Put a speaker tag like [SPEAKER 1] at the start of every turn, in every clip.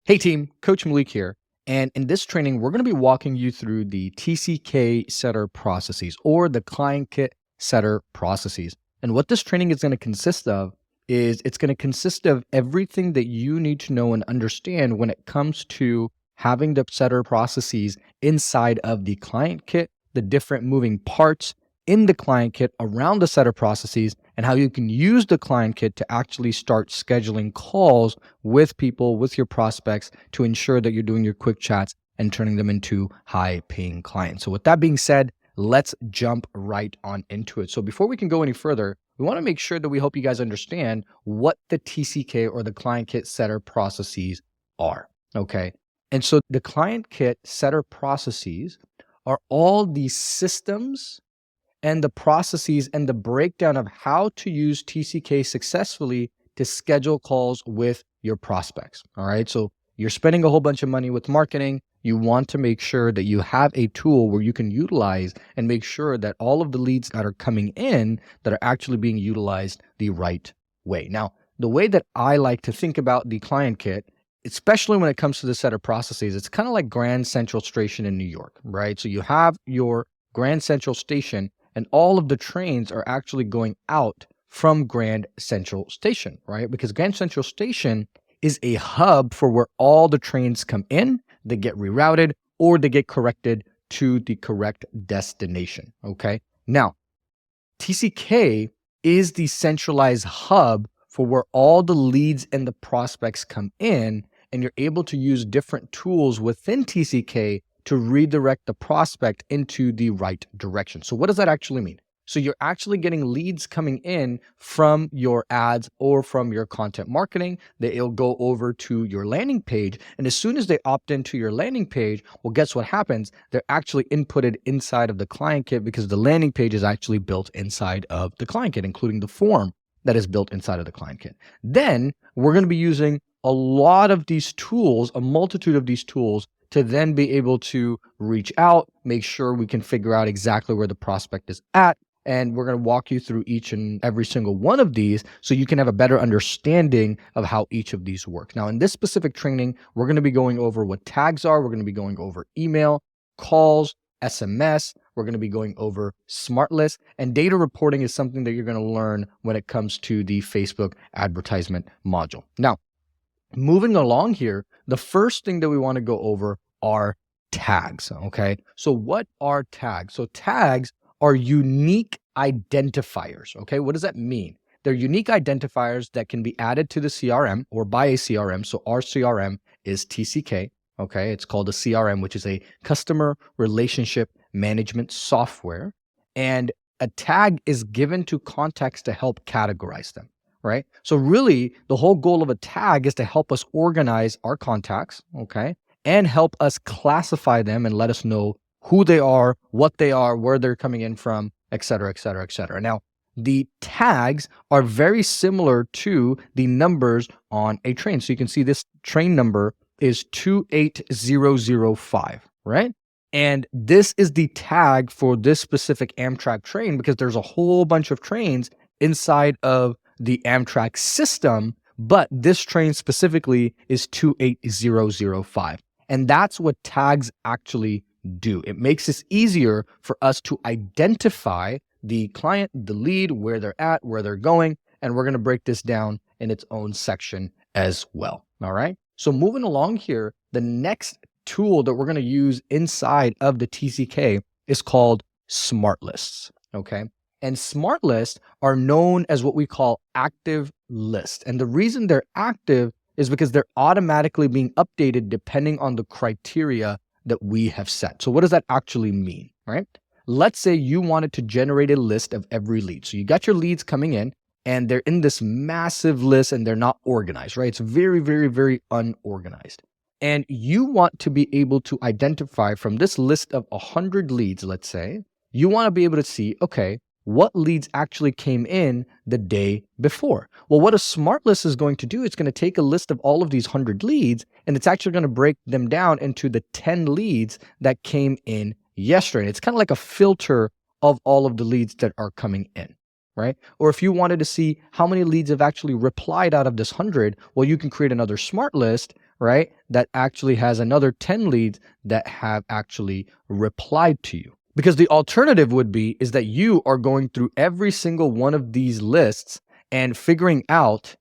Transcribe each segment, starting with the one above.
[SPEAKER 1] Hey team, Coach Malik here. And in this training, we're going to be walking you through the TCK Setter Processes or the Client Kit Setter Processes. And what this training is going to consist of is it's going to consist of everything that you need to know and understand when it comes to having the setter processes inside of the client kit, the different moving parts in the client kit around the setter processes, and how you can use the client kit to actually start scheduling calls with people, with your prospects, to ensure that you're doing your quick chats and turning them into high paying clients. So with that being said, let's jump right on into it. So before we can go any further, we want to make sure that we help you guys understand what the TCK or the client kit setter processes are. Okay. And so the client kit setter processes are all these systems and the processes and the breakdown of how to use TCK successfully to schedule calls with your prospects. All right. So you're spending a whole bunch of money with marketing. You want to make sure that you have a tool where you can utilize and make sure that all of the leads that are coming in that are actually being utilized the right way. Now, the way that I like to think about the client kit, especially when it comes to the setter processes, it's kind of like Grand Central Station in New York, right? So you have your Grand Central Station, and all of the trains are actually going out from Grand Central Station, right? Because Grand Central Station is a hub for where all the trains come in, they get rerouted, or they get corrected to the correct destination, okay? Now, TCK is the centralized hub for where all the leads and the prospects come in, and you're able to use different tools within TCK to redirect the prospect into the right direction. So what does that actually mean? So you're actually getting leads coming in from your ads or from your content marketing that it'll go over to your landing page. And as soon as they opt into your landing page, well, guess what happens? They're actually inputted inside of the client kit because the landing page is actually built inside of the client kit, including the form that is built inside of the client kit. Then we're going to be using a lot of these tools, a multitude of these tools, to then be able to reach out, make sure we can figure out exactly where the prospect is at. And we're going to walk you through each and every single one of these so you can have a better understanding of how each of these work. Now, in this specific training, we're going to be going over what tags are. We're going to be going over email, calls, SMS. We're going to be going over smart lists, and data reporting is something that you're going to learn when it comes to the Facebook advertisement module. Now, moving along here, the first thing that we want to go over are tags, okay? So what are tags? So tags are unique identifiers, okay? What does that mean? They're unique identifiers that can be added to the CRM or by a CRM. So our CRM is TCK, okay? It's called a CRM, which is a customer relationship management software. And a tag is given to contacts to help categorize them. Right? So really, the whole goal of a tag is to help us organize our contacts, okay? And help us classify them and let us know who they are, what they are, where they're coming in from, et cetera, et cetera, et cetera. Now, the tags are very similar to the numbers on a train. So you can see this train number is 28005, right? And this is the tag for this specific Amtrak train because there's a whole bunch of trains inside of the Amtrak system, but this train specifically is 28005. And that's what tags actually do. It makes it easier for us to identify the client, the lead, where they're at, where they're going, and we're going to break this down in its own section as well. All right. So moving along here, the next tool that we're going to use inside of the TCK is called smart lists. Okay. And smart lists are known as what we call active lists. And the reason they're active is because they're automatically being updated depending on the criteria that we have set. So what does that actually mean, right? Let's say you wanted to generate a list of every lead. So you got your leads coming in and they're in this massive list and they're not organized, right? It's very, very, very unorganized. And you want to be able to identify from this list of 100 leads, let's say, you want to be able to see, okay, what leads actually came in the day before. Well, what a smart list is going to do, it's going to take a list of all of these 100 leads, and it's actually going to break them down into the 10 leads that came in yesterday. And it's kind of like a filter of all of the leads that are coming in, right? Or if you wanted to see how many leads have actually replied out of this 100, well, you can create another smart list right, that actually has another 10 leads that have actually replied to you. Because the alternative would be is that you are going through every single one of these lists and figuring out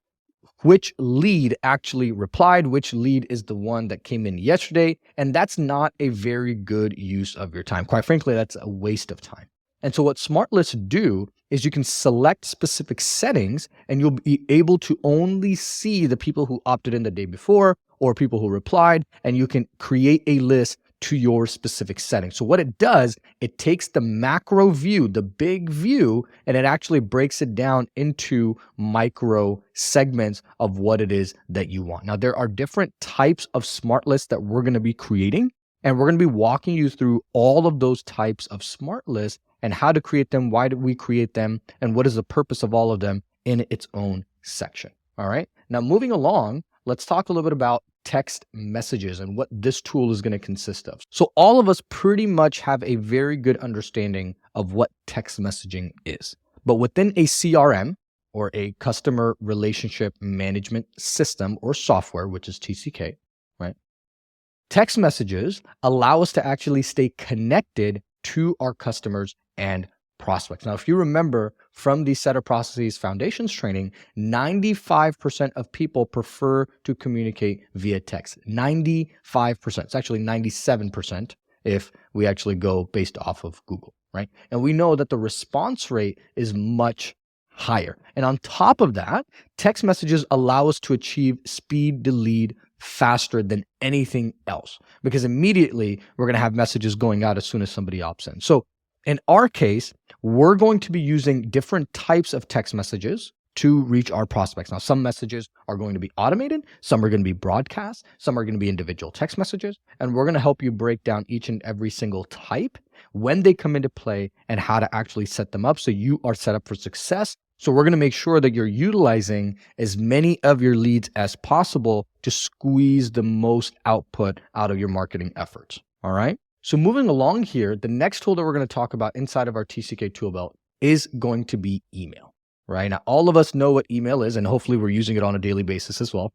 [SPEAKER 1] which lead actually replied, which lead is the one that came in yesterday. And that's not a very good use of your time. Quite frankly, that's a waste of time. And so what smart lists do is you can select specific settings and you'll be able to only see the people who opted in the day before or people who replied, and you can create a list to your specific setting. So what it does, it takes the macro view, the big view, and it actually breaks it down into micro segments of what it is that you want. Now, there are different types of smart lists that we're going to be creating, and we're going to be walking you through all of those types of smart lists and how to create them, why did we create them, and what is the purpose of all of them in its own section. All right. Now, moving along, let's talk a little bit about text messages and what this tool is going to consist of. So all of us pretty much have a very good understanding of what text messaging is. But within a CRM or a customer relationship management system or software, which is TCK, right? Text messages allow us to actually stay connected to our customers and prospects. Now, if you remember from the Setter Processes Foundations training, 95% of people prefer to communicate via text. 95%. It's actually 97% if we actually go based off of Google, right? And we know that the response rate is much higher. And on top of that, text messages allow us to achieve speed to lead faster than anything else, because immediately we're going to have messages going out as soon as somebody opts in. So in our case, we're going to be using different types of text messages to reach our prospects. Now, some messages are going to be automated, some are going to be broadcast, some are going to be individual text messages, and we're going to help you break down each and every single type, when they come into play, and how to actually set them up so you are set up for success. So we're going to make sure that you're utilizing as many of your leads as possible to squeeze the most output out of your marketing efforts. All right. So moving along here, the next tool that we're going to talk about inside of our TCK tool belt is going to be email, right? Now, all of us know what email is, and hopefully we're using it on a daily basis as well.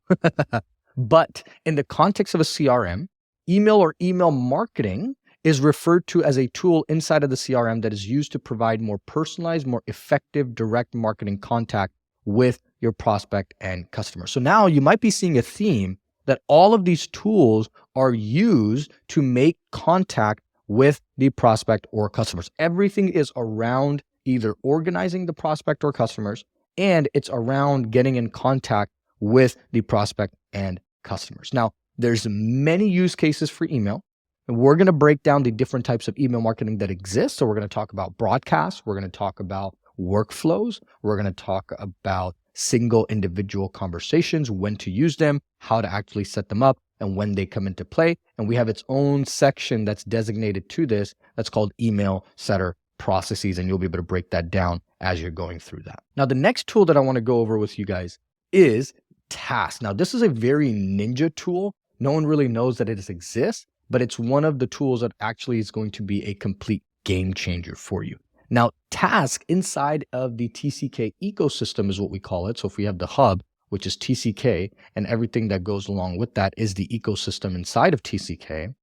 [SPEAKER 1] But in the context of a CRM, email or email marketing is referred to as a tool inside of the CRM that is used to provide more personalized, more effective direct marketing contact with your prospect and customer. So now you might be seeing a theme that all of these tools are used to make contact with the prospect or customers. Everything is around either organizing the prospect or customers, and it's around getting in contact with the prospect and customers. Now, there's many use cases for email, and we're going to break down the different types of email marketing that exist. So we're going to talk about broadcasts, we're going to talk about workflows, we're going to talk about single individual conversations, when to use them, how to actually set them up, and when they come into play. And we have its own section that's designated to this that's called Email Setter Processes, and you'll be able to break that down as you're going through that. Now, the next tool that I want to go over with you guys is Task. Now, this is a very ninja tool. No one really knows that it exists, but it's one of the tools that actually is going to be a complete game changer for you. Now, Task inside of the TCK ecosystem is what we call it. So if we have the hub, which is TCK, and everything that goes along with that is the ecosystem inside of TCK,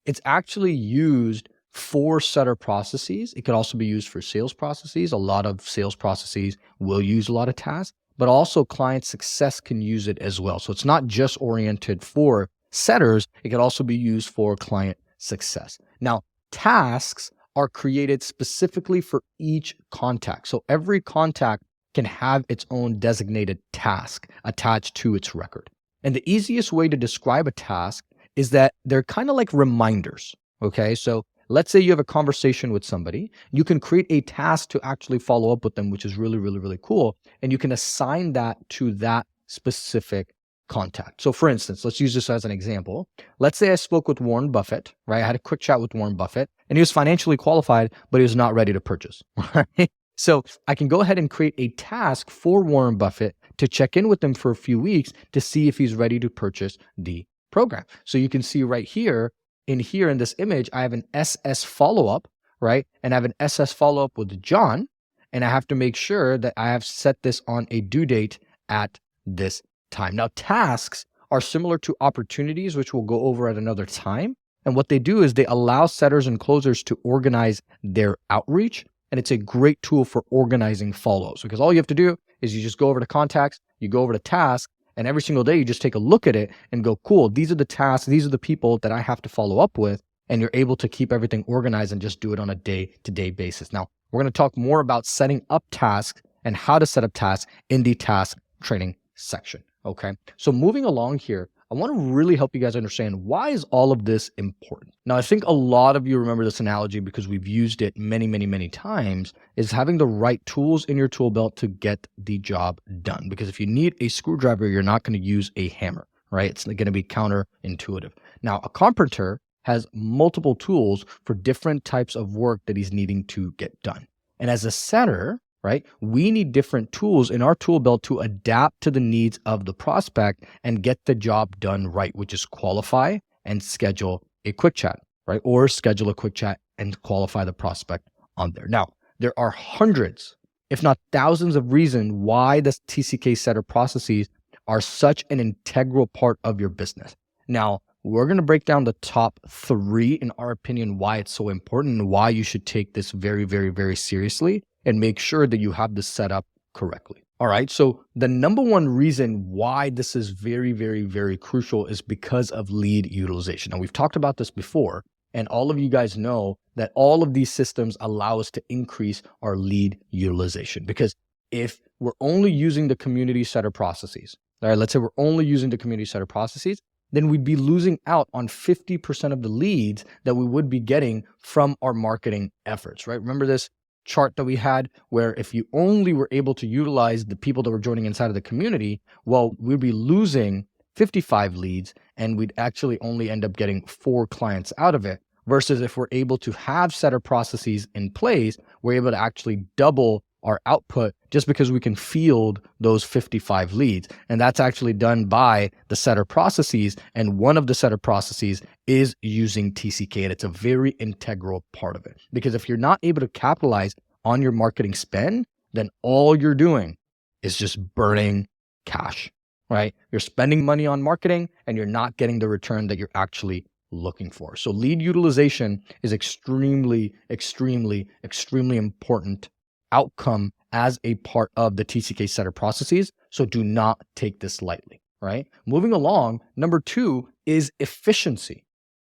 [SPEAKER 1] it's actually used for setter processes. It could also be used for sales processes. A lot of sales processes will use a lot of Tasks, but also client success can use it as well. So it's not just oriented for setters. It could also be used for client success. Now, tasks are created specifically for each contact. So every contact can have its own designated task attached to its record. And the easiest way to describe a task is that they're kind of like reminders, okay? So let's say you have a conversation with somebody, you can create a task to actually follow up with them, which is really, really, really cool. And you can assign that to that specific contact. So for instance, let's use this as an example. Let's say I spoke with Warren Buffett, right? I had a quick chat with Warren Buffett and he was financially qualified, but he was not ready to purchase, right? So I can go ahead and create a task for Warren Buffett to check in with him for a few weeks to see if he's ready to purchase the program. So you can see right here in this image, I have an SS follow-up, right? And I have an SS follow-up with John, and I have to make sure that I have set this on a due date at this time. Now, tasks are similar to opportunities, which we'll go over at another time. And what they do is they allow setters and closers to organize their outreach. And it's a great tool for organizing follows, because all you have to do is you just go over to contacts, you go over to tasks, and every single day you just take a look at it and go, cool, these are the tasks, these are the people that I have to follow up with. And you're able to keep everything organized and just do it on a day-to-day basis. Now, we're going to talk more about setting up tasks and how to set up tasks in the task training section. Okay. So moving along here, I want to really help you guys understand, why is all of this important? Now, I think a lot of you remember this analogy because we've used it many, many, many times, is having the right tools in your tool belt to get the job done. Because if you need a screwdriver, you're not going to use a hammer, right? It's going to be counterintuitive. Now, a carpenter has multiple tools for different types of work that he's needing to get done. And as a setter, right, we need different tools in our tool belt to adapt to the needs of the prospect and get the job done right, which is qualify and schedule a quick chat, right? Or schedule a quick chat and qualify the prospect on there. Now, there are hundreds, if not thousands of reasons why the TCK Setter processes are such an integral part of your business. Now, we're going to break down the top 3, in our opinion, why it's so important and why you should take this very, very, very seriously and make sure that you have this set up correctly. All right. So the number one reason why this is very, very, very crucial is because of lead utilization. Now, we've talked about this before, and all of you guys know that all of these systems allow us to increase our lead utilization. Because if we're only using the community setter processes, all right, let's say we're only using the community setter processes, then we'd be losing out on 50% of the leads that we would be getting from our marketing efforts, right? Remember this chart that we had where if you only were able to utilize the people that were joining inside of the community, well, we'd be losing 55 leads and we'd actually only end up getting 4 clients out of it. Versus if we're able to have setter processes in place, we're able to actually double our output just because we can field those 55 leads. And that's actually done by the setter processes. And one of the setter processes is using TCK. And it's a very integral part of it. Because if you're not able to capitalize on your marketing spend, then all you're doing is just burning cash, right? You're spending money on marketing and you're not getting the return that you're actually looking for. So lead utilization is extremely, extremely, extremely important outcome as a part of the TCK Setter processes. So do not take this lightly, right? Moving along, number 2 is efficiency,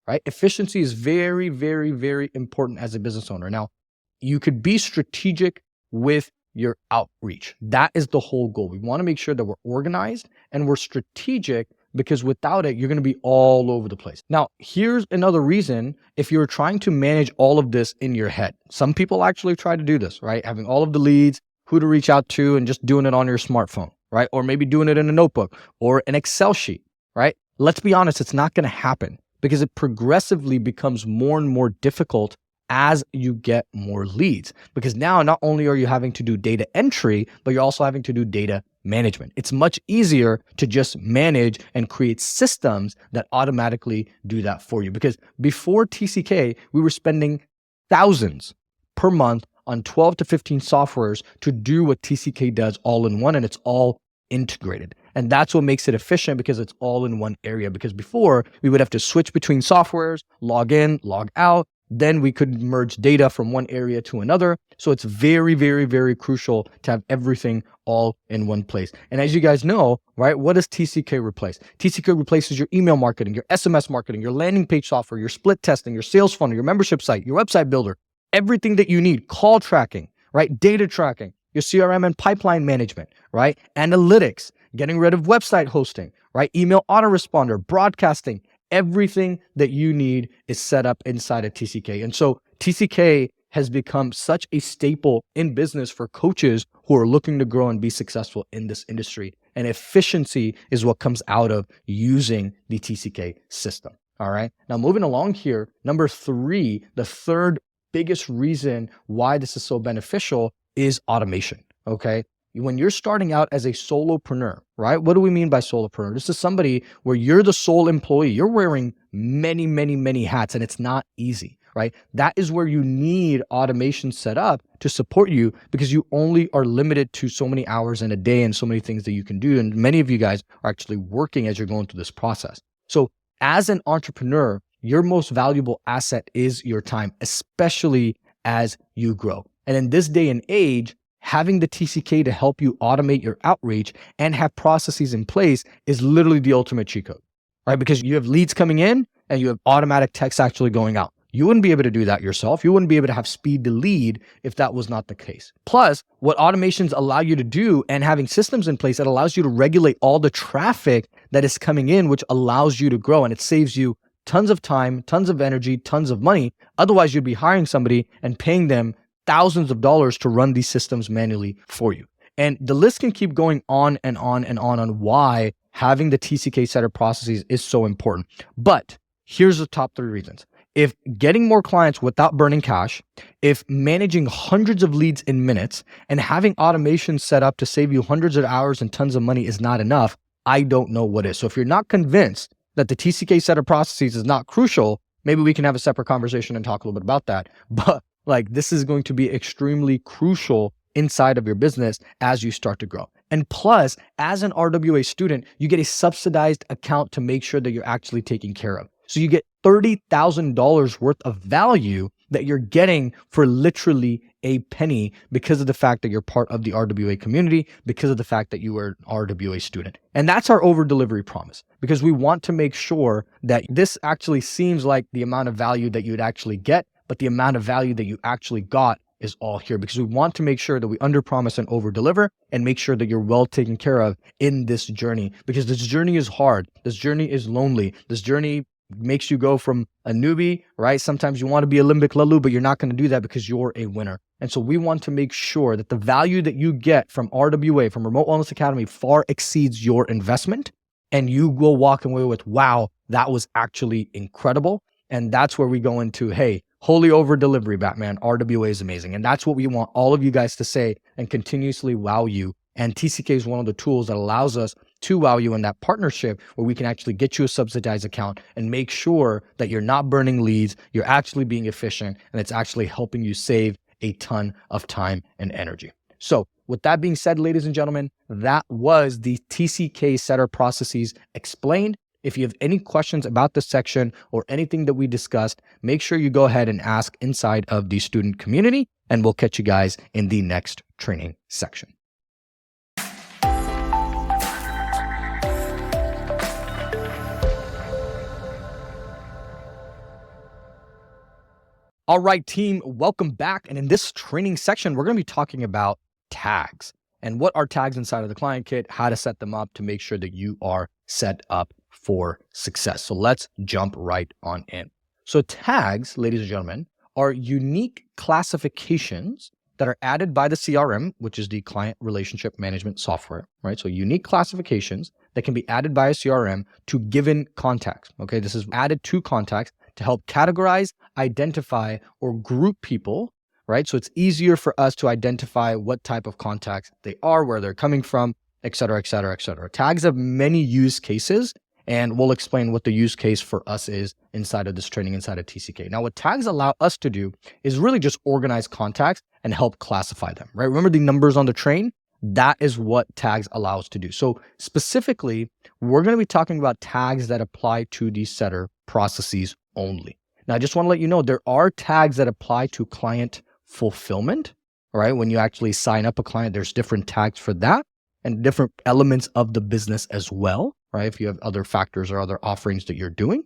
[SPEAKER 1] right? Efficiency is very, very, very important as a business owner. Now, you could be strategic with your outreach. That is the whole goal. We want to make sure that we're organized and we're strategic, because without it, you're going to be all over the place. Now, here's another reason if you're trying to manage all of this in your head. Some people actually try to do this, right? Having all of the leads, who to reach out to, and just doing it on your smartphone, right? Or maybe doing it in a notebook or an Excel sheet, right? Let's be honest, it's not going to happen because it progressively becomes more and more difficult as you get more leads. Because now not only are you having to do data entry, but you're also having to do data management. It's much easier to just manage and create systems that automatically do that for you. Because before TCK, we were spending thousands per month on 12 to 15 softwares to do what TCK does all in one, and it's all integrated. And that's what makes it efficient, because it's all in one area. Because before, we would have to switch between softwares, log in, log out, then we could merge data from one area to another. So it's very, very, very crucial to have everything all in one place. And as you guys know, right, what does TCK replace? TCK replaces your email marketing, your SMS marketing, your landing page software, your split testing, your sales funnel, your membership site, your website builder, everything that you need, call tracking, right, data tracking, your CRM and pipeline management, right, analytics, getting rid of website hosting, right, email autoresponder, broadcasting. Everything that you need is set up inside of TCK. And so TCK has become such a staple in business for coaches who are looking to grow and be successful in this industry. And efficiency is what comes out of using the TCK system. All right. Now, moving along here, number 3, the third biggest reason why this is so beneficial is automation. Okay. When you're starting out as a solopreneur, right? What do we mean by solopreneur? This is somebody where you're the sole employee. You're wearing many, many, many hats, and it's not easy. right? That is where you need automation set up to support you, because you only are limited to so many hours in a day and so many things that you can do. And many of you guys are actually working as you're going through this process. So as an entrepreneur, your most valuable asset is your time, especially as you grow. And in this day and age, having the TCK to help you automate your outreach and have processes in place is literally the ultimate cheat code, right? Because you have leads coming in and you have automatic text actually going out. You wouldn't be able to do that yourself. You wouldn't be able to have speed to lead if that was not the case. Plus, what automations allow you to do and having systems in place that allows you to regulate all the traffic that is coming in, which allows you to grow, and it saves you tons of time, tons of energy, tons of money. Otherwise, you'd be hiring somebody and paying them thousands of dollars to run these systems manually for you. And the list can keep going on and on and on why having the TCK Setter Processes is so important. But here's the top 3 reasons. If getting more clients without burning cash, if managing hundreds of leads in minutes, and having automation set up to save you hundreds of hours and tons of money is not enough, I don't know what is. So if you're not convinced that the TCK Setter Processes is not crucial, maybe we can have a separate conversation and talk a little bit about that. But this is going to be extremely crucial inside of your business as you start to grow. And plus, as an RWA student, you get a subsidized account to make sure that you're actually taken care of. So you get $30,000 worth of value that you're getting for literally a penny because of the fact that you're part of the RWA community, because of the fact that you are an RWA student. And that's our over delivery promise, because we want to make sure that this actually seems like the amount of value that you'd actually get, but the amount of value that you actually got is all here, because we want to make sure that we under promise and over deliver and make sure that you're well taken care of in this journey, because this journey is hard. This journey is lonely. This journey makes you go from a newbie, right? Sometimes you want to be a limbic lalu, but you're not going to do that because you're a winner. And so we want to make sure that the value that you get from RWA, from Remote Wellness Academy, far exceeds your investment. And you will walk away with, wow, that was actually incredible. And that's where we go into, hey, holy over delivery, Batman, RWA is amazing. And that's what we want all of you guys to say and continuously wow you. And TCK is one of the tools that allows us to wow you in that partnership, where we can actually get you a subsidized account and make sure that you're not burning leads, you're actually being efficient, and it's actually helping you save a ton of time and energy. So with that being said, ladies and gentlemen, that was the TCK Setter Processes explained. If you have any questions about this section or anything that we discussed, make sure you go ahead and ask inside of the student community, and we'll catch you guys in the next training section. All right, team, welcome back. And in this training section, we're going to be talking about tags and what are tags inside of the client kit, how to set them up to make sure that you are set up for success. So let's jump right on in. So tags, ladies and gentlemen, are unique classifications that are added by the CRM, which is the client relationship management software, right? So unique classifications that can be added by a CRM to given contacts. Okay, this is added to contacts to help categorize, identify, or group people, right? So it's easier for us to identify what type of contacts they are, where they're coming from, et cetera, et cetera, et cetera. Tags have many use cases, and we'll explain what the use case for us is inside of this training, inside of TCK. Now, what tags allow us to do is really just organize contacts and help classify them, right? Remember the numbers on the train? That is what tags allow us to do. So specifically, we're going to be talking about tags that apply to the setter processes only. Now, I just want to let you know, there are tags that apply to client fulfillment, right? When you actually sign up a client, there's different tags for that and different elements of the business as well, right? If you have other factors or other offerings that you're doing.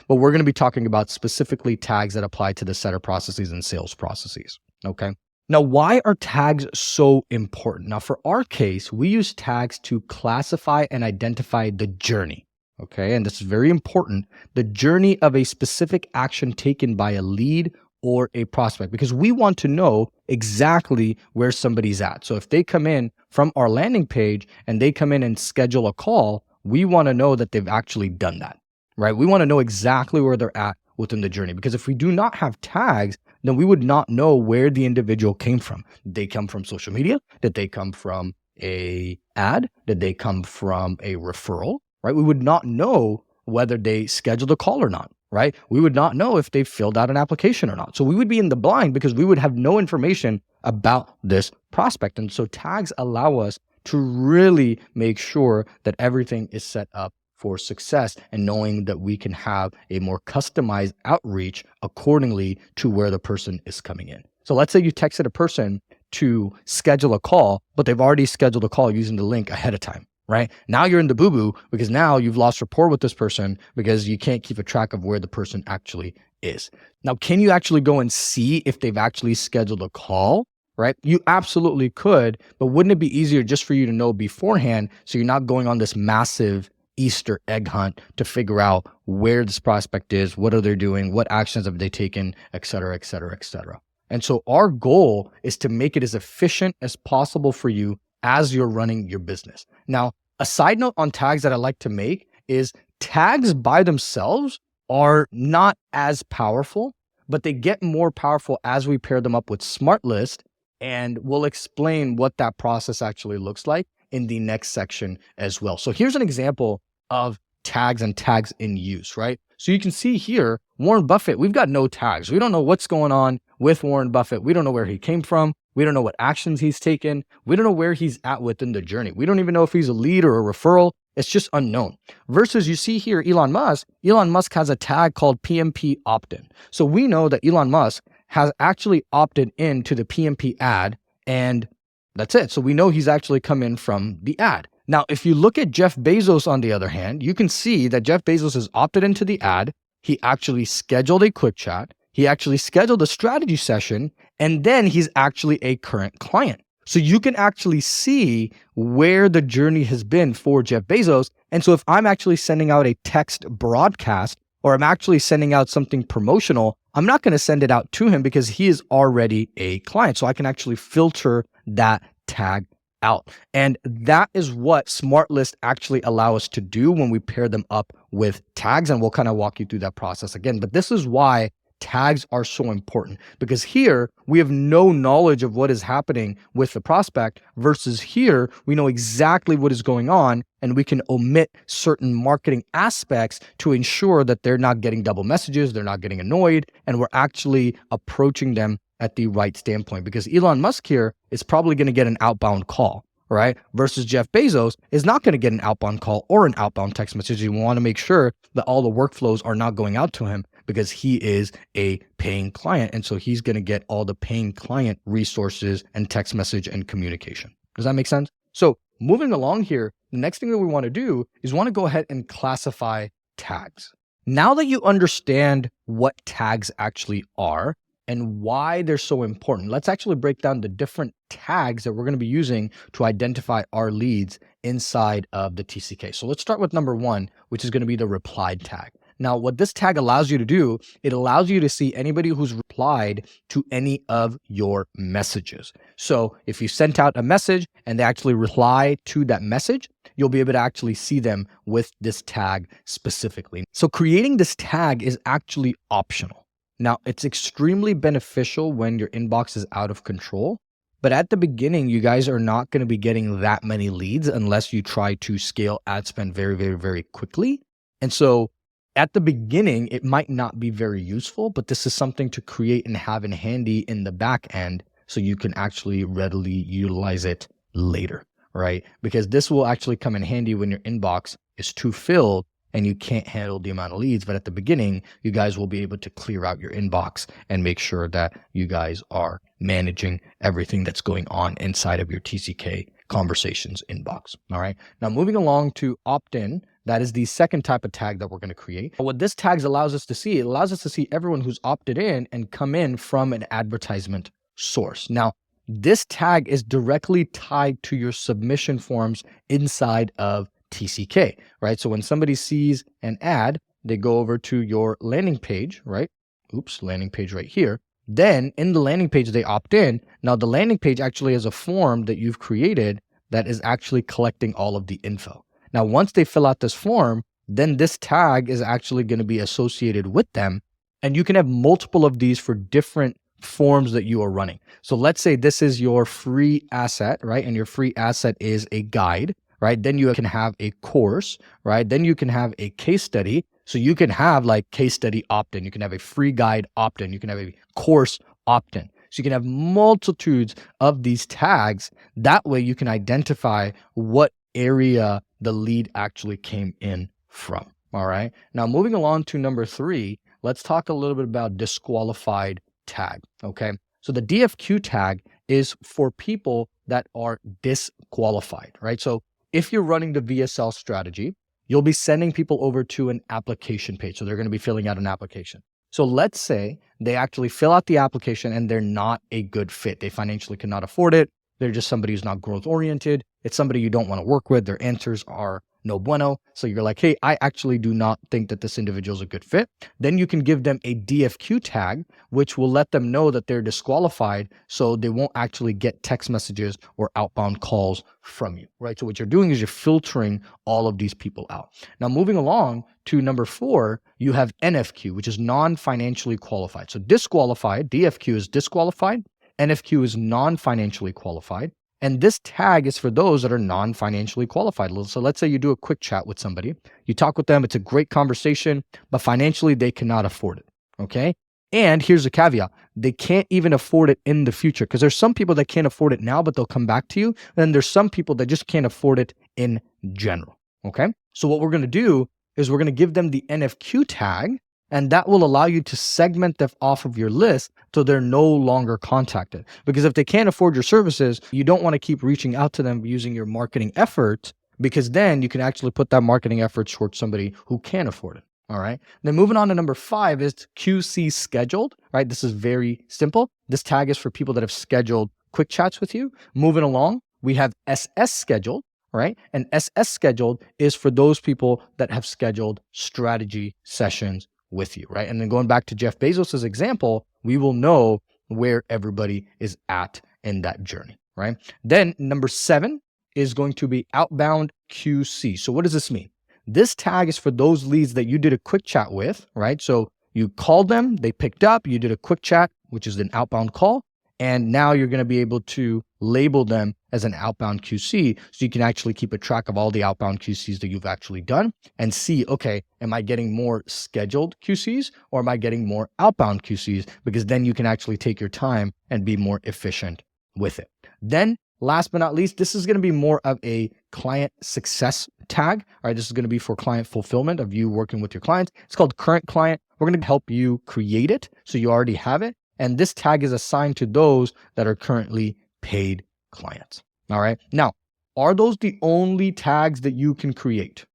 [SPEAKER 1] But we're going to be talking about specifically tags that apply to the setter processes and sales processes, okay? Now, why are tags so important? Now, for our case, we use tags to classify and identify the journey, okay? And this is very important, the journey of a specific action taken by a lead or a prospect, because we want to know exactly where somebody's at. So if they come in from our landing page and they come in and schedule a call, we want to know that they've actually done that, right? We want to know exactly where they're at within the journey, because if we do not have tags, then we would not know where the individual came from. Did they come from social media? Did they come from a ad? Did they come from a referral, right? We would not know whether they scheduled a call or not, right? We would not know if they filled out an application or not. So we would be in the blind because we would have no information about this prospect. And so tags allow us to really make sure that everything is set up for success and knowing that we can have a more customized outreach accordingly to where the person is coming in. So let's say you texted a person to schedule a call, but they've already scheduled a call using the link ahead of time, right? Now you're in the boo-boo because now you've lost rapport with this person because you can't keep a track of where the person actually is. Now, can you actually go and see if they've actually scheduled a call? Right? You absolutely could, but wouldn't it be easier just for you to know beforehand so you're not going on this massive Easter egg hunt to figure out where this prospect is, what are they doing, what actions have they taken, et cetera, et cetera, et cetera. And so our goal is to make it as efficient as possible for you as you're running your business. Now, a side note on tags that I like to make is tags by themselves are not as powerful, but they get more powerful as we pair them up with SmartList. And we'll explain what that process actually looks like in the next section as well. So here's an example of tags and tags in use, right? So you can see here, Warren Buffett, we've got no tags. We don't know what's going on with Warren Buffett. We don't know where he came from. We don't know what actions he's taken. We don't know where he's at within the journey. We don't even know if he's a lead or a referral. It's just unknown. Versus you see here, Elon Musk has a tag called PMP opt-in. So we know that Elon Musk has actually opted into the PMP ad, and that's it. So we know he's actually come in from the ad. Now, if you look at Jeff Bezos, on the other hand, you can see that Jeff Bezos has opted into the ad. He actually scheduled a quick chat. He actually scheduled a strategy session, and then he's actually a current client. So you can actually see where the journey has been for Jeff Bezos. And so if I'm actually sending out a text broadcast, or I'm actually sending out something promotional, I'm not going to send it out to him because he is already a client. So I can actually filter that tag out. And that is what SmartList actually allow us to do when we pair them up with tags. And we'll kind of walk you through that process again. But this is why tags are so important, because here we have no knowledge of what is happening with the prospect versus here we know exactly what is going on and we can omit certain marketing aspects to ensure that they're not getting double messages, they're not getting annoyed, and we're actually approaching them at the right standpoint. Because Elon Musk here is probably going to get an outbound call, right? Versus Jeff Bezos is not going to get an outbound call or an outbound text message. You want to make sure that all the workflows are not going out to him because he is a paying client. And so he's going to get all the paying client resources and text message and communication. Does that make sense? So moving along here, the next thing that we want to do is want to go ahead and classify tags. Now that you understand what tags actually are and why they're so important, let's actually break down the different tags that we're going to be using to identify our leads inside of the TCK. So let's start with number one, which is going to be the replied tag. Now, what this tag allows you to do, it allows you to see anybody who's replied to any of your messages. So if you sent out a message and they actually reply to that message, you'll be able to actually see them with this tag specifically. So creating this tag is actually optional. Now, it's extremely beneficial when your inbox is out of control, but at the beginning, you guys are not going to be getting that many leads unless you try to scale ad spend very, very, very quickly. And so at the beginning, it might not be very useful, but this is something to create and have in handy in the back end so you can actually readily utilize it later, right? Because this will actually come in handy when your inbox is too filled and you can't handle the amount of leads. But at the beginning, you guys will be able to clear out your inbox and make sure that you guys are managing everything that's going on inside of your TCK conversations inbox. All right. Now moving along to opt-in, that is the second type of tag that we're going to create. What this tags allows us to see, it allows us to see everyone who's opted in and come in from an advertisement source. Now, this tag is directly tied to your submission forms inside of TCK, right? So when somebody sees an ad, they go over to your landing page, right? Oops, landing page right here. Then in the landing page, they opt in. Now the landing page actually has a form that you've created that is actually collecting all of the info. Now, once they fill out this form, then this tag is actually going to be associated with them. And you can have multiple of these for different forms that you are running. So let's say this is your free asset, right? And your free asset is a guide, right? Then you can have a course, right? Then you can have a case study. So you can have like case study opt-in. You can have a free guide opt-in. You can have a course opt-in. So you can have multitudes of these tags. That way you can identify what area the lead actually came in from. All right. Now moving along to number 3, let's talk a little bit about disqualified tag. Okay. So the DFQ tag is for people that are disqualified, right? So if you're running the VSL strategy, you'll be sending people over to an application page. So they're going to be filling out an application. So let's say they actually fill out the application and they're not a good fit. They financially cannot afford it. They're just somebody who's not growth oriented. It's somebody you don't want to work with. Their answers are no bueno. So you're like, hey, I actually do not think that this individual is a good fit. Then you can give them a DFQ tag, which will let them know that they're disqualified. So they won't actually get text messages or outbound calls from you, right? So what you're doing is you're filtering all of these people out. Now, moving along to number 4, you have NFQ, which is non-financially qualified. So disqualified, DFQ is disqualified. NFQ is non-financially qualified. And this tag is for those that are non-financially qualified. So let's say you do a quick chat with somebody. You talk with them. It's a great conversation, but financially they cannot afford it. Okay. And here's a caveat. They can't even afford it in the future, because there's some people that can't afford it now, but they'll come back to you. And then there's some people that just can't afford it in general. Okay. So what we're going to do is we're going to give them the NFQ tag, and that will allow you to segment them off of your list so they're no longer contacted. Because if they can't afford your services, you don't want to keep reaching out to them using your marketing efforts, because then you can actually put that marketing effort towards somebody who can afford it. All right. Then moving on to number 5 is QC scheduled, right? This is very simple. This tag is for people that have scheduled quick chats with you. Moving along, we have SS scheduled. Right? And SS scheduled is for those people that have scheduled strategy sessions with you, right? And then going back to Jeff Bezos's example, we will know where everybody is at in that journey, right? Then number 7 is going to be outbound QC. So what does this mean? This tag is for those leads that you did a quick chat with, right? So you called them, they picked up, you did a quick chat, which is an outbound call. And now you're going to be able to label them as an outbound QC, so you can actually keep a track of all the outbound QCs that you've actually done and see, okay, am I getting more scheduled QCs or am I getting more outbound QCs? Because then you can actually take your time and be more efficient with it. Then last but not least, this is going to be more of a client success tag. All right, this is going to be for client fulfillment of you working with your clients. It's called current client. We're going to help you create it so you already have it. And this tag is assigned to those that are currently paid clients. All right. Now, are those the only tags that you can create?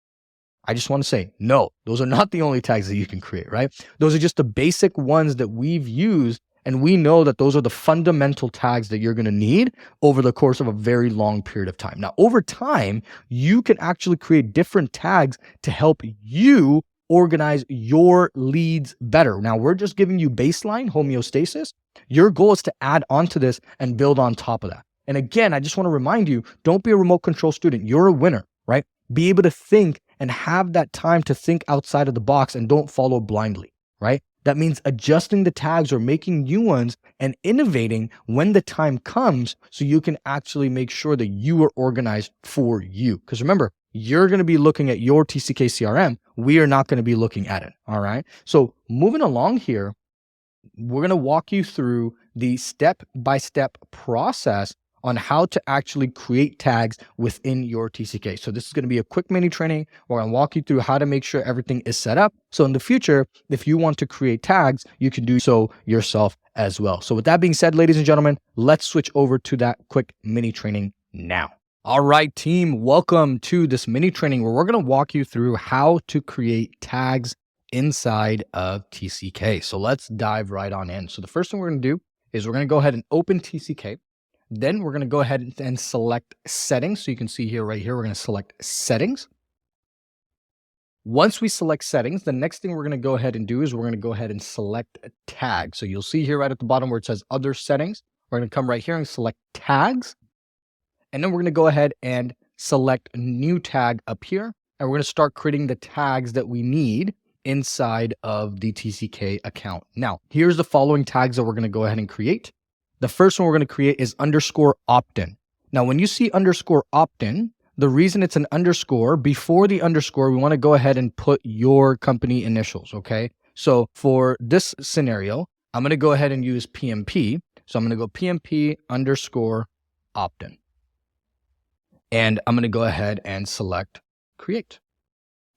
[SPEAKER 1] I just want to say, no, those are not the only tags that you can create, right? Those are just the basic ones that we've used. And we know that those are the fundamental tags that you're going to need over the course of a very long period of time. Now, over time, you can actually create different tags to help you organize your leads better. Now, we're just giving you baseline homeostasis. Your goal is to add onto this and build on top of that. And again, I just want to remind you, don't be a remote control student. You're a winner, right? Be able to think and have that time to think outside of the box and don't follow blindly, right? That means adjusting the tags or making new ones and innovating when the time comes so you can actually make sure that you are organized for you. Because remember, you're going to be looking at your TCK CRM. We are not going to be looking at it. All right. So moving along here, we're going to walk you through the step-by-step process on how to actually create tags within your TCK. So this is going to be a quick mini training where I'll walk you through how to make sure everything is set up. So in the future, if you want to create tags, you can do so yourself as well. So with that being said, ladies and gentlemen, let's switch over to that quick mini training now. All right, team, welcome to this mini training where we're going to walk you through how to create tags inside of TCK. So let's dive right on in. So the first thing we're going to do is we're going to go ahead and open TCK. Then we're going to go ahead and select settings. So you can see here, right here, we're going to select settings. Once we select settings, the next thing we're going to go ahead and do is we're going to go ahead and select a tag. So you'll see here right at the bottom where it says other settings. We're going to come right here and select tags. And then we're going to go ahead and select a new tag up here. And we're going to start creating the tags that we need inside of the TCK account. Now, here's the following tags that we're going to go ahead and create. The first one we're going to create is underscore opt-in. Now, when you see underscore opt-in, the reason it's an underscore, before the underscore, we want to go ahead and put your company initials, okay? So for this scenario, I'm going to go ahead and use PMP. So I'm going to go PMP underscore opt-in. And I'm going to go ahead and select create.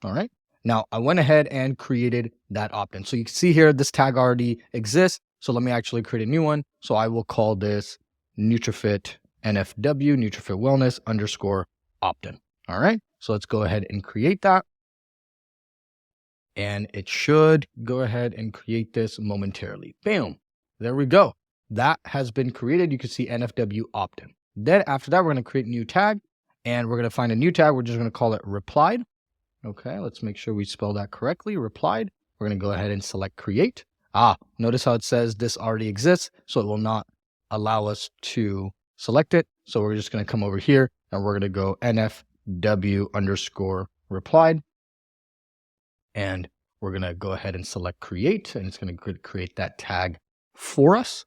[SPEAKER 1] All right. Now I went ahead and created that opt-in. So you can see here, this tag already exists. So let me actually create a new one. So I will call this NutriFit NFW, NutriFit Wellness underscore opt-in. All right. So let's go ahead and create that. And it should go ahead and create this momentarily. Bam. There we go. That has been created. You can see NFW opt-in. Then after that, we're going to create a new tag, and we're going to find a new tag. We're just going to call it replied. Okay, let's make sure we spell that correctly. Replied. We're going to go ahead and select create. Notice how it says this already exists, so it will not allow us to select it. So we're just going to come over here and we're going to go NFW underscore replied. And we're going to go ahead and select create, and it's going to create that tag for us.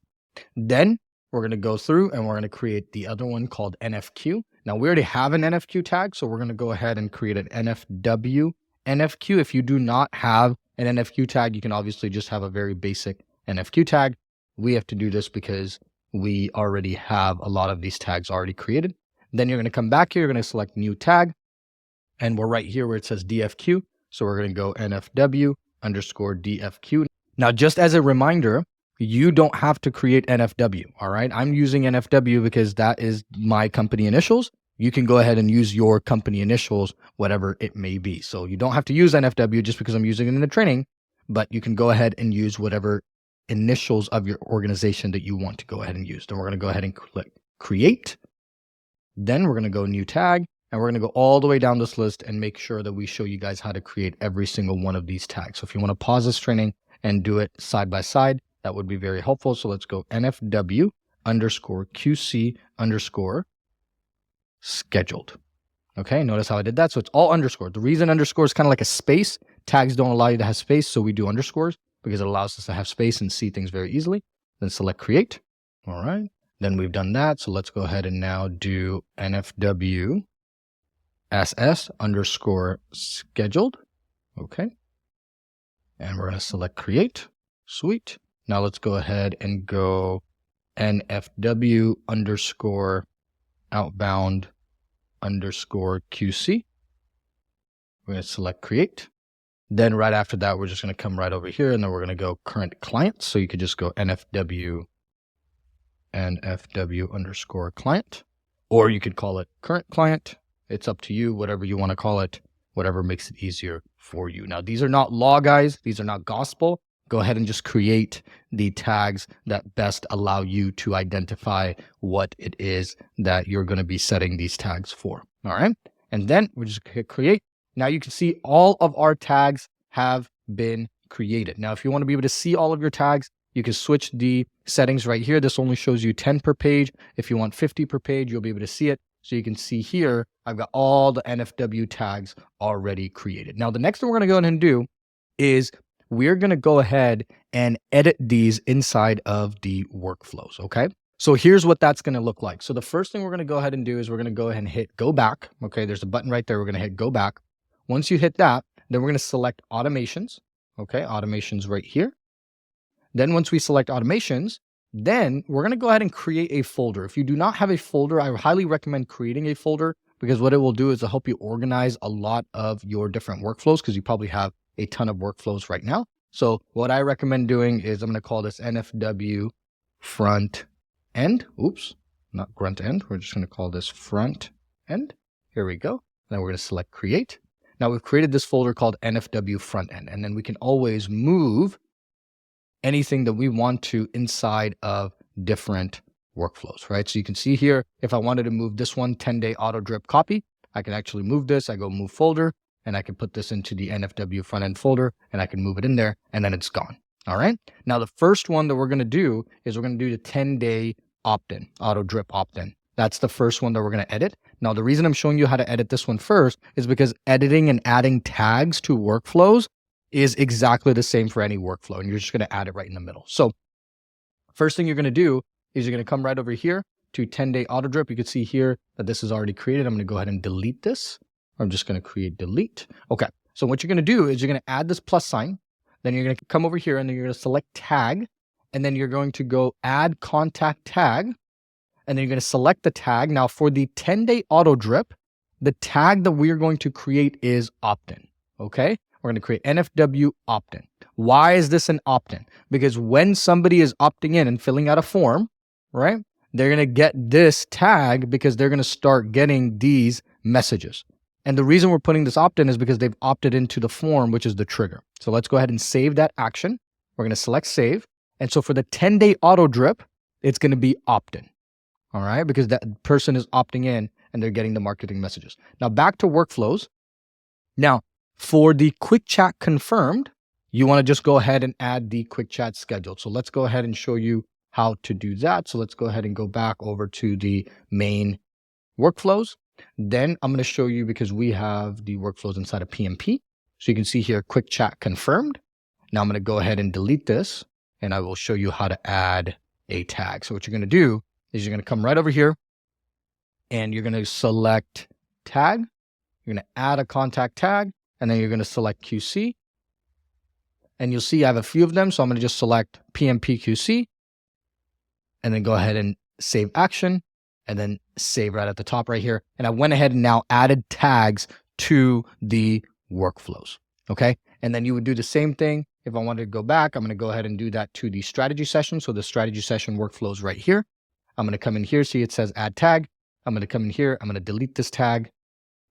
[SPEAKER 1] Then we're going to go through and we're going to create the other one called NFQ. Now we already have an NFQ tag, so we're going to go ahead and create an NFW NFQ. If you do not have an NFQ tag, you can obviously just have a very basic NFQ tag. We have to do this because we already have a lot of these tags already created. Then you're going to come back here, you're going to select new tag, and we're right here where it says DFQ. So we're going to go NFW underscore DFQ. Now, just as a reminder, you don't have to create NFW, all right? I'm using NFW because that is my company initials. You can go ahead and use your company initials, whatever it may be. So you don't have to use NFW just because I'm using it in the training, but you can go ahead and use whatever initials of your organization that you want to go ahead and use. Then we're going to go ahead and click create. Then we're going to go new tag. And we're going to go all the way down this list and make sure that we show you guys how to create every single one of these tags. So if you want to pause this training and do it side by side, that would be very helpful. So let's go NFW underscore QC underscore scheduled. Okay, notice how I did that. So it's all underscore. The reason underscore is kind of like a space. Tags don't allow you to have space, so we do underscores because it allows us to have space and see things very easily. Then select create. All right. Then we've done that. So let's go ahead and now do NFW SS underscore scheduled. Okay. And we're going to select create. Sweet. Now let's go ahead and go NFW underscore outbound underscore QC. We're going to select create. Then right after that, we're just going to come right over here and then we're going to go current client. So you could just go NFW underscore client, or you could call it current client. It's up to you, whatever you want to call it, whatever makes it easier for you. Now, these are not law, guys. These are not gospel. Go ahead and just create the tags that best allow you to identify what it is that you're going to be setting these tags for. All right. And then we just hit create. Now you can see all of our tags have been created. Now, if you want to be able to see all of your tags, you can switch the settings right here. This only shows you 10 per page. If you want 50 per page, you'll be able to see it. So you can see here, I've got all the NFW tags already created. Now, the next thing we're going to go ahead and do is we're going to go ahead and edit these inside of the workflows, okay? So here's what that's going to look like. So the first thing we're going to go ahead and do is we're going to go ahead and hit go back, okay? There's a button right there. We're going to hit go back. Once you hit that, then we're going to select automations, okay? Automations right here. Then once we select automations, then we're going to go ahead and create a folder. If you do not have a folder, I highly recommend creating a folder because what it will do is it'll help you organize a lot of your different workflows because you probably have a ton of workflows right now. So what I recommend doing is I'm going to call this NFW front end. Oops, not grunt end. We're just going to call this front end. Here we go. Then we're going to select create. Now we've created this folder called NFW front end, and then we can always move anything that we want to inside of different workflows, right? So you can see here, if I wanted to move this one, 10-day auto drip copy, I can actually move this. I go move folder, and I can put this into the NFW front end folder, and I can move it in there, and then it's gone. All right. Now, the first one that we're going to do is we're going to do the 10-day opt-in, auto drip opt-in. That's the first one that we're going to edit. Now, the reason I'm showing you how to edit this one first is because editing and adding tags to workflows is exactly the same for any workflow, and you're just going to add it right in the middle. So first thing you're going to do is you're going to come right over here to 10-day auto drip. You can see here that this is already created. I'm going to go ahead and delete this. I'm just going to create delete. Okay. So what you're going to do is you're going to add this plus sign. Then you're going to come over here and then you're going to select tag. And then you're going to go add contact tag. And then you're going to select the tag. Now for the 10-day auto drip, the tag that we're going to create is opt-in. Okay. We're going to create NFW opt-in. Why is this an opt-in? Because when somebody is opting in and filling out a form, right, they're going to get this tag because they're going to start getting these messages. And the reason we're putting this opt-in is because they've opted into the form, which is the trigger. So let's go ahead and save that action. We're going to select save. And so for the 10-day auto drip, it's going to be opt-in. All right, because that person is opting in and they're getting the marketing messages. Now back to workflows. Now for the quick chat confirmed, you want to just go ahead and add the quick chat scheduled. So let's go ahead and show you how to do that. So let's go ahead and go back over to the main workflows. Then I'm going to show you, because we have the workflows inside of PMP. So you can see here, quick chat confirmed. Now I'm going to go ahead and delete this and I will show you how to add a tag. So what you're going to do is you're going to come right over here and you're going to select tag. You're going to add a contact tag and then you're going to select QC. And you'll see I have a few of them. So I'm going to just select PMP QC and then go ahead and save action. And then save right at the top right here. And I went ahead and now added tags to the workflows. Okay. And then you would do the same thing. If I wanted to go back, I'm going to go ahead and do that to the strategy session. So the strategy session workflows right here. I'm going to come in here. See, it says add tag. I'm going to come in here. I'm going to delete this tag,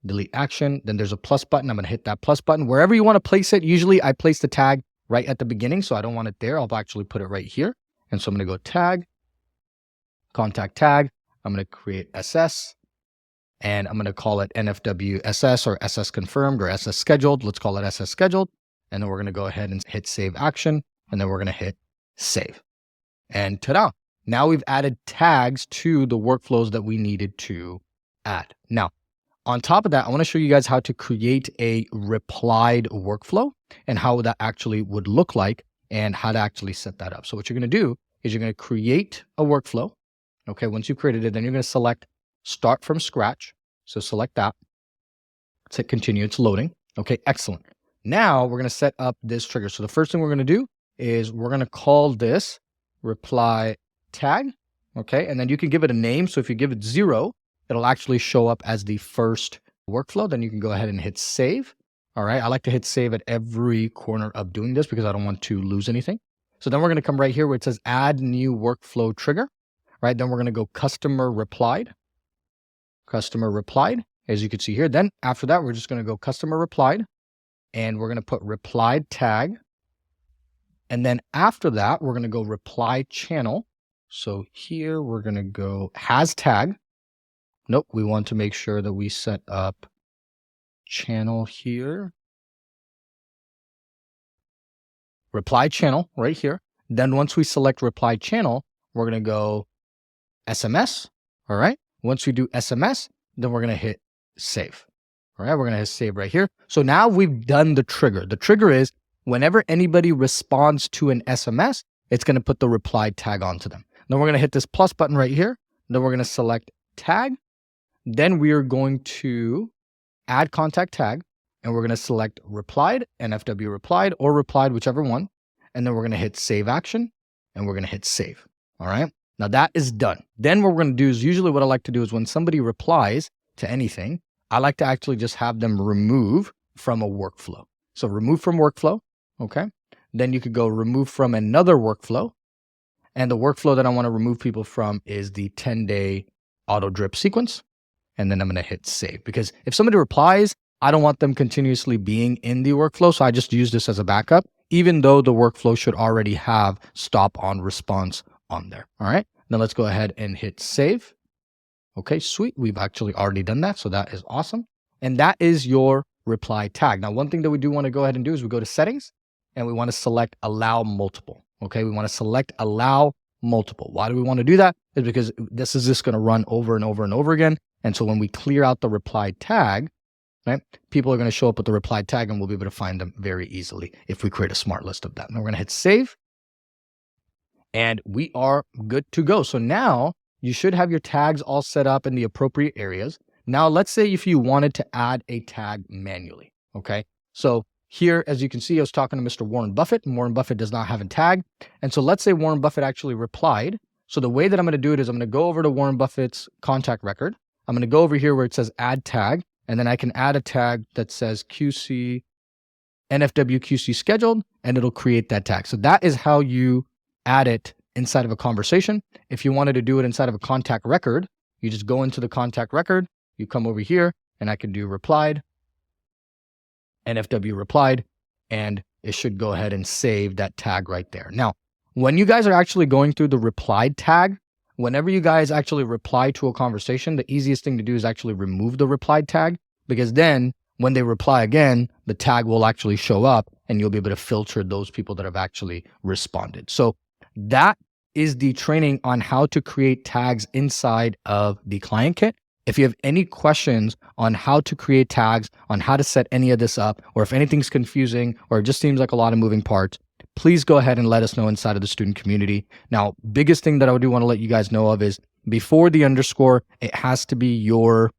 [SPEAKER 1] delete action. Then there's a plus button. I'm going to hit that plus button wherever you want to place it. Usually I place the tag right at the beginning. So I don't want it there. I'll actually put it right here. And so I'm going to go tag, contact tag. I'm going to create SS and I'm going to call it NFW SS or SS confirmed or SS scheduled. Let's call it SS scheduled. And then we're going to go ahead and hit save action. And then we're going to hit save. And ta-da! Now we've added tags to the workflows that we needed to add. Now, on top of that, I want to show you guys how to create a replied workflow and how that actually would look like and how to actually set that up. So what you're going to do is you're going to create a workflow. Okay, once you've created it, then you're going to select start from scratch. So select that. Let's hit continue. It's loading. Okay, excellent. Now we're going to set up this trigger. So the first thing we're going to do is we're going to call this reply tag. Okay, and then you can give it a name. So if you give it 0, it'll actually show up as the first workflow. Then you can go ahead and hit save. All right, I like to hit save at every corner of doing this because I don't want to lose anything. So then we're going to come right here where it says add new workflow trigger. Right, then we're going to go customer replied, as you can see here. Then after that, we're just going to go customer replied and we're going to put replied tag. And then after that, we're going to go reply channel. So here we're going to go has tag. Nope, we want to make sure that we set up channel here. Reply channel right here. Then once we select reply channel, we're going to go SMS. All right. Once we do SMS, then we're going to hit save. All right. We're going to hit save right here. So now we've done the trigger. The trigger is whenever anybody responds to an SMS, it's going to put the reply tag onto them. Then we're going to hit this plus button right here. Then we're going to select tag. Then we are going to add contact tag and we're going to select replied, NFW replied or replied, whichever one. And then we're going to hit save action and we're going to hit save. All right. Now that is done. Then what we're going to do is usually what I like to do is when somebody replies to anything, I like to actually just have them remove from a workflow. So remove from workflow. Okay. Then you could go remove from another workflow. And the workflow that I want to remove people from is the 10-day auto drip sequence. And then I'm going to hit save because if somebody replies, I don't want them continuously being in the workflow. So I just use this as a backup, even though the workflow should already have stop on response on there. All right. Then let's go ahead and hit save. Okay, sweet. We've actually already done that. So that is awesome. And that is your reply tag. Now, one thing that we do want to go ahead and do is we go to settings and we want to select allow multiple. Okay. We want to select allow multiple. Why do we want to do that? Is because this is just going to run over and over and over again. And so when we clear out the reply tag, right, people are going to show up with the reply tag and we'll be able to find them very easily if we create a smart list of that. Now we're going to hit save. And we are good to go. So now you should have your tags all set up in the appropriate areas. Now, let's say if you wanted to add a tag manually, okay? So here, as you can see, I was talking to Mr. Warren Buffett, and Warren Buffett does not have a tag. And so let's say Warren Buffett actually replied. So the way that I'm going to do it is I'm going to go over to Warren Buffett's contact record. I'm going to go over here where it says add tag, and then I can add a tag that says QC, NFW QC scheduled, and it'll create that tag. So that is how you add it inside of a conversation. If you wanted to do it inside of a contact record, you just go into the contact record, you come over here, and I can do replied, NFW replied, and it should go ahead and save that tag right there. Now, when you guys are actually going through the replied tag, whenever you guys actually reply to a conversation, the easiest thing to do is actually remove the replied tag, because then when they reply again, the tag will actually show up and you'll be able to filter those people that have actually responded. So that is the training on how to create tags inside of the client kit. If you have any questions on how to create tags, on how to set any of this up, or if anything's confusing or it just seems like a lot of moving parts, please go ahead and let us know inside of the student community. Now, biggest thing that I do want to let you guys know of is before the underscore, it has to be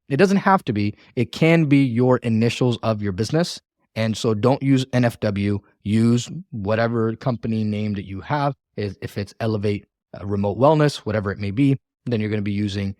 [SPEAKER 1] it doesn't have to be, it can be your initials of your business. And so don't use NFW, use whatever company name that you have. If it's Elevate Remote Wellness, whatever it may be, then you're going to be using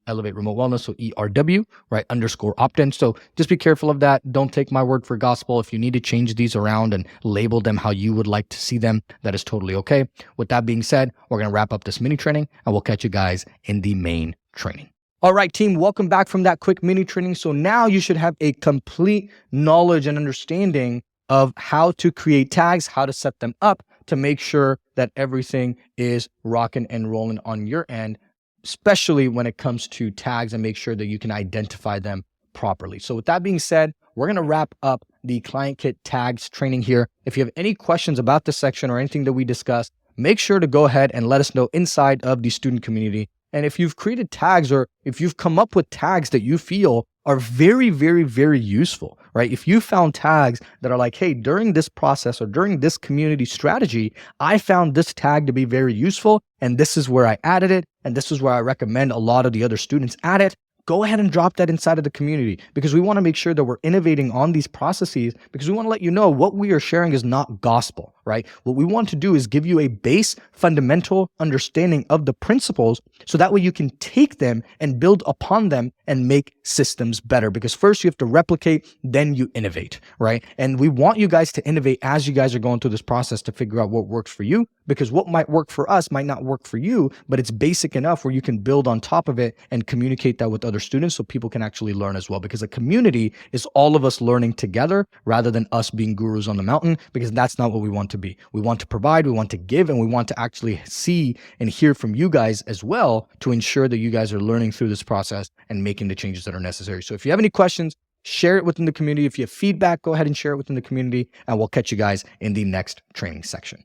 [SPEAKER 1] Elevate Remote Wellness, so ERW, right, underscore opt-in. So just be careful of that. Don't take my word for gospel. If you need to change these around and label them how you would like to see them, that is totally okay. With that being said, we're going to wrap up this mini training and we'll catch you guys in the main training. All right, team, welcome back from that quick mini training. So now you should have a complete knowledge and understanding of how to create tags, how to set them up to make sure that everything is rocking and rolling on your end, especially when it comes to tags, and make sure that you can identify them properly. So with that being said, we're going to wrap up the Client Kit tags training here. If you have any questions about this section or anything that we discussed, make sure to go ahead and let us know inside of the student community. And if you've created tags or if you've come up with tags that you feel are very, very, very useful, right? If you found tags that are like, hey, during this process or during this community strategy, I found this tag to be very useful, and this is where I added it, and this is where I recommend a lot of the other students add it, go ahead and drop that inside of the community, because we want to make sure that we're innovating on these processes, because we want to let you know what we are sharing is not gospel, right? What we want to do is give you a base fundamental understanding of the principles, so that way you can take them and build upon them and make systems better. Because first you have to replicate, then you innovate, right? And we want you guys to innovate as you guys are going through this process to figure out what works for you, because what might work for us might not work for you, but it's basic enough where you can build on top of it and communicate that with other students so people can actually learn as well. Because a community is all of us learning together rather than us being gurus on the mountain, because that's not what we want to be. We want to provide, we want to give, and we want to actually see and hear from you guys as well to ensure that you guys are learning through this process and making the changes that are necessary. So if you have any questions, share it within the community. If you have feedback, go ahead and share it within the community, and we'll catch you guys in the next training section.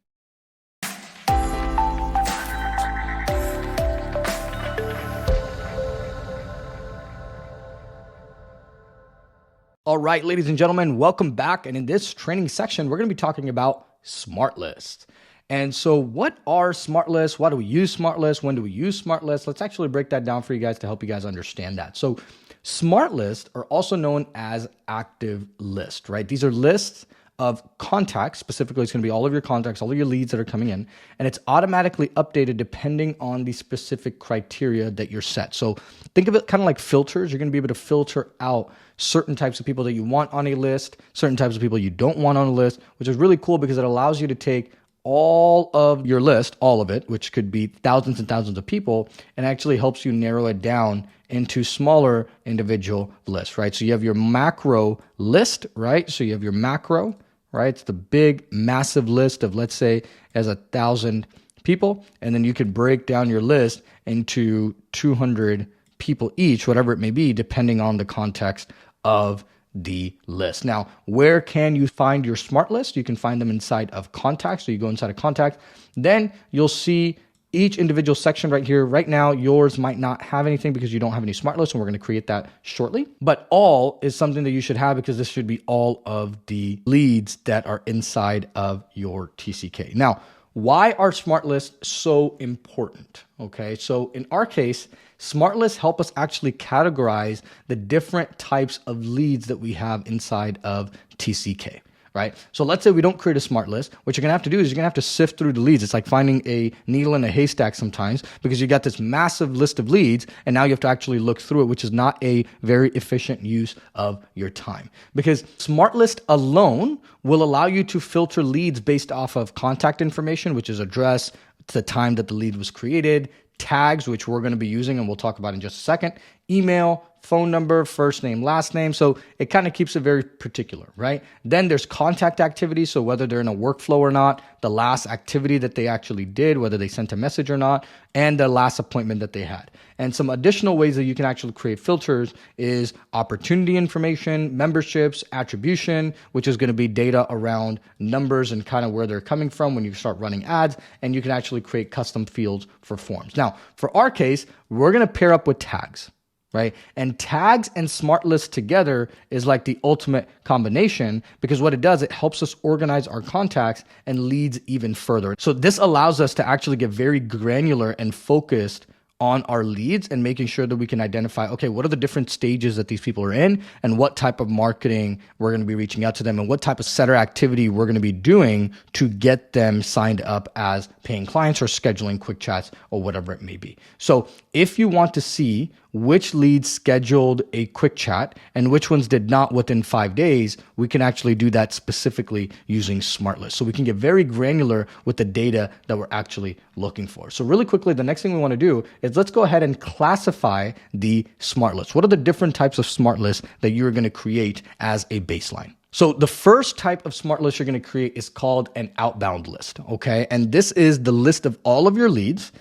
[SPEAKER 1] All right, ladies and gentlemen, welcome back. And in this training section, we're going to be talking about smart lists. And so what are smart lists? Why do we use smart lists? When do we use smart lists? Let's actually break that down for you guys to help you guys understand that. So smart lists are also known as active lists, right? These are lists of contacts. Specifically, it's going to be all of your contacts, all of your leads that are coming in, and it's automatically updated depending on the specific criteria that you're set. So think of it kind of like filters. You're going to be able to filter out certain types of people that you want on a list, certain types of people you don't want on a list, which is really cool because it allows you to take all of your list, all of it, which could be thousands and thousands of people, and actually helps you narrow it down into smaller individual lists, right? So you have your macro list, right? So you have your macro, right? It's the big, massive list of, let's say, as 1,000 people. And then you can break down your list into 200 people each, whatever it may be, depending on the context of the list. Now, where can you find your smart list? You can find them inside of contacts. So you go inside of contacts, then you'll see each individual section right here. Right now, yours might not have anything because you don't have any smart lists, and we're going to create that shortly. But all is something that you should have, because this should be all of the leads that are inside of your TCK. Now, why are smart lists so important? Okay, so in our case, smart lists help us actually categorize the different types of leads that we have inside of TCK. Right? So let's say we don't create a smart list. What you're gonna have to do is you're gonna have to sift through the leads. It's like finding a needle in a haystack sometimes, because you got this massive list of leads and now you have to actually look through it, which is not a very efficient use of your time. Because smart list alone will allow you to filter leads based off of contact information, which is address, the time that the lead was created, tags, which we're going to be using and we'll talk about in just a second, email, phone number, first name, last name. So it kind of keeps it very particular, right? Then there's contact activity. So whether they're in a workflow or not, the last activity that they actually did, whether they sent a message or not, and the last appointment that they had. And some additional ways that you can actually create filters is opportunity information, memberships, attribution, which is going to be data around numbers and kind of where they're coming from when you start running ads. And you can actually create custom fields for forms. Now, for our case, we're going to pair up with tags. Right? And tags and smart lists together is like the ultimate combination, because what it does, it helps us organize our contacts and leads even further. So this allows us to actually get very granular and focused on our leads and making sure that we can identify, okay, what are the different stages that these people are in and what type of marketing we're going to be reaching out to them and what type of setter activity we're going to be doing to get them signed up as paying clients or scheduling quick chats or whatever it may be. So if you want to see which leads scheduled a quick chat and which ones did not within 5 days, we can actually do that specifically using smart lists. So we can get very granular with the data that we're actually looking for. So really quickly, the next thing we want to do is let's go ahead and classify the smart lists. What are the different types of smart lists that you're going to create as a baseline? So the first type of smart list you're going to create is called an outbound list, okay? And this is the list of all of your leads,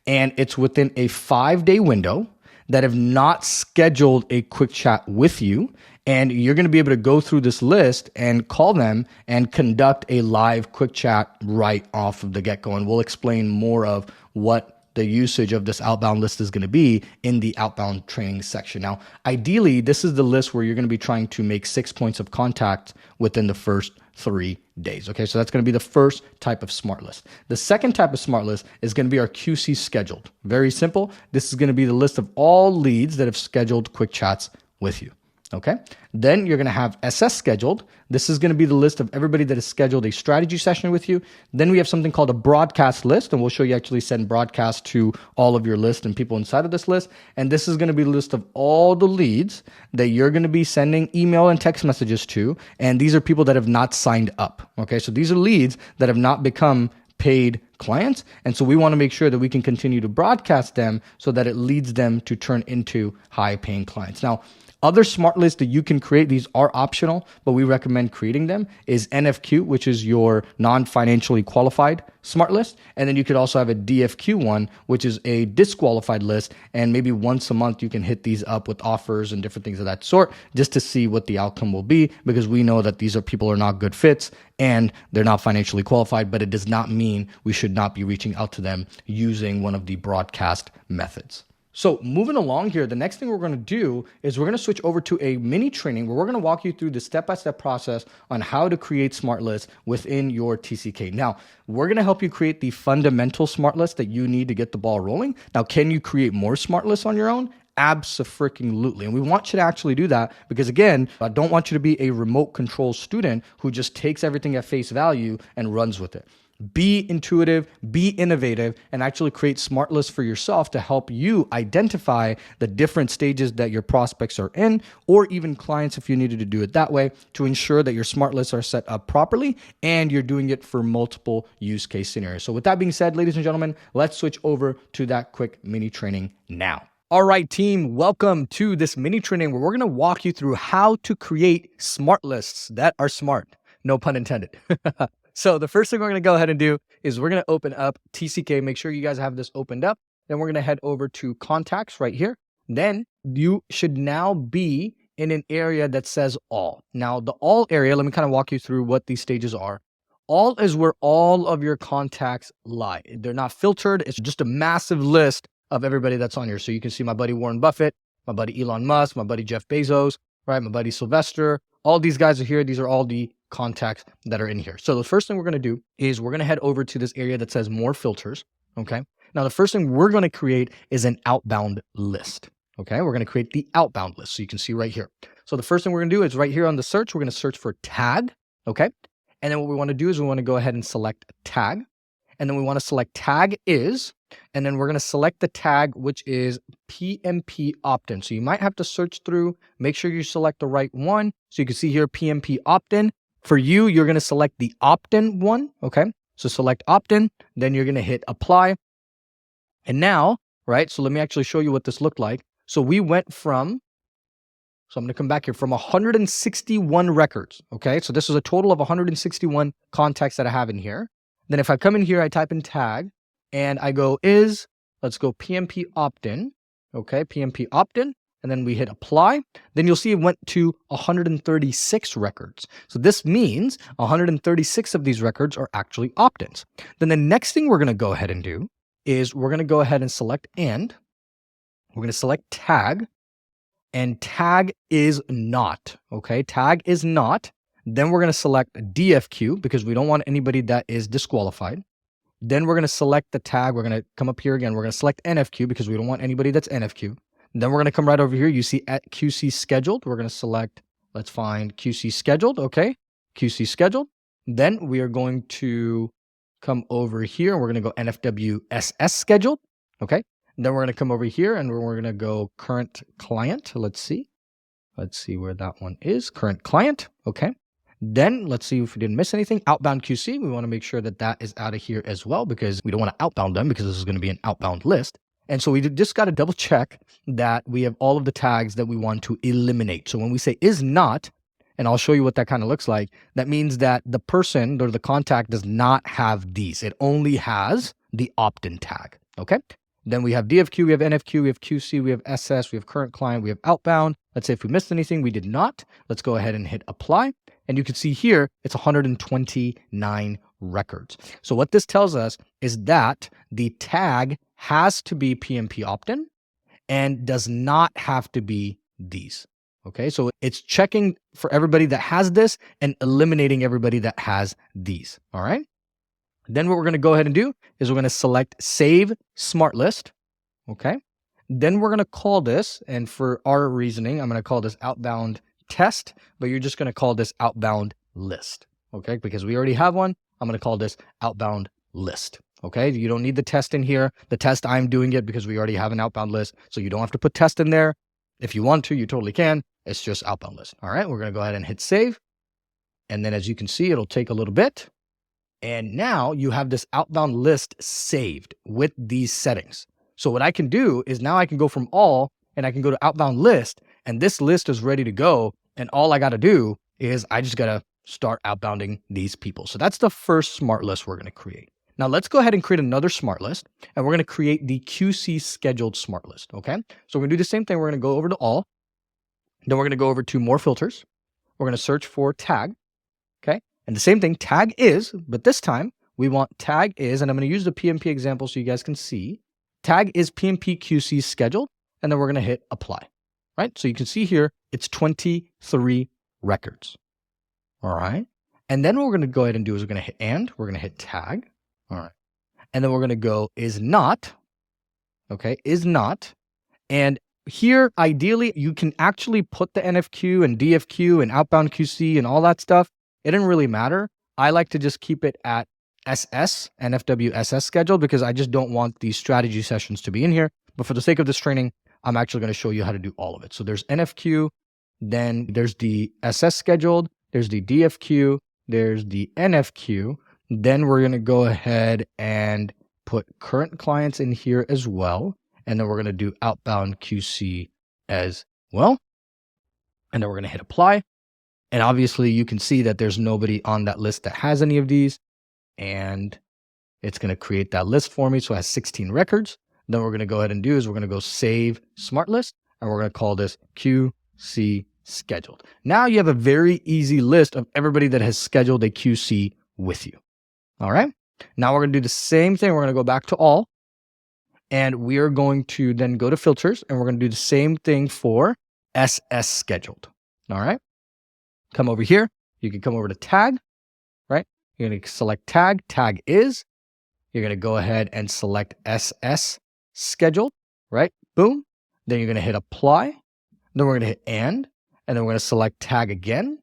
[SPEAKER 1] and it's within a 5-day window that have not scheduled a quick chat with you. And you're going to be able to go through this list and call them and conduct a live quick chat right off of the get-go. And we'll explain more of what the usage of this outbound list is going to be in the outbound training section. Now, ideally, this is the list where you're going to be trying to make 6 points of contact within the first 3 days. Okay, so that's going to be the first type of smart list. The second type of smart list is going to be our QC scheduled. Very simple. This is going to be the list of all leads that have scheduled quick chats with you. Okay. Then you're going to have SS scheduled. This is going to be the list of everybody that has scheduled a strategy session with you. Then we have something called a broadcast list, and we'll show you actually send broadcast to all of your list and people inside of this list. And this is going to be the list of all the leads that you're going to be sending email and text messages to. And these are people that have not signed up. Okay. So these are leads that have not become paid clients. And so we want to make sure that we can continue to broadcast them so that it leads them to turn into high paying clients. Now, other smart lists that you can create, these are optional, but we recommend creating them, is NFQ, which is your non-financially qualified smart list. And then you could also have a DFQ one, which is a disqualified list. And maybe once a month, you can hit these up with offers and different things of that sort just to see what the outcome will be, because we know that these are people are not good fits and they're not financially qualified, but it does not mean we should not be reaching out to them using one of the broadcast methods. So moving along here, the next thing we're going to do is we're going to switch over to a mini training where we're going to walk you through the step-by-step process on how to create smart lists within your TCK. Now, we're going to help you create the fundamental smart list that you need to get the ball rolling. Now, can you create more smart lists on your own? Abso-freaking-lutely. And we want you to actually do that because, again, I don't want you to be a remote control student who just takes everything at face value and runs with it. Be intuitive, be innovative, and actually create smart lists for yourself to help you identify the different stages that your prospects are in, or even clients if you needed to do it that way, to ensure that your smart lists are set up properly and you're doing it for multiple use case scenarios. So with that being said, ladies and gentlemen, let's switch over to that quick mini training now. All right, team, welcome to this mini training where we're going to walk you through how to create smart lists that are smart. No pun intended. So the first thing we're going to go ahead and do is we're going to open up TCK. Make sure you guys have this opened up. Then we're going to head over to contacts right here. Then you should now be in an area that says all. Now the all area, let me kind of walk you through what these stages are. All is where all of your contacts lie. They're not filtered. It's just a massive list of everybody that's on here. So you can see my buddy Warren Buffett, my buddy Elon Musk, my buddy Jeff Bezos, right? My buddy Sylvester. All these guys are here. These are all the contacts that are in here. So the first thing we're going to do is we're going to head over to this area that says more filters. Okay. Now the first thing we're going to create is an outbound list. Okay. We're going to create the outbound list. So you can see right here. So the first thing we're going to do is right here on the search, we're going to search for tag. Okay. And then what we want to do is we want to go ahead and select tag. And then we want to select tag is, and then we're going to select the tag, which is PMP opt-in. So you might have to search through, make sure you select the right one. So you can see here, PMP opt-in. For you, you're going to select the opt-in one. Okay. So select opt-in, then you're going to hit apply. And now, right. So let me actually show you what this looked like. So we went from, so I'm going to come back here from 161 records. Okay. So this is a total of 161 contacts that I have in here. Then if I come in here, I type in tag and I go is, let's go PMP opt-in. Okay. PMP opt-in. And then we hit apply. Then you'll see it went to 136 records. So this means 136 of these records are actually opt-ins. Then the next thing we're going to go ahead and do is we're going to go ahead and select and we're going to select tag. And tag is not, okay? Tag is not. Then we're going to select DFQ because we don't want anybody that is disqualified. Then we're going to select the tag. We're going to come up here again. We're going to select NFQ because we don't want anybody that's NFQ. Then we're going to come right over here. You see at QC scheduled. We're going to select, let's find QC scheduled, okay? QC scheduled. Then we are going to come over here and we're going to go NFWSS scheduled, okay? Then we're going to come over here and we're going to go current client. Let's see where that one is. Current client. Okay. Then let's see if we didn't miss anything. Outbound QC. We want to make sure that that is out of here as well because we don't want to outbound them because this is going to be an outbound list. And so we just got to double check that we have all of the tags that we want to eliminate. So when we say is not, and I'll show you what that kind of looks like, that means that the person or the contact does not have these. It only has the opt-in tag. Okay. Then we have DFQ, we have NFQ, we have QC, we have SS, we have current client, we have outbound. Let's say if we missed anything, we did not. Let's go ahead and hit apply. And you can see here, it's 129 records. So what this tells us is that the tag has to be PMP opt-in and does not have to be these. Okay, so it's checking for everybody that has this and eliminating everybody that has these. All right. Then what we're going to go ahead and do is we're going to select Save Smart List. Okay. Then we're going to call this, and for our reasoning, I'm going to call this Outbound Test, but you're just going to call this Outbound List. Okay. Because we already have one, I'm going to call this Outbound List. Okay. You don't need the test in here. The test, I'm doing it because we already have an outbound list. So you don't have to put test in there. If you want to, you totally can. It's just outbound list. All right. We're going to go ahead and hit save. And then as you can see, it'll take a little bit. And now you have this outbound list saved with these settings. So what I can do is now I can go from all and I can go to outbound list and this list is ready to go. And all I got to do is I just got to start outbounding these people. So that's the first smart list we're going to create. Now let's go ahead and create another smart list and we're going to create the QC scheduled smart list. Okay. So we're going to do the same thing. We're going to go over to all. Then we're going to go over to more filters. We're going to search for tag. Okay. And the same thing, tag is, but this time we want tag is, and I'm going to use the PMP example so you guys can see. Tag is PMP QC scheduled, and then we're going to hit apply, right? So you can see here, it's 23 records. All right. And then what we're going to go ahead and do is we're going to hit and, we're going to hit tag. All right. And then we're going to go is not, okay, is not. And here, ideally, you can actually put the NFQ and DFQ and outbound QC and all that stuff. It didn't really matter. I like to just keep it at SS, NFWSS schedule, because I just don't want these strategy sessions to be in here. But for the sake of this training, I'm actually going to show you how to do all of it. So there's NFQ, then there's the SS scheduled, there's the DFQ, there's the NFQ. Then we're going to go ahead and put current clients in here as well. And then we're going to do outbound QC as well. And then we're going to hit apply. And obviously you can see that there's nobody on that list that has any of these. And it's going to create that list for me. So it has 16 records. Then what we're going to go ahead and do is we're going to go save smart list. And we're going to call this QC scheduled. Now you have a very easy list of everybody that has scheduled a QC with you. All right. Now we're going to do the same thing. We're going to go back to all. And we are going to then go to filters. And we're going to do the same thing for SS scheduled. All right. Come over here. you can come over to tag, right? You're going to select tag, tag is. You're going to go ahead and select SS scheduled, right? Boom. Then you're going to hit apply. Then we're going to hit and then we're going to select tag again.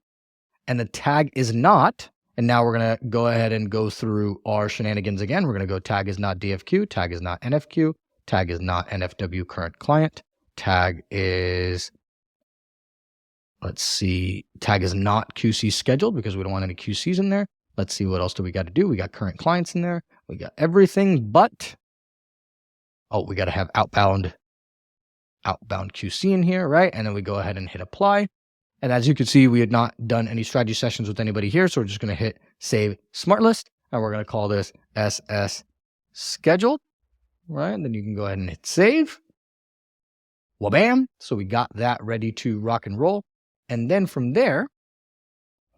[SPEAKER 1] And the tag is not. And now we're going to go ahead and go through our shenanigans again. We're going to go tag is not DFQ, tag is not NFQ, tag is not NFW current client, tag is, let's see, tag is not QC scheduled because we don't want any QCs in there. Let's see, what else do we got to do? We got current clients in there. We got everything but, oh, we got to have outbound QC in here, right? And then we go ahead and hit apply. And as you can see, we had not done any strategy sessions with anybody here. So we're just going to hit save smart list. And we're going to call this SS scheduled, right? And then you can go ahead and hit save. Well, bam. So we got that ready to rock and roll. And then from there,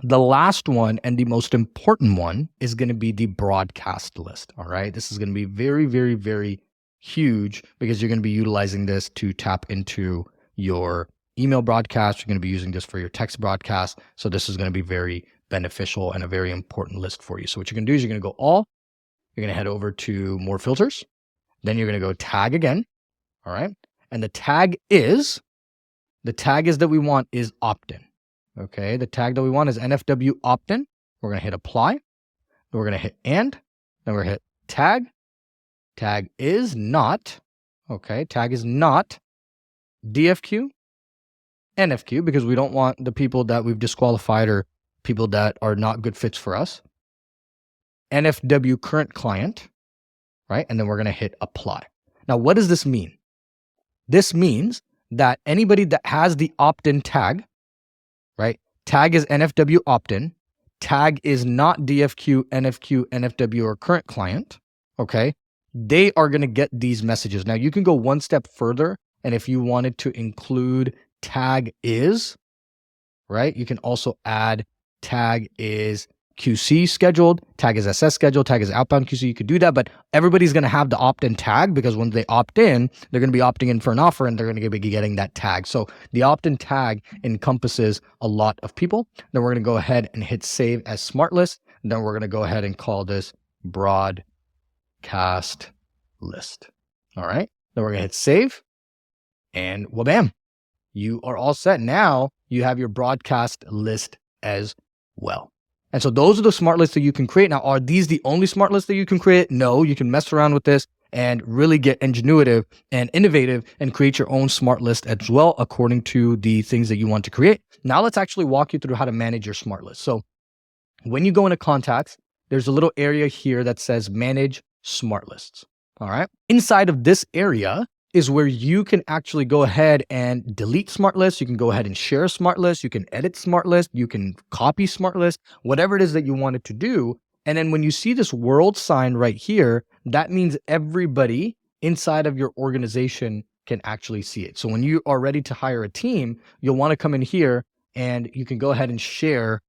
[SPEAKER 1] the last one and the most important one is going to be the broadcast list. All right. This is going to be very, very, very huge because you're going to be utilizing this to tap into your email broadcast. You're going to be using this for your text broadcast. So this is going to be very beneficial and a very important list for you. So what you're going to do is you're going to go all, you're going to head over to more filters. Then you're going to go tag again. All right. And the tag that we want is opt-in. Okay, the tag that we want is NFW opt-in. We're going to hit apply. Then we're going to hit and. Then we're going to hit tag. Tag is not, okay, tag is not DFQ, NFQ, because we don't want the people that we've disqualified or people that are not good fits for us. NFW current client, right? And then we're going to hit apply. Now, what does this mean? This means that anybody that has the opt-in tag, right? Tag is NFW opt-in. Tag is not DFQ, NFQ, NFW, or current client. Okay. They are going to get these messages. Now you can go one step further. And if you wanted to include tag is, right? You can also add tag is QC scheduled, tag is SS scheduled, tag is outbound QC. You could do that, but everybody's going to have the opt-in tag because when they opt in, they're going to be opting in for an offer and they're going to be getting that tag. So the opt-in tag encompasses a lot of people. Then we're going to go ahead and hit save as smart list. And then we're going to go ahead and call this broadcast list. All right. Then we're going to hit save and bam, you are all set. Now you have your broadcast list as well. And so those are the smart lists that you can create. Now, are these the only smart lists that you can create? No, you can mess around with this and really get ingenuitive and innovative and create your own smart list as well, according to the things that you want to create. Now, let's actually walk you through how to manage your smart list. So when you go into contacts, there's a little area here that says manage smart lists. All right. Inside of this area is where you can actually go ahead and delete smart lists. You can go ahead and share smart lists. You can edit smart lists. You can copy smart lists, whatever it is that you wanted to do. And then when you see this world sign right here, that means everybody inside of your organization can actually see it. So when you are ready to hire a team, you'll want to come in here and you can go ahead and share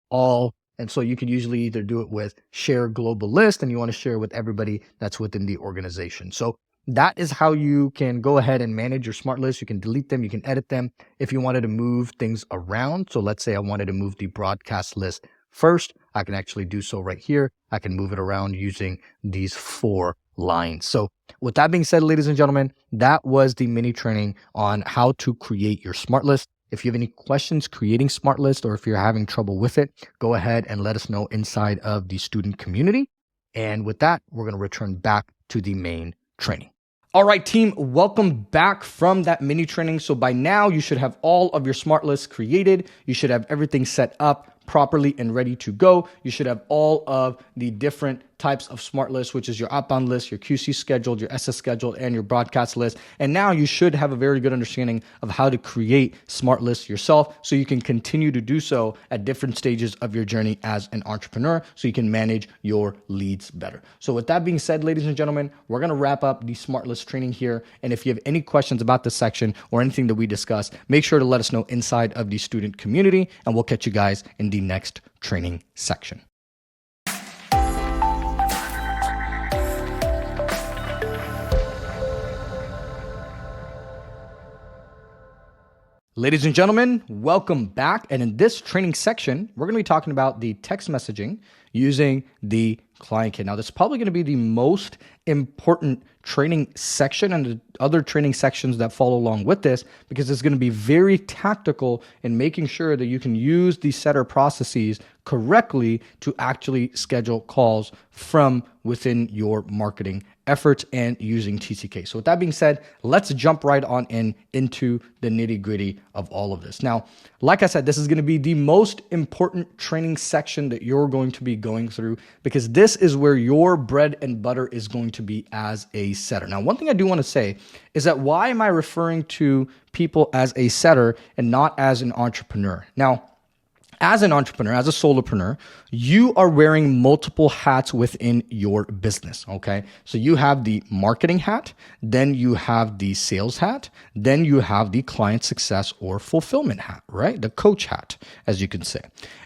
[SPEAKER 1] all. And so you can usually either do it with share global list and you want to share with everybody that's within the organization. So that is how you can go ahead and manage your smart list. You can delete them. You can edit them if you wanted to move things around. So let's say I wanted to move the broadcast list first. I can actually do so right here. I can move it around using these 4 lines. So with that being said, ladies and gentlemen, that was the mini training on how to create your smart list. If you have any questions creating smart list or if you're having trouble with it, go ahead and let us know inside of the student community. And with that, we're going to return back to the main training. All right, team, welcome back from that mini training. So by now you should have all of your smart lists created. You should have everything set up properly and ready to go. You should have all of the different types of smart lists, which is your outbound list, your QC scheduled, your SS scheduled, and your broadcast list. And now you should have a very good understanding of how to create smart lists yourself so you can continue to do so at different stages of your journey as an entrepreneur so you can manage your leads better. So with that being said, ladies and gentlemen, we're going to wrap up the smart list training here. And if you have any questions about this section or anything that we discussed, make sure to let us know inside of the student community, and we'll catch you guys in the next training section. Ladies and gentlemen, welcome back. And in this training section, we're going to be talking about the text messaging using the client kit. Now, this is probably going to be the most important training section and the other training sections that follow along with this, because it's going to be very tactical in making sure that you can use the setter processes correctly to actually schedule calls from within your marketing efforts and using TCK. So with that being said, let's jump right on into the nitty-gritty of all of this. Now, like I said, this is going to be the most important training section that you're going to be going through, because this is where your bread and butter is going to be as a setter. Now, one thing I do want to say is that why am I referring to people as a setter and not as an entrepreneur? Now, as an entrepreneur, as a solopreneur, you are wearing multiple hats within your business, okay? So you have the marketing hat, then you have the sales hat, then you have the client success or fulfillment hat, right? The coach hat, as you can say.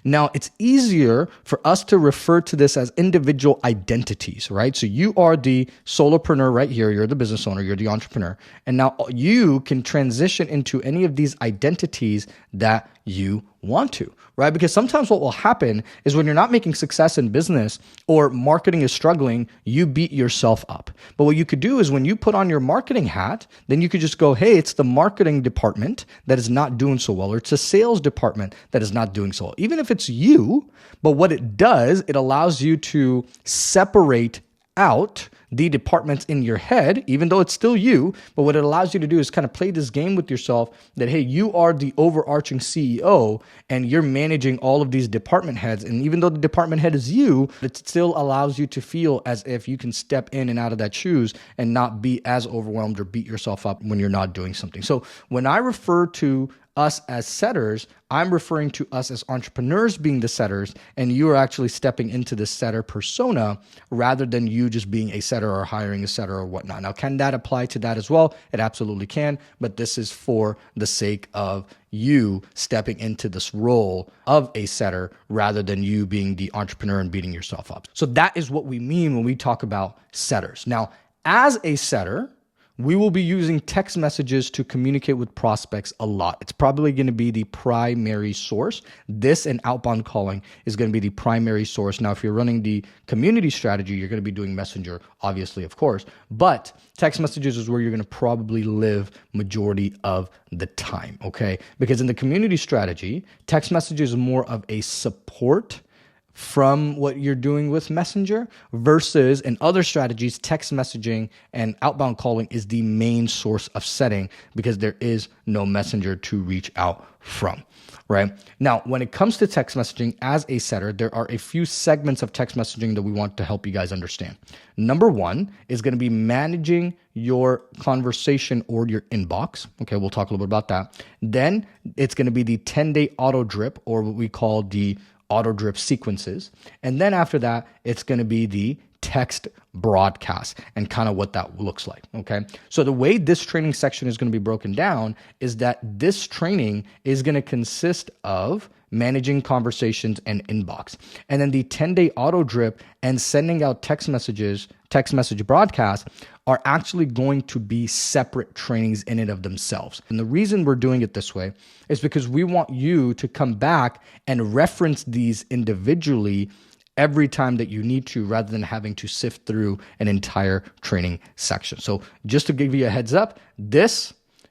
[SPEAKER 1] Now, it's easier for us to refer to this as individual identities, right? So you are the solopreneur right here, you're the business owner, you're the entrepreneur, and now you can transition into any of these identities that you want to, right? Because sometimes what will happen is when you're not making success in business or marketing is struggling, you beat yourself up. But what you could do is when you put on your marketing hat, then you could just go, hey, it's the marketing department that is not doing so well, or it's a sales department that is not doing so well. Even if it's you, but what it does, it allows you to separate out the departments in your head, even though it's still you. But what it allows you to do is kind of play this game with yourself that, hey, you are the overarching CEO and you're managing all of these department heads. And even though the department head is you, it still allows you to feel as if you can step in and out of that shoes and not be as overwhelmed or beat yourself up when you're not doing something. So when I refer to us as setters, I'm referring to us as entrepreneurs being the setters, and you are actually stepping into the setter persona rather than you just being a setter or hiring a setter or whatnot. Now, can that apply to that as well? It absolutely can, but this is for the sake of you stepping into this role of a setter rather than you being the entrepreneur and beating yourself up. So that is what we mean when we talk about setters. Now, as a setter, we will be using text messages to communicate with prospects a lot. It's probably going to be the primary source. This and outbound calling is going to be the primary source. Now, if you're running the community strategy, you're going to be doing Messenger, obviously, of course. But text messages is where you're going to probably live majority of the time, okay? Because in the community strategy, text messages is more of a support from what you're doing with Messenger, versus in other strategies, text messaging and outbound calling is the main source of setting because there is no Messenger to reach out from, right? Now, when it comes to text messaging as a setter, there are a few segments of text messaging that we want to help you guys understand. Number one is going to be managing your conversation or your inbox. Okay, we'll talk a little bit about that. Then it's going to be the 10-day auto drip, or what we call the auto drip sequences. And then after that, it's going to be the text broadcast and kind of what that looks like. Okay. So the way this training section is going to be broken down is that this training is going to consist of managing conversations and inbox. And then the 10-day auto drip and sending out text message broadcasts are actually going to be separate trainings in and of themselves. And the reason we're doing it this way is because we want you to come back and reference these individually every time that you need to, rather than having to sift through an entire training section. So just to give you a heads up,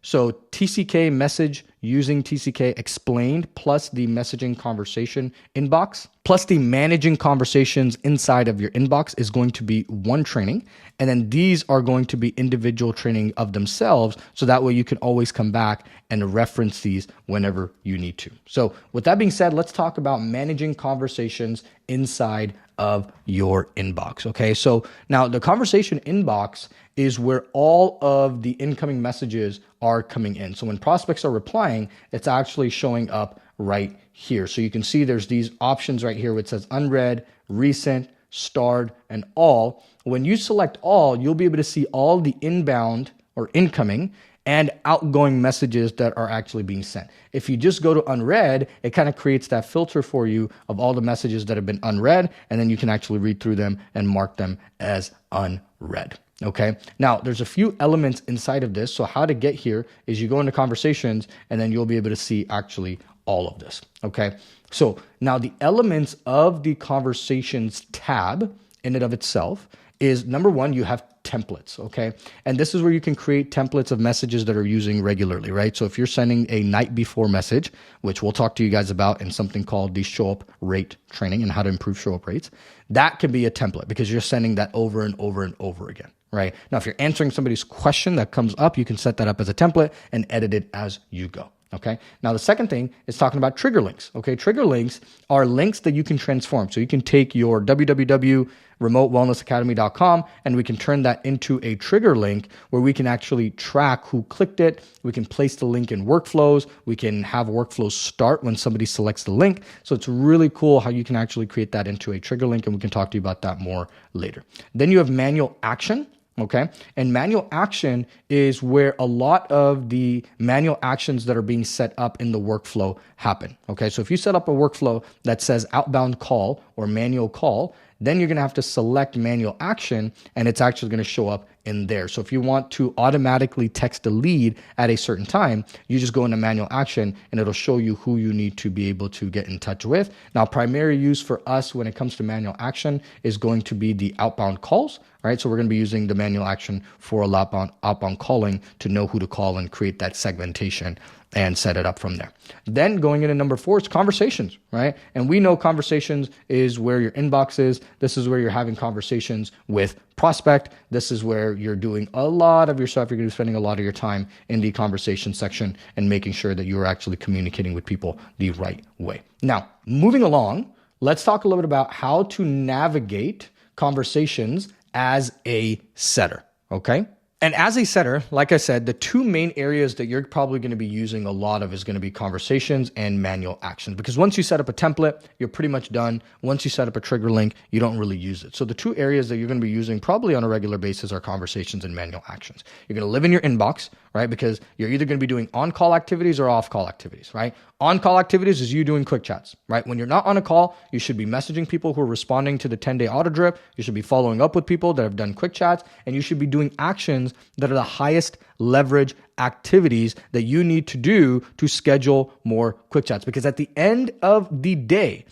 [SPEAKER 1] so TCK message using TCK explained, plus the messaging conversation inbox, plus the managing conversations inside of your inbox is going to be one training. And then these are going to be individual training of themselves. So that way you can always come back and reference these whenever you need to. So with that being said, let's talk about managing conversations inside of your inbox. Okay. So now the conversation inbox is where all of the incoming messages are coming in. So when prospects are replying, it's actually showing up right here. So you can see there's these options right here, which says unread, recent, starred, and all. When you select all, you'll be able to see all the inbound or incoming and outgoing messages that are actually being sent. If you just go to unread, it kind of creates that filter for you of all the messages that have been unread, and then you can actually read through them and mark them as unread. Okay. Now there's a few elements inside of this. So how to get here is you go into conversations and then you'll be able to see actually all of this. Okay. So now the elements of the conversations tab in and of itself is number one, you have templates. Okay. And this is where you can create templates of messages that are using regularly, right? So if you're sending a night before message, which we'll talk to you guys about in something called the show up rate training and how to improve show up rates, that can be a template because you're sending that over and over and over again. Right. Now, if you're answering somebody's question that comes up, you can set that up as a template and edit it as you go. Okay. Now, the second thing is talking about trigger links. Okay. Trigger links are links that you can transform. So you can take your www.remotewellnessacademy.com and we can turn that into a trigger link where we can actually track who clicked it. We can place the link in workflows. We can have workflows start when somebody selects the link. So it's really cool how you can actually create that into a trigger link, and we can talk to you about that more later. Then you have manual action. Okay. And manual action is where a lot of the manual actions that are being set up in the workflow happen. Okay. So if you set up a workflow that says outbound call or manual call, then you're going to have to select manual action and it's actually going to show up in there. So if you want to automatically text a lead at a certain time, you just go into manual action and it'll show you who you need to be able to get in touch with. Now, primary use for us when it comes to manual action is going to be the outbound calls, right? So we're going to be using the manual action for outbound calling to know who to call and create that segmentation and set it up from there. Then going into number 4 is conversations, right? And we know conversations is where your inbox is. This is where you're having conversations with prospect. This is where you're doing a lot of your stuff. You're going to be spending a lot of your time in the conversation section and making sure that you're actually communicating with people the right way. Now, moving along, let's talk a little bit about how to navigate conversations as a setter, okay? And as a setter, like I said, the two main areas that you're probably going to be using a lot of is going to be conversations and manual action. Because once you set up a template, you're pretty much done. Once you set up a trigger link, you don't really use it. So the two areas that you're going to be using probably on a regular basis are conversations and manual actions. You're going to live in your inbox, right? Because you're either going to be doing on-call activities or off-call activities, right? On-call activities is you doing quick chats, right? When you're not on a call, you should be messaging people who are responding to the 10-day auto drip. You should be following up with people that have done quick chats, and you should be doing actions that are the highest leverage activities that you need to do to schedule more quick chats. Because at the end of the day,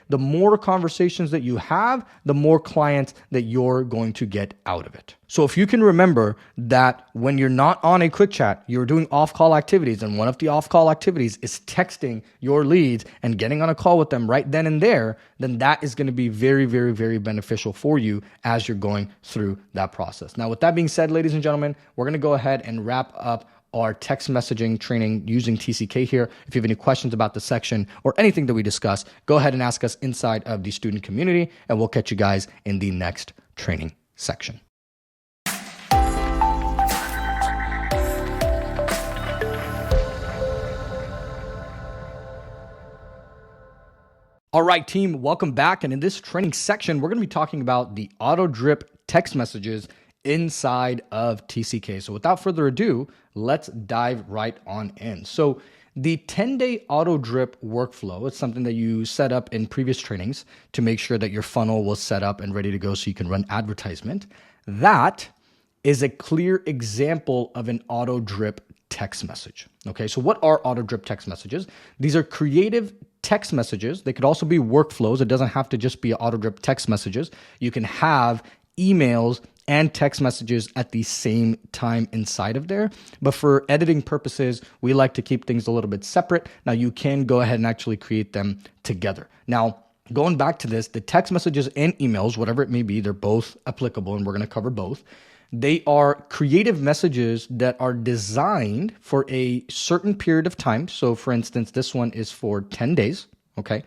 [SPEAKER 1] the more conversations that you have, the more clients that you're going to get out of it. So if you can remember that when you're not on a quick chat, you're doing off-call activities, and one of the off-call activities is texting your leads and getting on a call with them right then and there, then that is going to be very, very, very beneficial for you as you're going through that process. Now, with that being said, ladies and gentlemen, we're going to go ahead and wrap up our text messaging training using TCK here. If you have any questions about the section or anything that we discuss, go ahead and ask us inside of the student community, and we'll catch you guys in the next training section. All right, team, welcome back. And in this training section, we're going to be talking about the auto drip text messages inside of TCK. So without further ado, let's dive right on in. So the 10-day auto drip workflow is something that you set up in previous trainings to make sure that your funnel was set up and ready to go so you can run advertisement. That is a clear example of an auto drip text message. Okay, so what are auto drip text messages? These are creative text messages. They could also be workflows. It doesn't have to just be auto drip text messages. You can have emails and text messages at the same time inside of there. But for editing purposes, we like to keep things a little bit separate. Now you can go ahead and actually create them together. Now, going back to this, the text messages and emails, whatever it may be, they're both applicable and we're going to cover both. They are creative messages that are designed for a certain period of time. So for instance, this one is for 10 days, okay?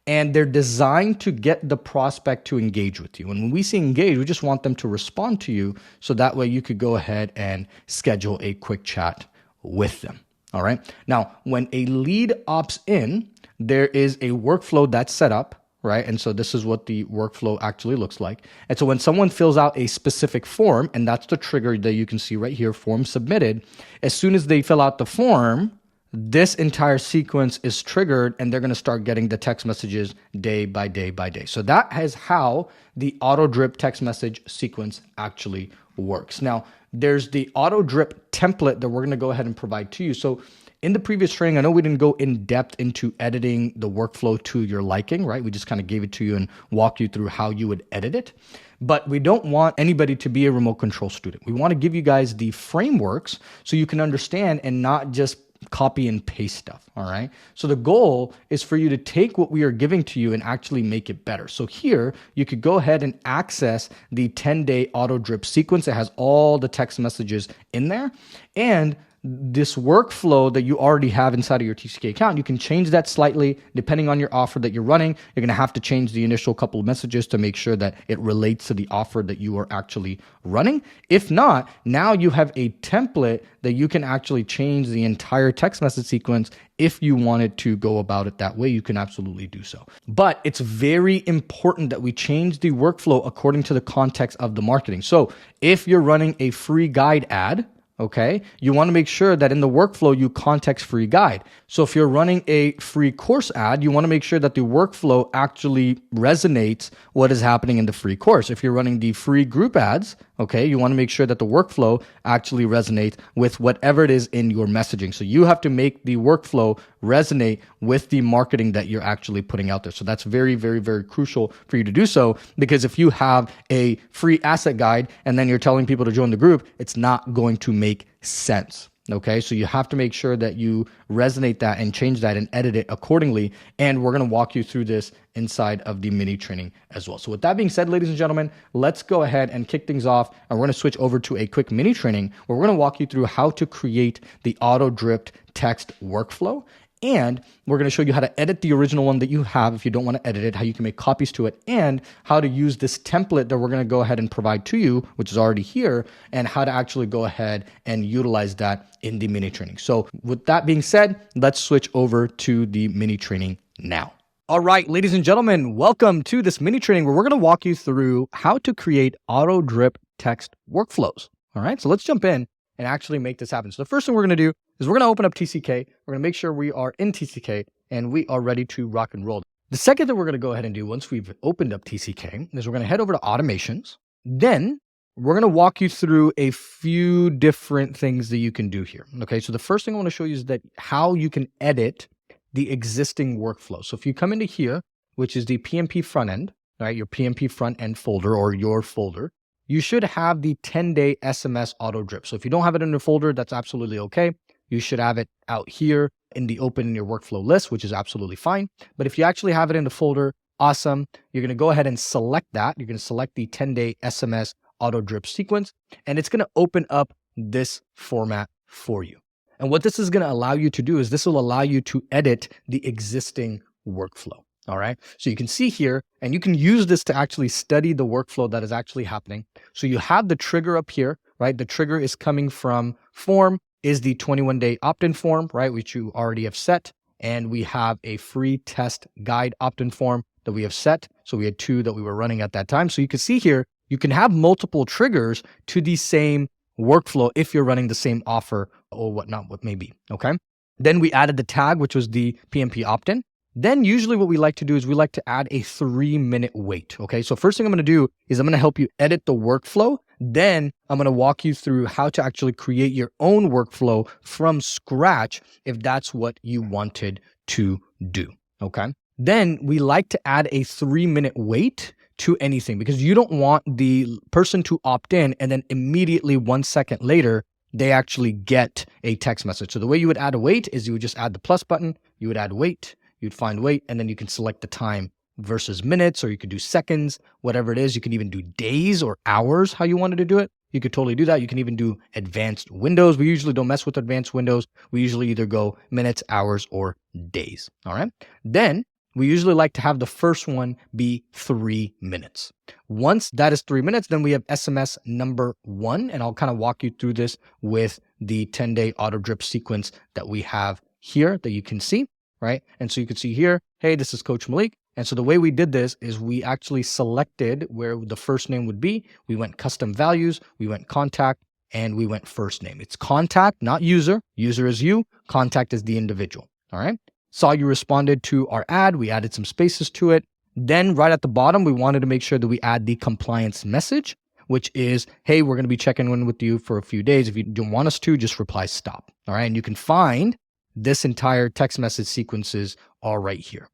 [SPEAKER 1] And they're designed to get the prospect to engage with you. And when we say engage, we just want them to respond to you so that way you could go ahead and schedule a quick chat with them, all right? Now, when a lead opts in, there is a workflow that's set up, right? And so this is what the workflow actually looks like. And so when someone fills out a specific form, and that's the trigger that you can see right here, form submitted, as soon as they fill out the form, this entire sequence is triggered and they're going to start getting the text messages day by day by day. So that is how the auto drip text message sequence actually works. Now, there's the auto drip template that we're going to go ahead and provide to you. So in the previous training, I know we didn't go in depth into editing the workflow to your liking, right? We just kind of gave it to you and walked you through how you would edit it. But we don't want anybody to be a remote control student. We want to give you guys the frameworks so you can understand and not just copy and paste stuff. All right. So the goal is for you to take what we are giving to you and actually make it better. So here you could go ahead and access the 10-day auto drip sequence. It has all the text messages in there. And this workflow that you already have inside of your TCK account, you can change that slightly depending on your offer that you're running. You're going to have to change the initial couple of messages to make sure that it relates to the offer that you are actually running. If not, now you have a template that you can actually change the entire text message sequence. If you wanted to go about it that way, you can absolutely do so. But it's very important that we change the workflow according to the context of the marketing. So if you're running a free guide ad, okay, you want to make sure that in the workflow you context free guide. So if you're running a free course ad, you want to make sure that the workflow actually resonates what is happening in the free course. If you're running the free group ads, okay, you want to make sure that the workflow actually resonates with whatever it is in your messaging. So you have to make the workflow resonate with the marketing that you're actually putting out there. So that's very, very, very crucial for you to do so, because if you have a free asset guide and then you're telling people to join the group, it's not going to make sense. Okay, so you have to make sure that you resonate that and change that and edit it accordingly. And we're going to walk you through this inside of the mini training as well. So with that being said, ladies and gentlemen, let's go ahead and kick things off. And we're going to switch over to a quick mini training where we're going to walk you through how to create the auto dripped text workflow. And we're going to show you how to edit the original one that you have if you don't want to edit it, how you can make copies to it, and how to use this template that we're going to go ahead and provide to you, which is already here, and how to actually go ahead and utilize that in the mini training. So with that being said, let's switch over to the mini training now. All right, ladies and gentlemen, welcome to this mini training where we're going to walk you through how to create auto drip text workflows. All right, so let's jump in and actually make this happen. So the first thing we're going to do is we're going to open up TCK. We're going to make sure we are in TCK and we are ready to rock and roll. The second that we're going to go ahead and do once we've opened up TCK is we're going to head over to automations. Then we're going to walk you through a few different things that you can do here. Okay, so the first thing I want to show you is that how you can edit the existing workflow. So if you come into here, which is the PMP front end, right, your PMP front end folder or your folder, you should have the 10-day SMS auto drip. So if you don't have it in your folder, that's absolutely okay. You should have it out here in the open in your workflow list, which is absolutely fine. But if you actually have it in the folder, awesome. You're going to go ahead and select that. You're going to select the 10-day SMS auto drip sequence, and it's going to open up this format for you. And what this is going to allow you to do is this will allow you to edit the existing workflow. All right. So you can see here, and you can use this to actually study the workflow that is actually happening. So you have the trigger up here, right? The trigger is coming from form is the 21-day opt-in form, right? Which you already have set. And we have a free test guide opt-in form that we have set. So we had 2 that we were running at that time. So you can see here, you can have multiple triggers to the same workflow if you're running the same offer or whatnot, what may be. Okay. Then we added the tag, which was the PMP opt-in. Then usually what we like to do is we like to add a 3-minute wait. Okay, so first thing I'm going to do is I'm going to help you edit the workflow. Then I'm going to walk you through how to actually create your own workflow from scratch if that's what you wanted to do. Okay, then we like to add a 3-minute wait to anything because you don't want the person to opt in and then immediately 1 second later they actually get a text message. So the way you would add a wait is you would just add the plus button, you would add wait, you'd find wait, and then you can select the time versus minutes, or you could do seconds, whatever it is. You can even do days or hours, how you wanted to do it. You could totally do that. You can even do advanced windows. We usually don't mess with advanced windows. We usually either go minutes, hours, or days. All right. Then we usually like to have the first one be 3 minutes. Once that is 3 minutes, then we have SMS number 1, and I'll kind of walk you through this with the 10-day auto drip sequence that we have here that you can see. Right. And so you can see here, hey, this is Coach Malik. And so the way we did this is we actually selected where the first name would be. We went custom values, we went contact, and we went first name. It's contact, not user. User is you, contact is the individual. All right. Saw you responded to our ad. We added some spaces to it. Then right at the bottom, we wanted to make sure that we add the compliance message, which is, hey, we're going to be checking in with you for a few days. If you don't want us to, just reply stop. All right. And you can find this entire text message sequences all right here.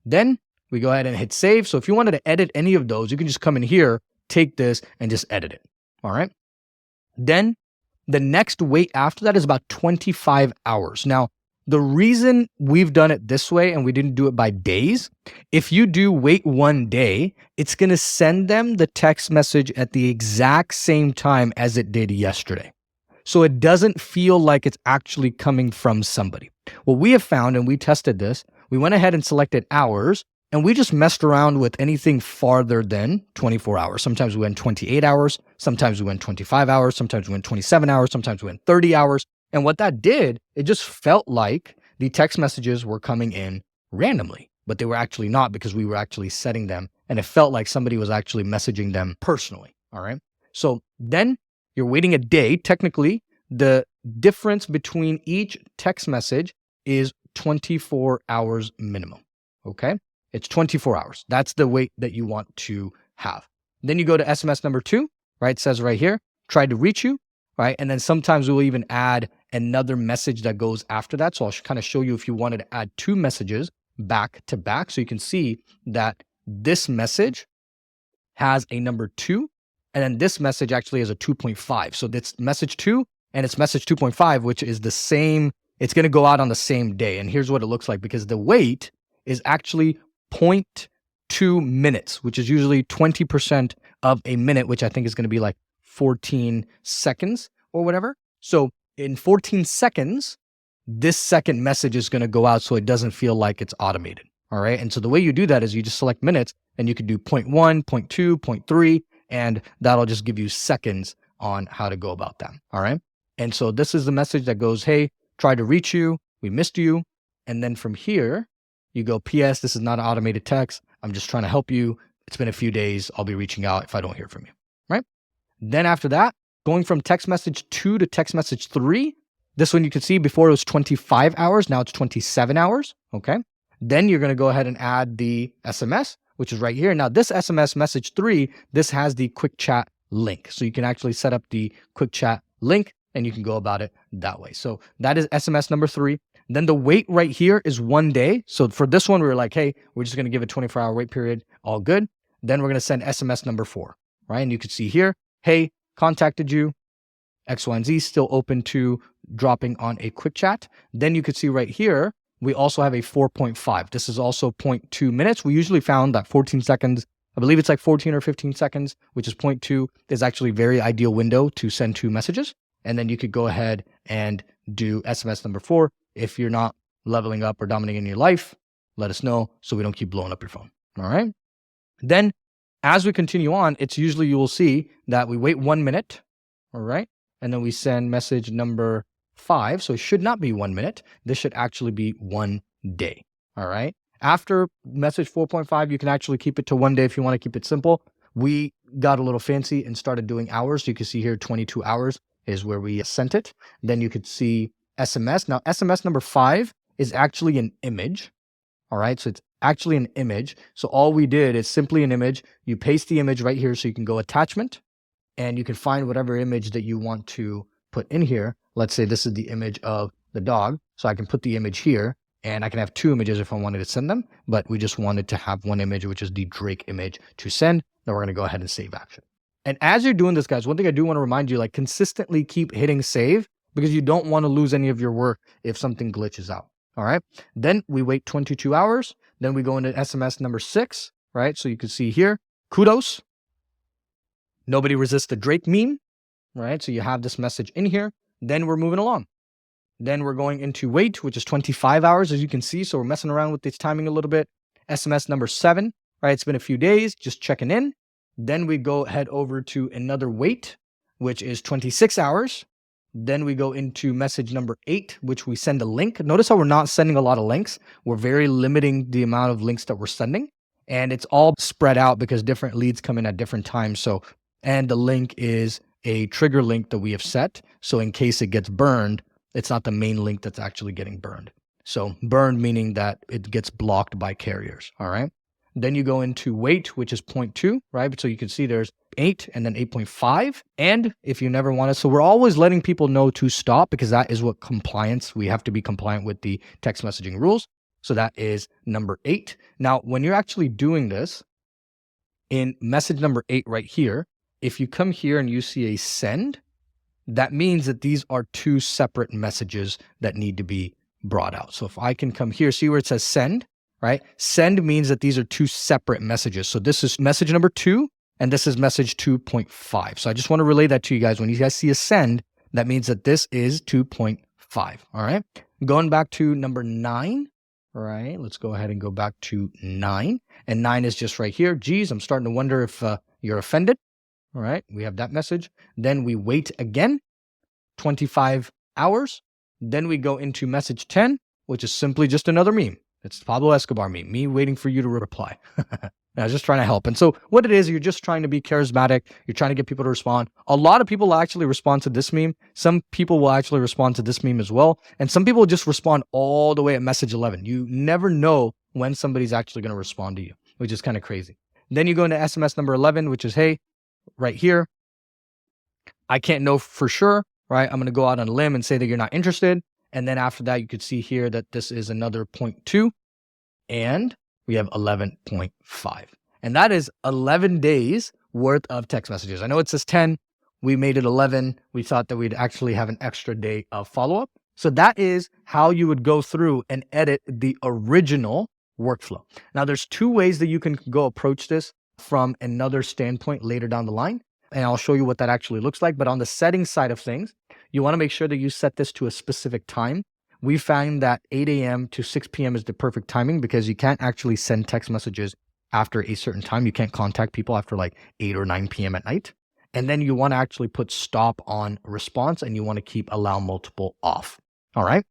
[SPEAKER 1] Then we go ahead and hit save. So if you wanted to edit any of those, you can just come in here, take this and just edit it. All right. Then the next wait after that is about 25 hours. Now, the reason we've done it this way and we didn't do it by days, if you do wait 1 day, it's going to send them the text message at the exact same time as it did yesterday. So it doesn't feel like it's actually coming from somebody. What we have found, and we tested this, we went ahead and selected hours, and we just messed around with anything farther than 24 hours. Sometimes we went 28 hours, sometimes we went 25 hours, sometimes we went 27 hours, sometimes we went 30 hours. And what that did, it just felt like the text messages were coming in randomly, but they were actually not because we were actually setting them, and it felt like somebody was actually messaging them personally. All right. So then you're waiting a day. Technically, the difference between each text message is 24 hours minimum. Okay. It's 24 hours. That's the wait that you want to have. Then you go to SMS number 2, right? It says right here, tried to reach you, right? And then sometimes we'll even add another message that goes after that. So I'll kind of show you if you wanted to add 2 messages back to back. So you can see that this message has a number 2, and then this message actually has a 2.5. So it's message 2 and it's message 2.5, which is the same. It's going to go out on the same day. And here's what it looks like, because the wait is actually 0.2 minutes, which is usually 20% of a minute, which I think is going to be like 14 seconds or whatever. So in 14 seconds, this second message is going to go out so it doesn't feel like it's automated. All right. And so the way you do that is you just select minutes, and you could do 0.1, 0.2, 0.3, and that'll just give you seconds on how to go about that. All right. And so this is the message that goes, hey, tried to reach you. We missed you. And then from here, you go, PS, this is not an automated text. I'm just trying to help you. It's been a few days. I'll be reaching out if I don't hear from you, right? Then after that, going from text message 2 to text message 3, this one you can see before it was 25 hours. Now it's 27 hours, okay? Then you're going to go ahead and add the SMS, which is right here. Now this SMS message 3, this has the quick chat link. So you can actually set up the quick chat link and you can go about it that way. So that is SMS number 3. Then the wait right here is 1 day. So for this one, we were like, hey, we're just going to give a 24-hour wait period. All good. Then we're going to send SMS number 4, right? And you can see here, hey, contacted you, X, Y, and Z, still open to dropping on a quick chat. Then you could see right here, we also have a 4.5. This is also 0.2 minutes. We usually found that 14 seconds, I believe it's like 14 or 15 seconds, which is 0.2, is actually a very ideal window to send 2 messages. And then you could go ahead and do SMS number 4. If you're not leveling up or dominating your life, let us know so we don't keep blowing up your phone. All right. Then as we continue on, it's usually you will see that we wait 1 minute. All right. And then we send message number 5. So it should not be 1 minute. This should actually be 1 day. All right. After message 4.5, you can actually keep it to 1 day if you want to keep it simple. We got a little fancy and started doing hours. So you can see here 22 hours is where we sent it. Then you could see SMS. Now, SMS number 5 is actually an image. All right. So it's actually an image. So all we did is simply an image. You paste the image right here so you can go attachment and you can find whatever image that you want to put in here. Let's say this is the image of the dog. So I can put the image here and I can have 2 images if I wanted to send them, but we just wanted to have 1 image, which is the Drake image to send. Then we're going to go ahead and save action. And as you're doing this, guys, one thing I do want to remind you, like consistently keep hitting save because you don't want to lose any of your work if something glitches out. All right. Then we wait 22 hours. Then we go into SMS number 6, right? So you can see here, kudos. Nobody resists the Drake meme, right? So you have this message in here. Then we're moving along. Then we're going into wait, which is 25 hours, as you can see. So we're messing around with this timing a little bit. SMS number 7, right? It's been a few days, just checking in. Then we go head over to another wait, which is 26 hours. Then we go into message number 8, which we send a link. Notice how we're not sending a lot of links. We're very limiting the amount of links that we're sending. And it's all spread out because different leads come in at different times. So, and the link is a trigger link that we have set. So in case it gets burned, it's not the main link that's actually getting burned. So burned meaning that it gets blocked by carriers. All right. Then you go into weight, which is 0.2, right? So you can see there's 8 and then 8.5. And if you never want to, so we're always letting people know to stop because that is what compliance, we have to be compliant with the text messaging rules. So that is number 8. Now, when you're actually doing this in message number 8 right here, if you come here and you see a send, that means that these are 2 separate messages that need to be brought out. So if I can come here, see where it says send, right? Send means that these are 2 separate messages. So this is message number 2, and this is message 2.5. So I just want to relay that to you guys. When you guys see a send, that means that this is 2.5, all right? Going back to number 9, right? Let's go ahead and go back to 9. And 9 is just right here. Geez, I'm starting to wonder if you're offended. All right, we have that message. Then we wait again, 25 hours. Then we go into message 10, which is simply just another meme. It's Pablo Escobar meme, me waiting for you to reply. I was just trying to help. And so what it is, you're just trying to be charismatic. You're trying to get people to respond. A lot of people will actually respond to this meme. Some people will actually respond to this meme as well. And some people will just respond all the way at message 11. You never know when somebody's actually going to respond to you, which is kind of crazy. Then you go into SMS number 11, which is, hey, right here, I can't know for sure, right? I'm going to go out on a limb and say that you're not interested. And then after that, you could see here that this is another 0.2 and we have 11.5. And that is 11 days worth of text messages. I know it says 10. We made it 11. We thought that we'd actually have an extra day of follow-up. So that is how you would go through and edit the original workflow. Now, there's 2 ways that you can go approach this from another standpoint later down the line. And I'll show you what that actually looks like. But on the settings side of things, you want to make sure that you set this to a specific time. We find that 8 a.m. to 6 p.m. is the perfect timing because you can't actually send text messages after a certain time. You can't contact people after like 8 or 9 p.m. at night. And then you want to actually put stop on response and you want to keep allow multiple off. All right.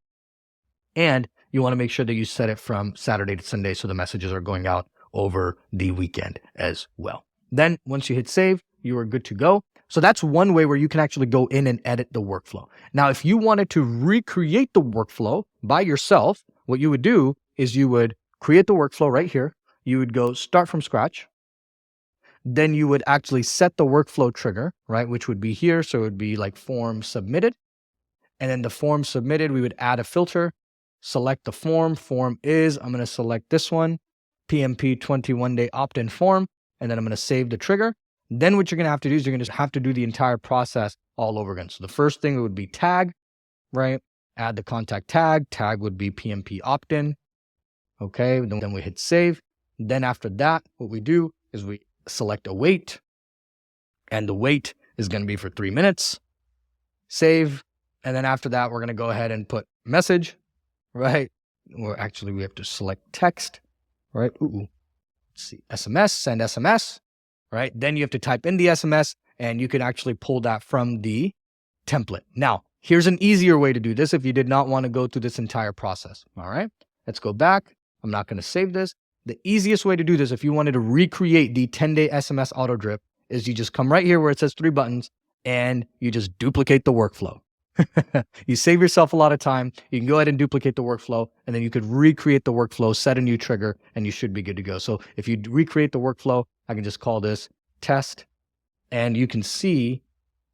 [SPEAKER 1] And you want to make sure that you set it from Saturday to Sunday so the messages are going out over the weekend as well. Then once you hit save, you are good to go. So that's one way where you can actually go in and edit the workflow. Now, if you wanted to recreate the workflow by yourself, what you would do is you would create the workflow right here. You would go start from scratch. Then you would actually set the workflow trigger, right? Which would be here. So it would be like form submitted. And then the form submitted, we would add a filter, select the form. Form is, I'm going to select this one, PMP 21-day opt-in form. And then I'm going to save the trigger. Then what you're going to have to do is you're going to have to do the entire process all over again. So the first thing would be tag, right? Add the contact tag. Tag would be PMP opt-in. Okay, then we hit save. Then after that, what we do is we select a wait. And the wait is going to be for 3 minutes. Save. And then after that, we're going to go ahead and put message, right? Or actually, we have to select text, right? Let's see, SMS, send SMS. Right? Then you have to type in the SMS and you can actually pull that from the template. Now, here's an easier way to do this if you did not want to go through this entire process. All right, let's go back. I'm not going to save this. The easiest way to do this if you wanted to recreate the 10-day SMS auto drip is you just come right here where it says 3 buttons and you just duplicate the workflow. You save yourself a lot of time. You can go ahead and duplicate the workflow and then you could recreate the workflow, set a new trigger, and you should be good to go. So if you recreate the workflow, I can just call this test and you can see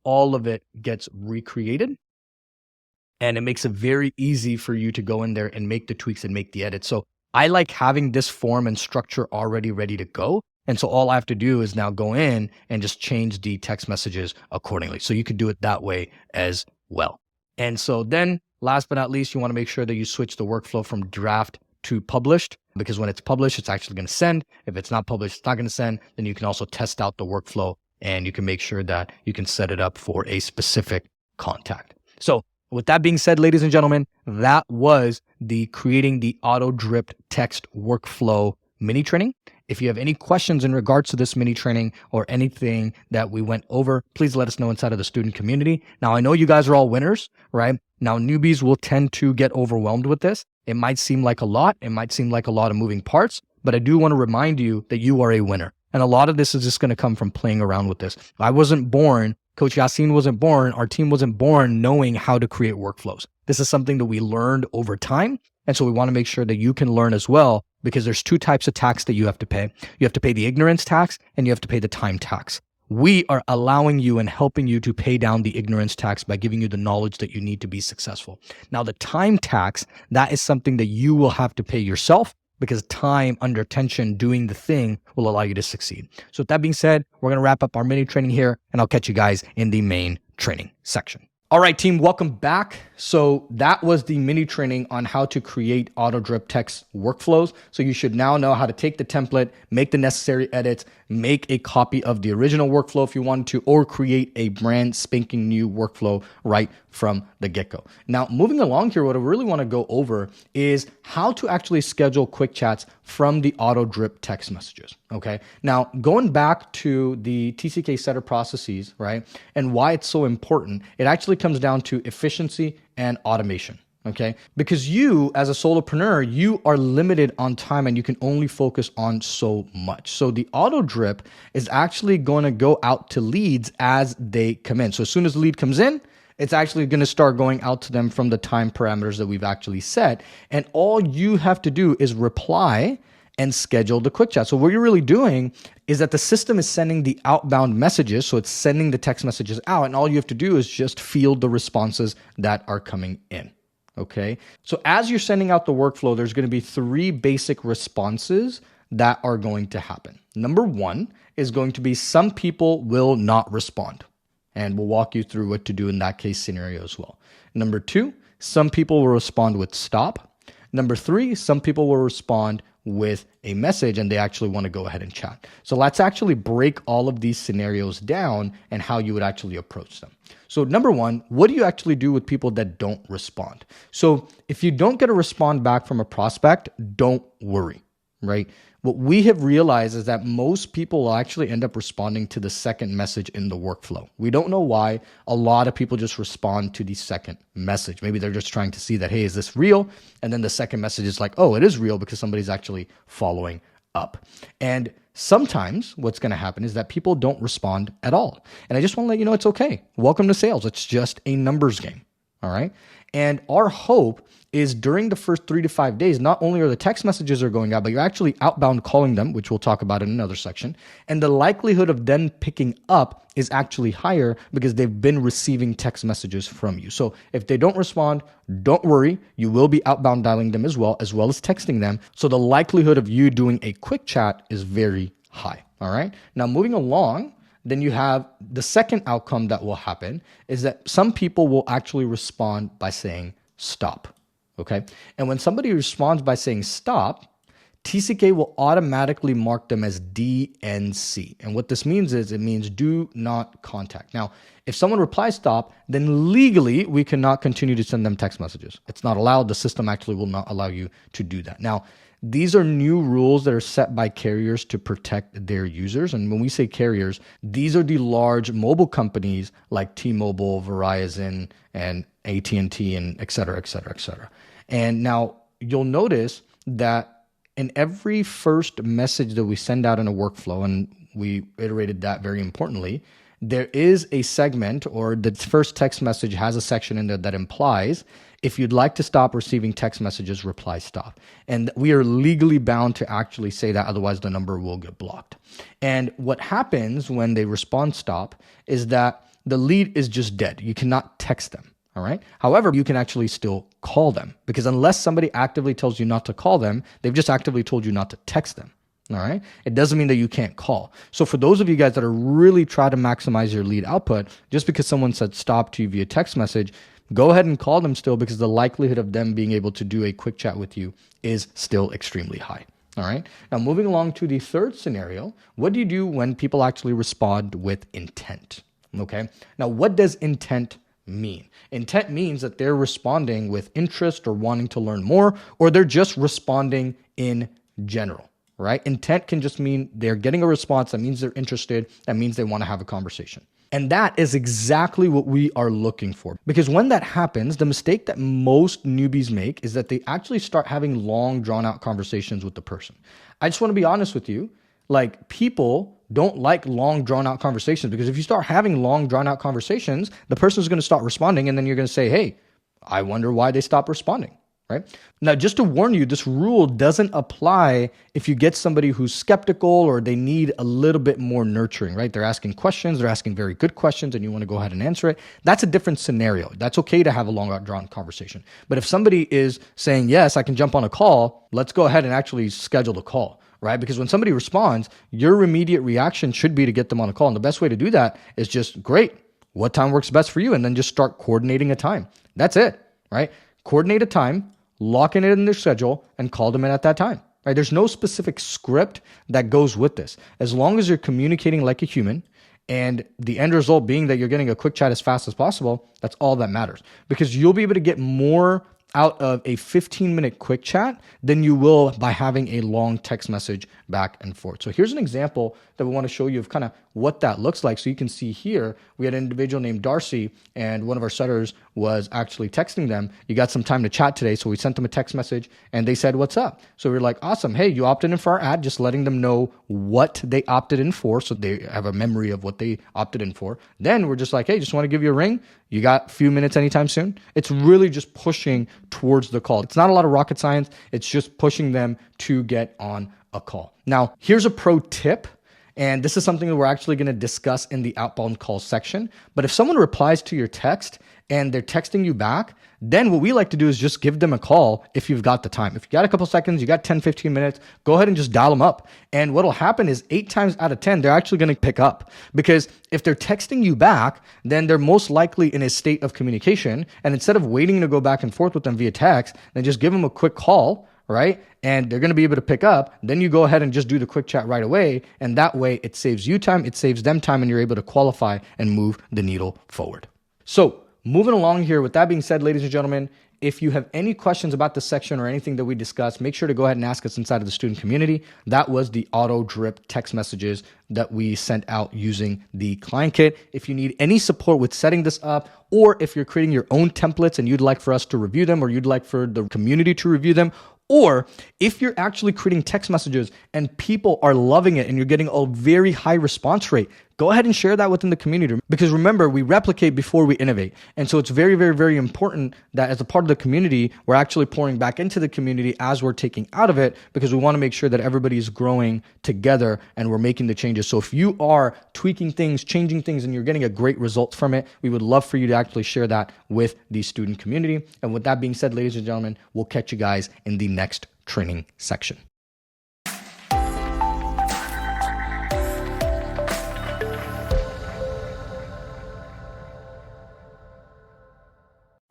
[SPEAKER 1] all of it gets recreated and it makes it very easy for you to go in there and make the tweaks and make the edits. So I like having this form and structure already ready to go. And so all I have to do is now go in and just change the text messages accordingly. So you could do it that way as well. And so then last but not least, you want to make sure that you switch the workflow from draft to published, because when it's published, it's actually going to send. If it's not published, it's not going to send. Then you can also test out the workflow and you can make sure that you can set it up for a specific contact. So with that being said, ladies and gentlemen, that was the creating the auto dripped text workflow mini training. If you have any questions in regards to this mini training or anything that we went over, please let us know inside of the student community. Now, I know you guys are all winners, right? Now, newbies will tend to get overwhelmed with this. It might seem like a lot. It might seem like a lot of moving parts, but I do want to remind you that you are a winner. And a lot of this is just going to come from playing around with this. I wasn't born, Coach Yassine wasn't born, our team wasn't born knowing how to create workflows. This is something that we learned over time. And so we want to make sure that you can learn as well, because there's two types of tax that you have to pay. You have to pay the ignorance tax and you have to pay the time tax. We are allowing you and helping you to pay down the ignorance tax by giving you the knowledge that you need to be successful. Now, the time tax, that is something that you will have to pay yourself, because time under tension doing the thing will allow you to succeed. So with that being said, we're going to wrap up our mini training here, and I'll catch you guys in the main training section. All right, team, welcome back. So that was the mini training on how to create auto drip text workflows. So you should now know how to take the template, make the necessary edits, make a copy of the original workflow if you want to, or create a brand spanking new workflow right from the get-go. Now, moving along here, what I really want to go over is how to actually schedule quick chats from the auto drip text messages. Okay. Now, going back to the TCK Setter Processes, right, and why it's so important, it actually comes down to efficiency and automation. Okay. Because you, as a solopreneur, you are limited on time and you can only focus on so much. So the auto drip is actually going to go out to leads as they come in. So as soon as the lead comes in, it's actually going to start going out to them from the time parameters that we've actually set. And all you have to do is reply and schedule the quick chat. So what you're really doing is that the system is sending the outbound messages. So it's sending the text messages out, and all you have to do is just field the responses that are coming in. Okay. So as you're sending out the workflow, there's going to be 3 basic responses that are going to happen. Number 1 is going to be some people will not respond. And we'll walk you through what to do in that case scenario as well. Number 2, some people will respond with stop. Number 3, some people will respond with a message and they actually want to go ahead and chat. So let's actually break all of these scenarios down and how you would actually approach them. So number 1, what do you actually do with people that don't respond? So if you don't get a response back from a prospect, don't worry, right? What we have realized is that most people will actually end up responding to the second message in the workflow. We don't know why. A lot of people just respond to the second message. Maybe they're just trying to see that, hey, is this real? And then the second message is like, oh, it is real because somebody's actually following up. And sometimes what's going to happen is that people don't respond at all. And I just want to let you know it's okay. Welcome to sales. It's just a numbers game. All right. And our hope is during the first 3 to 5 days, not only are the text messages are going out, but you're actually outbound calling them, which we'll talk about in another section. And the likelihood of them picking up is actually higher because they've been receiving text messages from you. So if they don't respond, don't worry. You will be outbound dialing them as well as texting them. So the likelihood of you doing a quick chat is very high. All right. Now moving along, then you have the second outcome that will happen is that some people will actually respond by saying stop. Okay. And when somebody responds by saying stop, TCK will automatically mark them as DNC. And what this means is it means do not contact. Now, if someone replies stop, then legally we cannot continue to send them text messages. It's not allowed. The system actually will not allow you to do that. Now, these are new rules that are set by carriers to protect their users. And when we say carriers, these are the large mobile companies like T-Mobile, Verizon, and AT&T, and et cetera, et cetera, et cetera. And now you'll notice that in every first message that we send out in a workflow, and we iterated that very importantly, there is a segment, or the first text message has a section in there that implies if you'd like to stop receiving text messages, reply stop. And we are legally bound to actually say that, otherwise the number will get blocked. And what happens when they respond stop is that the lead is just dead. You cannot text them. All right. However, you can actually still call them, because unless somebody actively tells you not to call them, they've just actively told you not to text them. All right. It doesn't mean that you can't call. So for those of you guys that are really trying to maximize your lead output, just because someone said stop to you via text message, go ahead and call them still, because the likelihood of them being able to do a quick chat with you is still extremely high. All right. Now, moving along to the third scenario, what do you do when people actually respond with intent? Okay. Now, what does intent mean? Intent means that they're responding with interest or wanting to learn more, or they're just responding in general, right? Intent can just mean they're getting a response. That means they're interested. That means they want to have a conversation. And that is exactly what we are looking for. Because when that happens, the mistake that most newbies make is that they actually start having long, drawn out conversations with the person. I just want to be honest with you. Like, people don't like long, drawn out conversations, because if you start having long, drawn out conversations, the person is going to start responding, and then you're going to say, hey, I wonder why they stopped responding. Right? Now, just to warn you, this rule doesn't apply if you get somebody who's skeptical or they need a little bit more nurturing, right? They're asking questions, they're asking very good questions, and you want to go ahead and answer it. That's a different scenario. That's okay to have a long, drawn conversation. But if somebody is saying, yes, I can jump on a call, let's go ahead and actually schedule the call, right? Because when somebody responds, your immediate reaction should be to get them on a call. And the best way to do that is just, great, what time works best for you? And then just start coordinating a time. That's it, right? Coordinate a time, lock it in their schedule, and call them in at that time. Right? There's no specific script that goes with this. As long as you're communicating like a human, and the end result being that you're getting a quick chat as fast as possible, that's all that matters. Because you'll be able to get more out of a 15-minute quick chat than you will by having a long text message back and forth. So here's an example that we want to show you of kind of what that looks like. So you can see here, we had an individual named Darcy, and one of our setters was actually texting them, you got some time to chat today. So we sent them a text message, and they said, what's up? So we're like, awesome. Hey, you opted in for our ad, just letting them know what they opted in for, so they have a memory of what they opted in for. Then we're just like, hey, just want to give you a ring. You got a few minutes anytime soon? It's really just pushing towards the call. It's not a lot of rocket science. It's just pushing them to get on a call. Now, here's a pro tip. And this is something that we're actually going to discuss in the outbound call section. But if someone replies to your text and they're texting you back, then what we like to do is just give them a call if you've got the time. If you got a couple seconds, you got 10, 15 minutes, go ahead and just dial them up. And what'll happen is 8 times out of 10, they're actually going to pick up. Because if they're texting you back, then they're most likely in a state of communication. And instead of waiting to go back and forth with them via text, then just give them a quick call, right? And they're going to be able to pick up. Then you go ahead and just do the quick chat right away. And that way it saves you time, it saves them time, and you're able to qualify and move the needle forward. So moving along here, with that being said, ladies and gentlemen, if you have any questions about this section or anything that we discussed, make sure to go ahead and ask us inside of the student community. That was the auto drip text messages that we sent out using the client kit. If you need any support with setting this up, or if you're creating your own templates and you'd like for us to review them, or you'd like for the community to review them, or if you're actually creating text messages and people are loving it and you're getting a very high response rate, go ahead and share that within the community. Because remember, we replicate before we innovate. And so it's very, very, very important that as a part of the community, we're actually pouring back into the community as we're taking out of it, because we want to make sure that everybody is growing together and we're making the changes. So if you are tweaking things, changing things, and you're getting a great result from it, we would love for you to actually share that with the student community. And with that being said, ladies and gentlemen, we'll catch you guys in the next training section.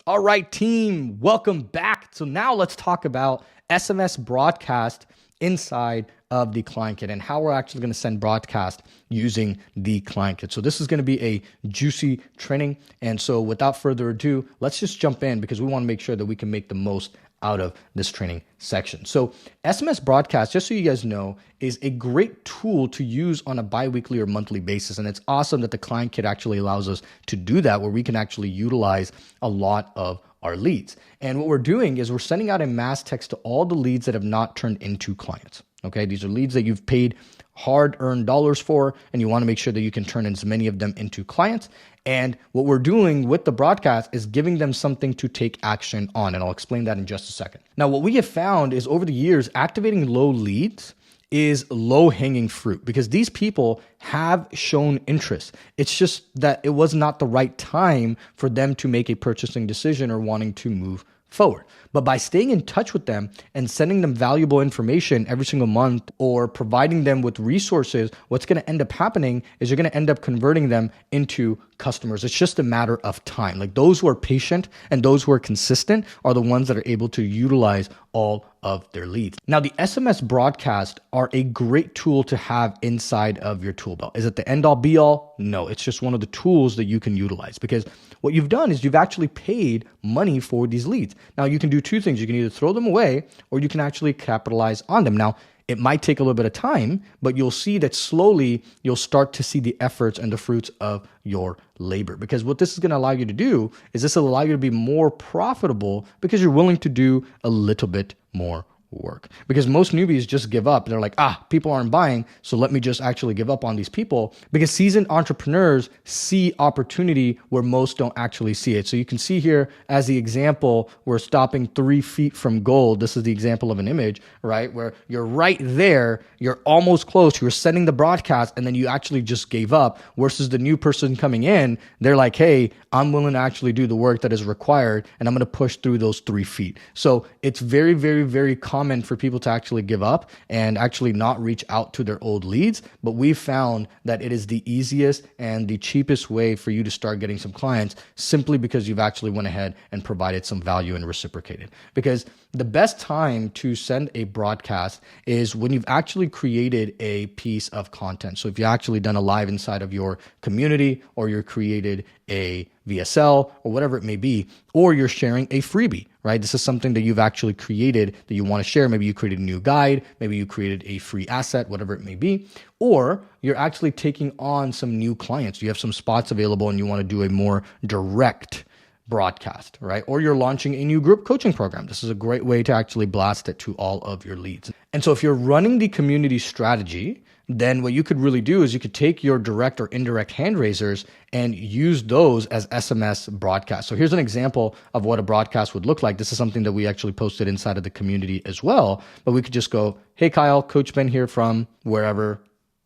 [SPEAKER 1] All right, team, welcome back. So now let's talk about SMS broadcast inside of the client kit and how we're actually going to send broadcast using the client kit. So this is going to be a juicy training. And so without further ado, let's just jump in, because we want to make sure that we can make the most out of this training section. So SMS broadcast, just so you guys know, is a great tool to use on a bi-weekly or monthly basis. And it's awesome that the client kit actually allows us to do that, where we can actually utilize a lot of our leads. And what we're doing is we're sending out a mass text to all the leads that have not turned into clients. Okay, these are leads that you've paid hard-earned dollars for, and you want to make sure that you can turn as many of them into clients. And what we're doing with the broadcast is giving them something to take action on, and I'll explain that in just a second. Now, what we have found is over the years, activating low leads is low-hanging fruit, because these people have shown interest. It's just that it was not the right time for them to make a purchasing decision or wanting to move forward. But by staying in touch with them and sending them valuable information every single month, or providing them with resources, what's going to end up happening is you're going to end up converting them into customers. It's just a matter of time. Like, those who are patient and those who are consistent are the ones that are able to utilize all of their leads. Now, the SMS broadcast are a great tool to have inside of your tool belt. Is it the end all be all? No, it's just one of the tools that you can utilize, because what you've done is you've actually paid money for these leads. Now, you can do two things. You can either throw them away, or you can actually capitalize on them. Now, It might take a little bit of time, but you'll see that slowly you'll start to see the efforts and the fruits of your labor. Because what this is going to allow you to do is this will allow you to be more profitable because you're willing to do a little bit more work. Because most newbies just give up. They're like, people aren't buying, so let me just actually give up on these people. Because seasoned entrepreneurs see opportunity where most don't actually see it. So you can see here as the example, we're stopping 3 feet from gold. This is the example of an image, right? Where you're right there, you're almost close, you're sending the broadcast, and then you actually just gave up. Versus the new person coming in, they're like, hey, I'm willing to actually do the work that is required, and I'm going to push through those 3 feet. So it's very, very, very common for people to actually give up and actually not reach out to their old leads. But we've found that it is the easiest and the cheapest way for you to start getting some clients, simply because you've actually went ahead and provided some value and reciprocated. Because the best time to send a broadcast is when you've actually created a piece of content. So if you've actually done a live inside of your community, or you're created a VSL or whatever it may be, or you're sharing a freebie, right? This is something that you've actually created that you want to share. Maybe you created a new guide, maybe you created a free asset, whatever it may be, or you're actually taking on some new clients. You have some spots available and you want to do a more direct broadcast, right? Or you're launching a new group coaching program. This is a great way to actually blast it to all of your leads. And so if you're running the community strategy, then what you could really do is you could take your direct or indirect hand raisers and use those as SMS broadcasts. So here's an example of what a broadcast would look like. This is something that we actually posted inside of the community as well. But we could just go, hey, Kyle, Coach Ben here from wherever,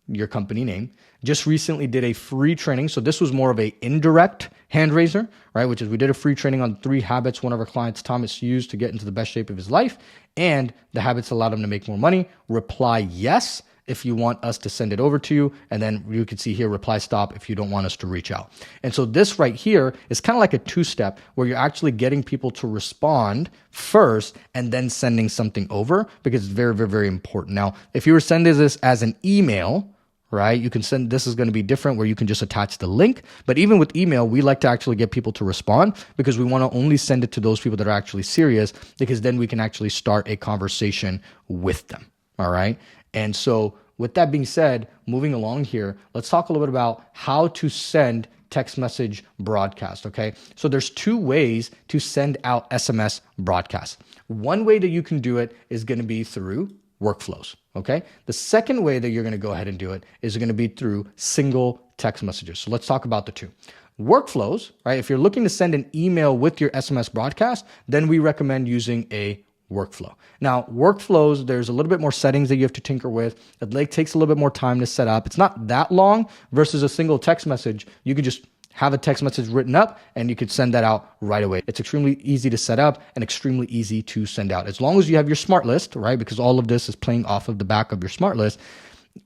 [SPEAKER 1] your company name, just recently did a free training. So this was more of a indirect hand raiser, right? Which is we did a free training on 3 habits one of our clients, Thomas, used to get into the best shape of his life. And the habits allowed him to make more money. Reply yes if you want us to send it over to you. And then you can see here, reply stop if you don't want us to reach out. And so this right here is kind of like a 2-step where you're actually getting people to respond first and then sending something over, because it's very, very, very important. Now, if you were sending this as an email, right, you can send, this is going to be different where you can just attach the link. But even with email, we like to actually get people to respond, because we want to only send it to those people that are actually serious, because then we can actually start a conversation with them. All right. And so with that being said, moving along here, let's talk a little bit about how to send text message broadcast. Okay. So there's 2 ways to send out SMS broadcasts. One way that you can do it is going to be through workflows. Okay. The second way that you're going to go ahead and do it is going to be through single text messages. So let's talk about the 2. Workflows, right? If you're looking to send an email with your SMS broadcast, then we recommend using a workflow. Now, workflows, there's a little bit more settings that you have to tinker with. It takes a little bit more time to set up. It's not that long versus a single text message. You can just have a text message written up and you could send that out right away. It's extremely easy to set up and extremely easy to send out. As long as you have your smart list, right? Because all of this is playing off of the back of your smart list.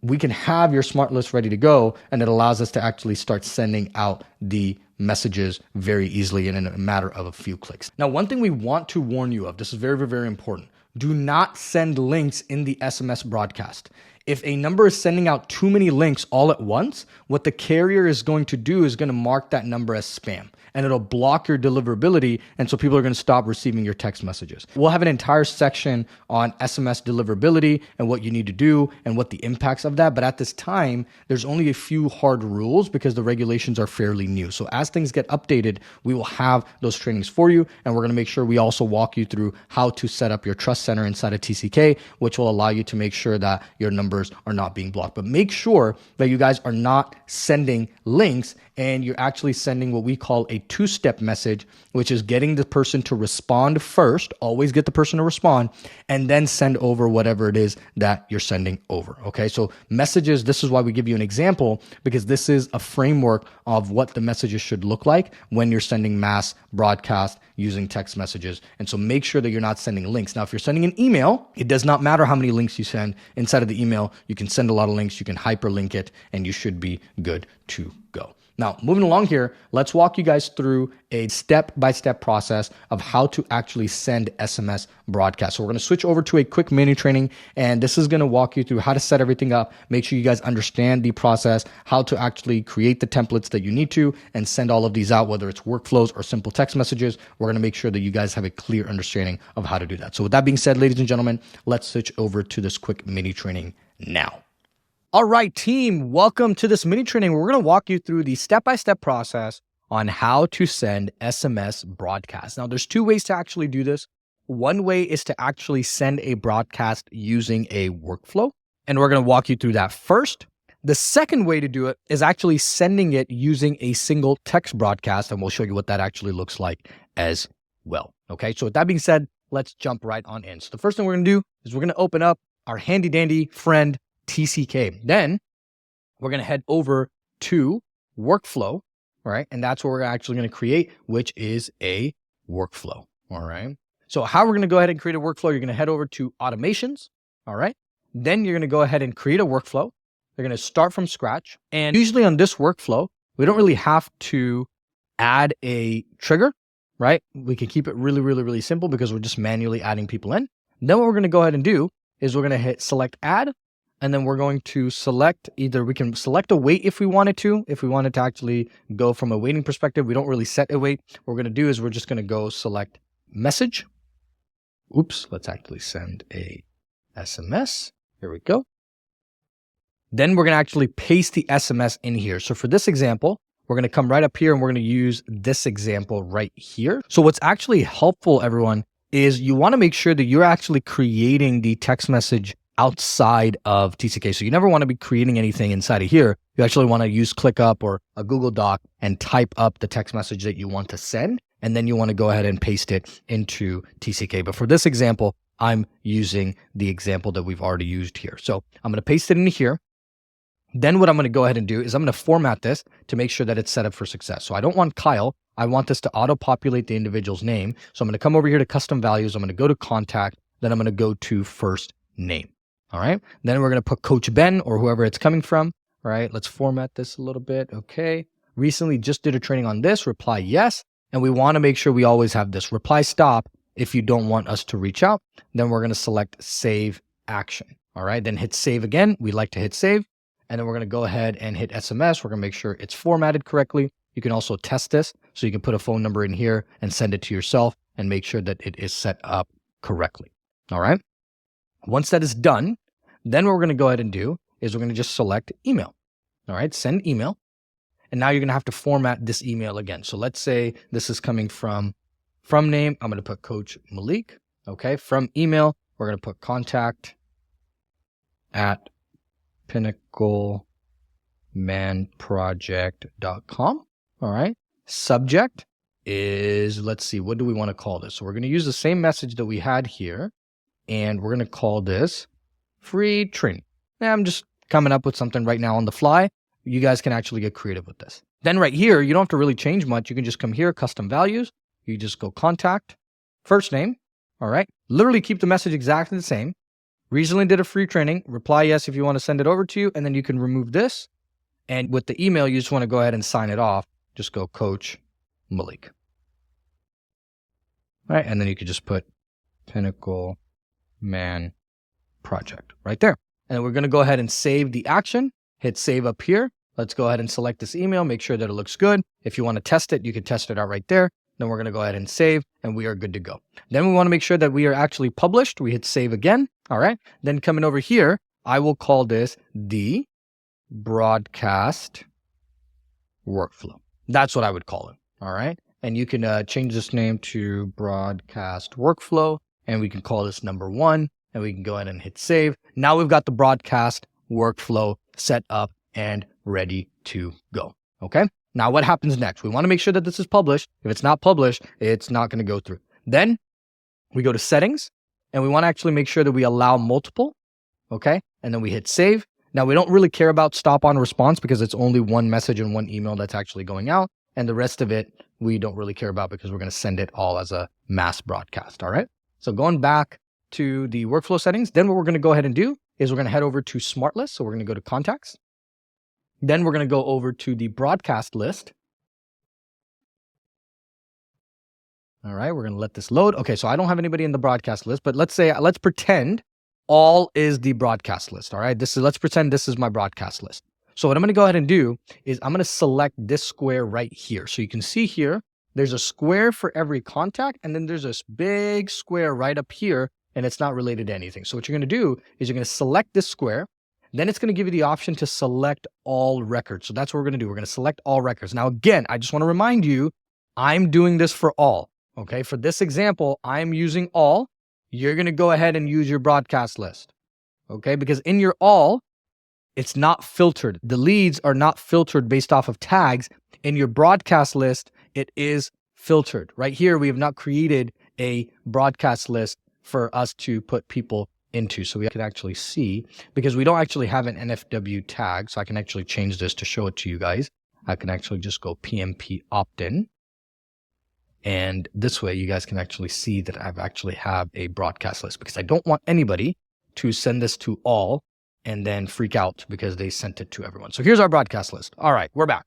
[SPEAKER 1] We can have your smart list ready to go, and it allows us to actually start sending out the messages very easily and in a matter of a few clicks. Now, one thing we want to warn you of, this is very, very, very important. Do not send links in the SMS broadcast. If a number is sending out too many links all at once, what the carrier is going to do is going to mark that number as spam, and it'll block your deliverability. And so people are going to stop receiving your text messages. We'll have an entire section on SMS deliverability and what you need to do and what the impacts of that. But at this time, there's only a few hard rules because the regulations are fairly new. So as things get updated, we will have those trainings for you. And we're going to make sure we also walk you through how to set up your trust center inside of TCK, which will allow you to make sure that your numbers are not being blocked. But make sure that you guys are not sending links and you're actually sending what we call a 2-step message, which is getting the person to respond first. Always get the person to respond and then send over whatever it is that you're sending over. Okay. So messages, this is why we give you an example, because this is a framework of what the messages should look like when you're sending mass broadcast using text messages. And so make sure that you're not sending links. Now, if you're sending an email, it does not matter how many links you send inside of the email. You can send a lot of links, you can hyperlink it, and you should be good to go. Now, moving along here, let's walk you guys through a step-by-step process of how to actually send SMS broadcasts. So we're going to switch over to a quick mini training, and this is going to walk you through how to set everything up, make sure you guys understand the process, how to actually create the templates that you need to, and send all of these out, whether it's workflows or simple text messages. We're going to make sure that you guys have a clear understanding of how to do that. So with that being said, ladies and gentlemen, let's switch over to this quick mini training now. All right, team, welcome to this mini training. We're going to walk you through the step-by-step process on how to send SMS broadcasts. Now, there's two ways to actually do this. One way is to actually send a broadcast using a workflow, and we're going to walk you through that first. The second way to do it is actually sending it using a single text broadcast, and we'll show you what that actually looks like as well. Okay, so with that being said, let's jump right on in. So the first thing we're going to do is we're going to open up our handy dandy friend TCK. Then we're going to head over to workflow, right? And that's what we're actually going to create, which is a workflow. All right. So how we're going to go ahead and create a workflow, you're going to head over to automations. All right. Then you're going to go ahead and create a workflow. You're going to start from scratch. And usually on this workflow, we don't really have to add a trigger, right? We can keep it really simple because we're just manually adding people in. Then what we're going to go ahead and do is we're going to hit select add. And then we're going to select we can select a wait if we wanted to. If we wanted to actually go from a waiting perspective, we don't really set a wait. What we're going to do is we're just going to go select message. Oops, let's actually send a SMS. Here we go. Then we're going to actually paste the SMS in here. So for this example, we're going to come right up here and we're going to use this example right here. So what's actually helpful, everyone, is you want to make sure that you're actually creating the text message outside of TCK. So you never want to be creating anything inside of here. You actually want to use ClickUp or a Google Doc and type up the text message that you want to send. And then you want to go ahead and paste it into TCK. But for this example, I'm using the example that we've already used here. So I'm going to paste it into here. Then what I'm going to go ahead and do is I'm going to format this to make sure that it's set up for success. So I don't want Kyle. I want this to auto-populate the individual's name. So I'm going to come over here to custom values. I'm going to go to contact. Then I'm going to go to first name. All right. Then we're going to put Coach Ben or whoever it's coming from. All right. Let's format this a little bit. Okay. Recently just did a training on this. Reply yes. And we want to make sure we always have this reply stop if you don't want us to reach out. Then we're going to select save action. All right. Then hit save again. We like to hit save. And then we're going to go ahead and hit SMS. We're going to make sure it's formatted correctly. You can also test this. So you can put a phone number in here and send it to yourself and make sure that it is set up correctly. All right. Once that is done, then what we're going to go ahead and do is we're going to just select email. All right, send email. And now you're going to have to format this email again. So let's say this is coming from name. I'm going to put Coach Malik. Okay, from email, we're going to put contact at pinnaclemanproject.com. All right, subject is, let's see, what do we want to call this? So we're going to use the same message that we had here. And we're going to call this free training. Now, I'm just coming up with something right now on the fly. You guys can actually get creative with this. Then right here, you don't have to really change much. You can just come here, custom values. You just go contact, first name. All right. Literally keep the message exactly the same. Recently did a free training. Reply yes if you want to send it over to you. And then you can remove this. And with the email, you just want to go ahead and sign it off. Just go Coach Malik. All right. And then you could just put Pinnacle Man Project right there. And we're going to go ahead and save the action. Hit save up here. Let's go ahead and select this email. Make sure that it looks good. If you want to test it, you can test it out right there. Then we're going to go ahead and save and we are good to go. Then we want to make sure that we are actually published. We hit save again. All right. Then coming over here, I will call this the broadcast workflow. That's what I would call it. All right. And you can change this name to broadcast workflow. And we can call this number 1, and we can go ahead and hit save. Now we've got the broadcast workflow set up and ready to go. Okay. Now what happens next? We want to make sure that this is published. If it's not published, it's not going to go through. Then we go to settings and we want to actually make sure that we allow multiple. Okay. And then we hit save. Now we don't really care about stop on response because it's only one message and one email that's actually going out. And the rest of it, we don't really care about because we're going to send it all as a mass broadcast. All right. So going back to the workflow settings, then what we're going to go ahead and do is we're going to head over to Smart List. So we're going to go to contacts. Then we're going to go over to the broadcast list. All right, we're going to let this load. Okay, so I don't have anybody in the broadcast list, but let's pretend all is the broadcast list. All right, let's pretend this is my broadcast list. So what I'm going to go ahead and do is I'm going to select this square right here. So you can see here, there's a square for every contact, and then there's this big square right up here, and it's not related to anything. So what you're going to do is you're going to select this square. Then it's going to give you the option to select all records. So that's what we're going to do. We're going to select all records. Now, again, I just want to remind you, I'm doing this for all. Okay, for this example, I'm using all. You're going to go ahead and use your broadcast list. Okay, because in your all, it's not filtered. The leads are not filtered based off of tags. In your broadcast list, it is filtered. Right here, we have not created a broadcast list for us to put people into. So we can actually see, because we don't actually have an NFW tag. So I can actually change this to show it to you guys. I can actually just go PMP opt-in. And this way you guys can actually see that I've actually have a broadcast list, because I don't want anybody to send this to all and then freak out because they sent it to everyone. So here's our broadcast list. All right, we're back.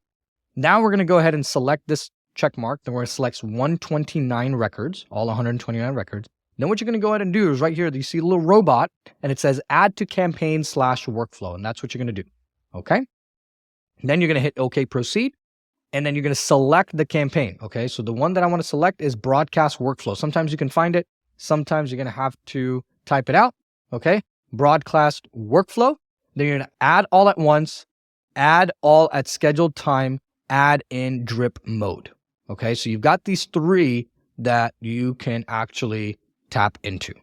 [SPEAKER 1] Now we're going to go ahead and select this check mark. Then we're going to select 129 records, all 129 records. Then what you're going to go ahead and do is right here, you see a little robot and it says add to campaign /workflow. And that's what you're going to do. Okay. Then you're going to hit OK, proceed. And then you're going to select the campaign. Okay, so the one that I want to select is broadcast workflow. Sometimes you can find it. Sometimes you're going to have to type it out. Okay, broadcast workflow. Then you're going to add all at once, add all at scheduled time, add in drip mode. Okay, so you've got these three that you can actually tap into.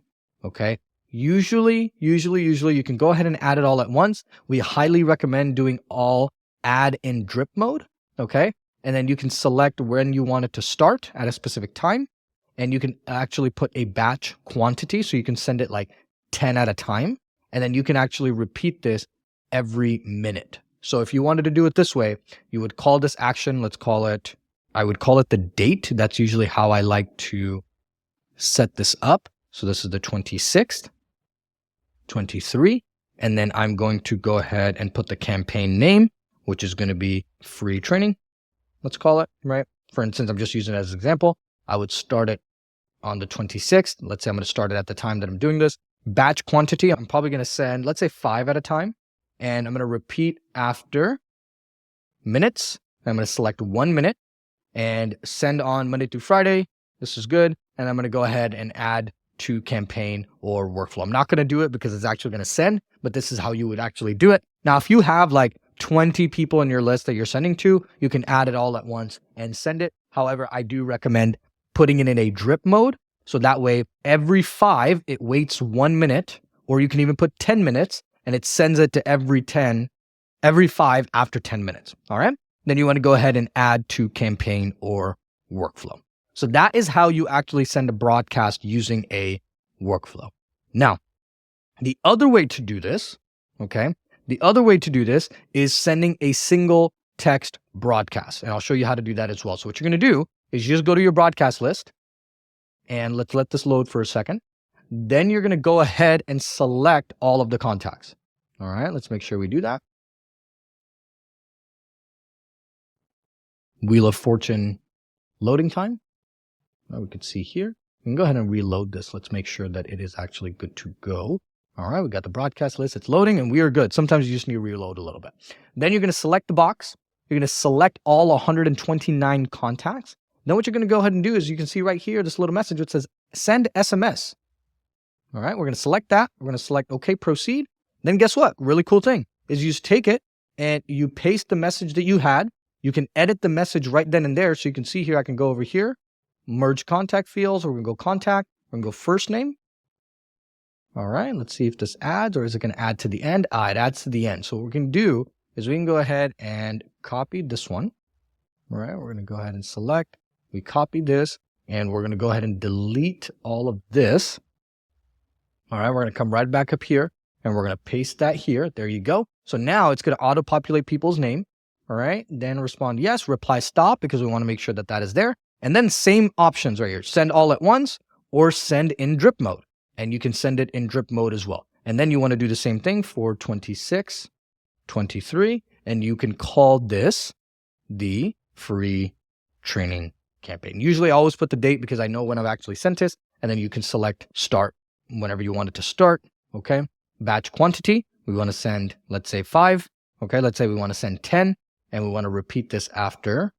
[SPEAKER 1] Okay, usually you can go ahead and add it all at once. We highly recommend doing all add in drip mode. Okay, and then you can select when you want it to start at a specific time, and you can actually put a batch quantity, so you can send it like 10 at a time, and then you can actually repeat this every minute. So if you wanted to do it this way, you would call this action, I would call it the date. That's usually how I like to set this up. So this is the 26th, 23, and then I'm going to go ahead and put the campaign name, which is going to be free training, let's call it, right? For instance, I'm just using it as an example. I would start it on the 26th. Let's say I'm going to start it at the time that I'm doing this. Batch quantity, I'm probably going to send, let's say 5 at a time. And I'm going to repeat after minutes. I'm going to select 1 minute and send on Monday through Friday. This is good. And I'm going to go ahead and add to campaign or workflow. I'm not going to do it because it's actually going to send, but this is how you would actually do it. Now, if you have like 20 people in your list that you're sending to, you can add it all at once and send it. However, I do recommend putting it in a drip mode. So that way, every 5, it waits 1 minute, or you can even put 10 minutes and it sends it to every 5 after 10 minutes. All right. Then you want to go ahead and add to campaign or workflow. So that is how you actually send a broadcast using a workflow. Now, the other way to do this, okay? The other way to do this is sending a single text broadcast. And I'll show you how to do that as well. So what you're going to do is you just go to your broadcast list, and let's let this load for a second. Then you're going to go ahead and select all of the contacts. All right, let's make sure we do that. Wheel of Fortune loading time. Well, we can see here. We can go ahead and reload this. Let's make sure that it is actually good to go. All right, we got the broadcast list. It's loading and we are good. Sometimes you just need to reload a little bit. Then you're going to select the box. You're going to select all 129 contacts. Then what you're going to go ahead and do is you can see right here, this little message that says send SMS. All right, we're going to select that. We're going to select OK, proceed. Then guess what? Really cool thing is you just take it and you paste the message that you had. You can edit the message right then and there. So you can see here, I can go over here, merge contact fields, or we're going to go contact. We're going to go first name. All right, let's see if this adds, or is it going to add to the end? It adds to the end. So what we can do is we can go ahead and copy this one. All right, we're going to go ahead and select. We copy this, and we're going to go ahead and delete all of this. All right, we're going to come right back up here, and we're going to paste that here. There you go. So now it's going to auto-populate people's name. All right, then respond yes, reply stop, because we want to make sure that that is there. And then same options right here. Send all at once or send in drip mode. And you can send it in drip mode as well. And then you want to do the same thing for 26, 23, and you can call this the free training campaign. Usually I always put the date because I know when I've actually sent this, and then you can select start whenever you want it to start. Okay. Batch quantity, we want to send, let's say 5. Okay. Let's say we want to send 10, and we want to repeat this after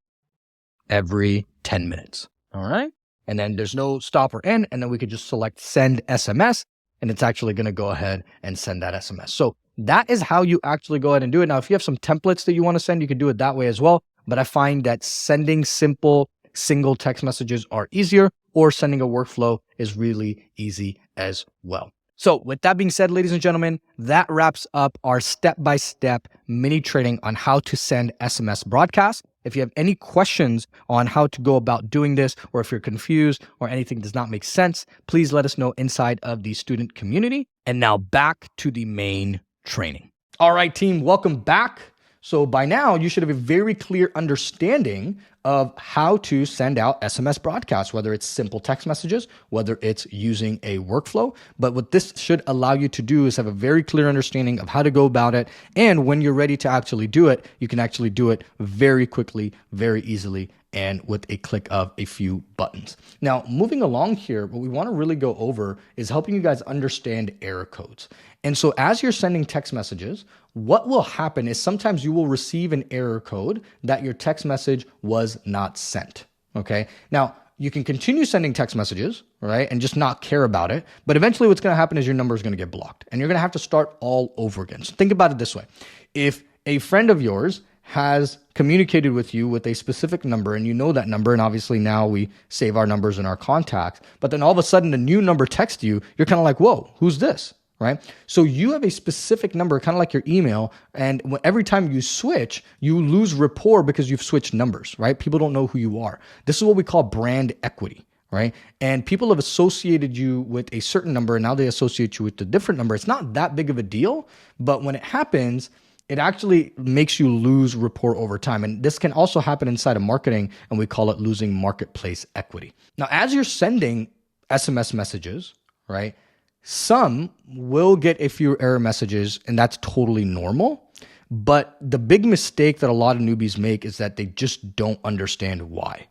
[SPEAKER 1] every 10 minutes. All right. And then there's no stop or end. And then we could just select send SMS, and it's actually going to go ahead and send that SMS. So that is how you actually go ahead and do it. Now, if you have some templates that you want to send, you could do it that way as well. But I find that sending simple single text messages are easier, or sending a workflow is really easy as well. So with that being said, ladies and gentlemen, that wraps up our step-by-step mini training on how to send SMS broadcasts. If you have any questions on how to go about doing this, or if you're confused or anything does not make sense, please let us know inside of the student community. And now back to the main training. All right, team, welcome back. So by now, you should have a very clear understanding of how to send out SMS broadcasts, whether it's simple text messages, whether it's using a workflow. But what this should allow you to do is have a very clear understanding of how to go about it. And when you're ready to actually do it, you can actually do it very quickly, very easily, and with a click of a few buttons. Now, moving along here, what we want to really go over is helping you guys understand error codes. And so as you're sending text messages, what will happen is sometimes you will receive an error code that your text message was not sent. Okay. Now, you can continue sending text messages, right, and just not care about it. But eventually what's going to happen is your number is going to get blocked, and you're going to have to start all over again. So think about it this way. If a friend of yours has communicated with you with a specific number, and you know that number, and obviously now we save our numbers in our contacts, but then all of a sudden a new number texts you, you're kind of like, whoa, who's this? Right? So you have a specific number, kind of like your email, and every time you switch, you lose rapport because you've switched numbers, right? People don't know who you are. This is what we call brand equity, right? And people have associated you with a certain number, and now they associate you with a different number. It's not that big of a deal, but when it happens, it actually makes you lose rapport over time. And this can also happen inside of marketing, and we call it losing marketplace equity. Now, as you're sending SMS messages, right, some will get a few error messages, and that's totally normal. But the big mistake that a lot of newbies make is that they just don't understand why,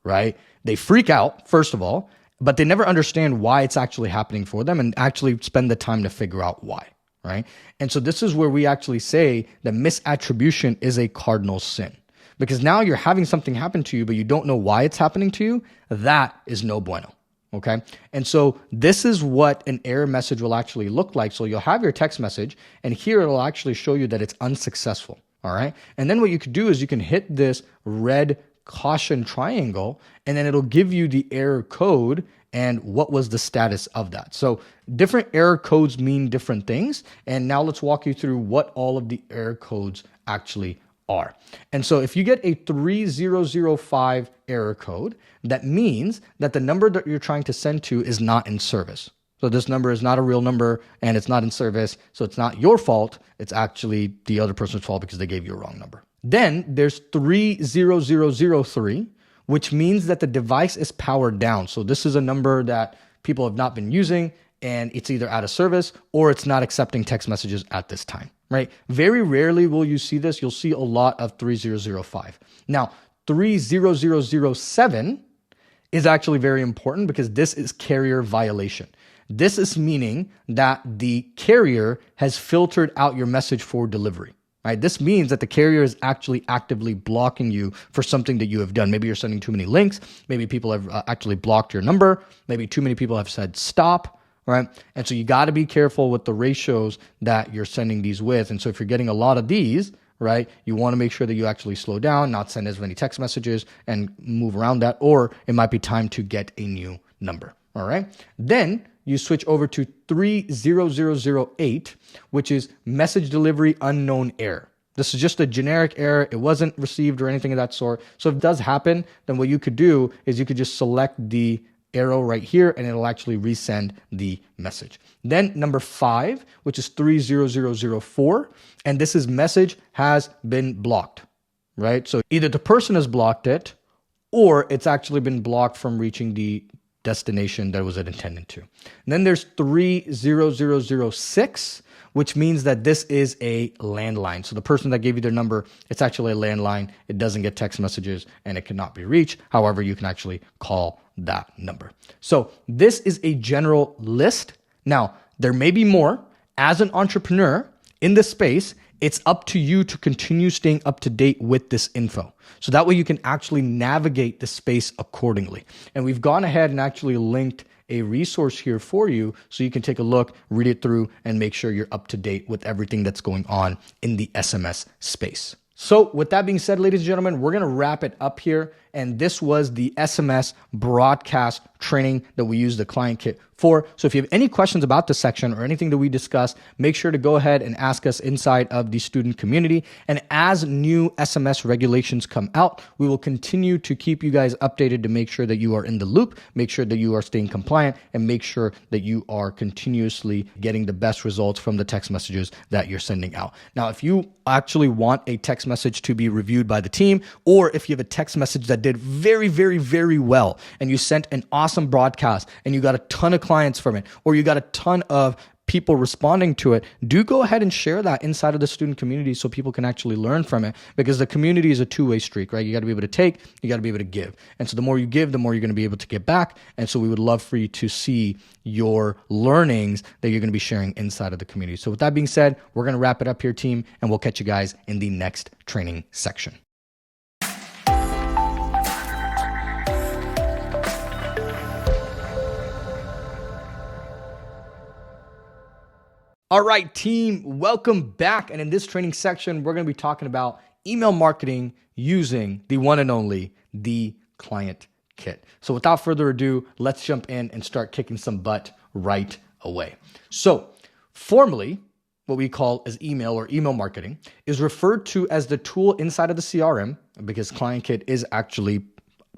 [SPEAKER 1] right? They freak out, first of all, but they never understand why it's actually happening for them and actually spend the time to figure out why, right? And so this is where we actually say that misattribution is a cardinal sin, because now you're having something happen to you, but you don't know why it's happening to you. That is no bueno. Okay. And so this is what an error message will actually look like. So you'll have your text message, and here it'll actually show you that it's unsuccessful. All right. And then what you could do is you can hit this red caution triangle, and then it'll give you the error code and what was the status of that. So different error codes mean different things. And now let's walk you through what all of the error codes actually are. And so if you get a 3005 error code, that means that the number that you're trying to send to is not in service. So this number is not a real number, and it's not in service. So it's not your fault. It's actually the other person's fault because they gave you a wrong number. Then there's 30003, which means that the device is powered down. So this is a number that people have not been using, and it's either out of service or it's not accepting text messages at this time, right? Very rarely will you see this. You'll see a lot of 3005. Now, 30007 is actually very important because this is carrier violation. This is meaning that the carrier has filtered out your message for delivery. Right? This means that the carrier is actually actively blocking you for something that you have done. Maybe you're sending too many links. Maybe people have actually blocked your number. Maybe too many people have said stop, right? And so you got to be careful with the ratios that you're sending these with. And so if you're getting a lot of these, right, you want to make sure that you actually slow down, not send as many text messages and move around that, or it might be time to get a new number, all right? Then you switch over to 30008, which is message delivery unknown error. This is just a generic error. It wasn't received or anything of that sort. So if it does happen, then what you could do is you could just select the arrow right here, and it'll actually resend the message. Then number 5, which is 30004, and this is message has been blocked, right? So either the person has blocked it, or it's actually been blocked from reaching the destination that was it intended to. And then there's 30006, which means that this is a landline. So the person that gave you their number, it's actually a landline. It doesn't get text messages and it cannot be reached. However, you can actually call that number. So this is a general list. Now, there may be more. As an entrepreneur in this space, it's up to you to continue staying up to date with this info. So that way you can actually navigate the space accordingly. And we've gone ahead and actually linked a resource here for you so you can take a look, read it through, and make sure you're up to date with everything that's going on in the SMS space. So with that being said, ladies and gentlemen, we're going to wrap it up here. And this was the SMS broadcast training that we use the client kit for. So if you have any questions about this section or anything that we discussed, make sure to go ahead and ask us inside of the student community. And as new SMS regulations come out, we will continue to keep you guys updated to make sure that you are in the loop, make sure that you are staying compliant, and make sure that you are continuously getting the best results from the text messages that you're sending out. Now, if you actually want a text message to be reviewed by the team, or if you have a text message that did very, very, very well, and you sent an awesome broadcast and you got a ton of clients from it, or you got a ton of people responding to it, do go ahead and share that inside of the student community so people can actually learn from it, because the community is a two-way streak, right? You got to be able to take, you got to be able to give. And so the more you give, the more you're going to be able to get back. And so we would love for you to see your learnings that you're going to be sharing inside of the community. So with that being said, we're going to wrap it up here, team, and we'll catch you guys in the next training section. All right, team, welcome back. And in this training section, we're going to be talking about email marketing using the one and only, the client kit. So without further ado, let's jump in and start kicking some butt right away. So formally, what we call as email or email marketing is referred to as the tool inside of the CRM, because client kit is actually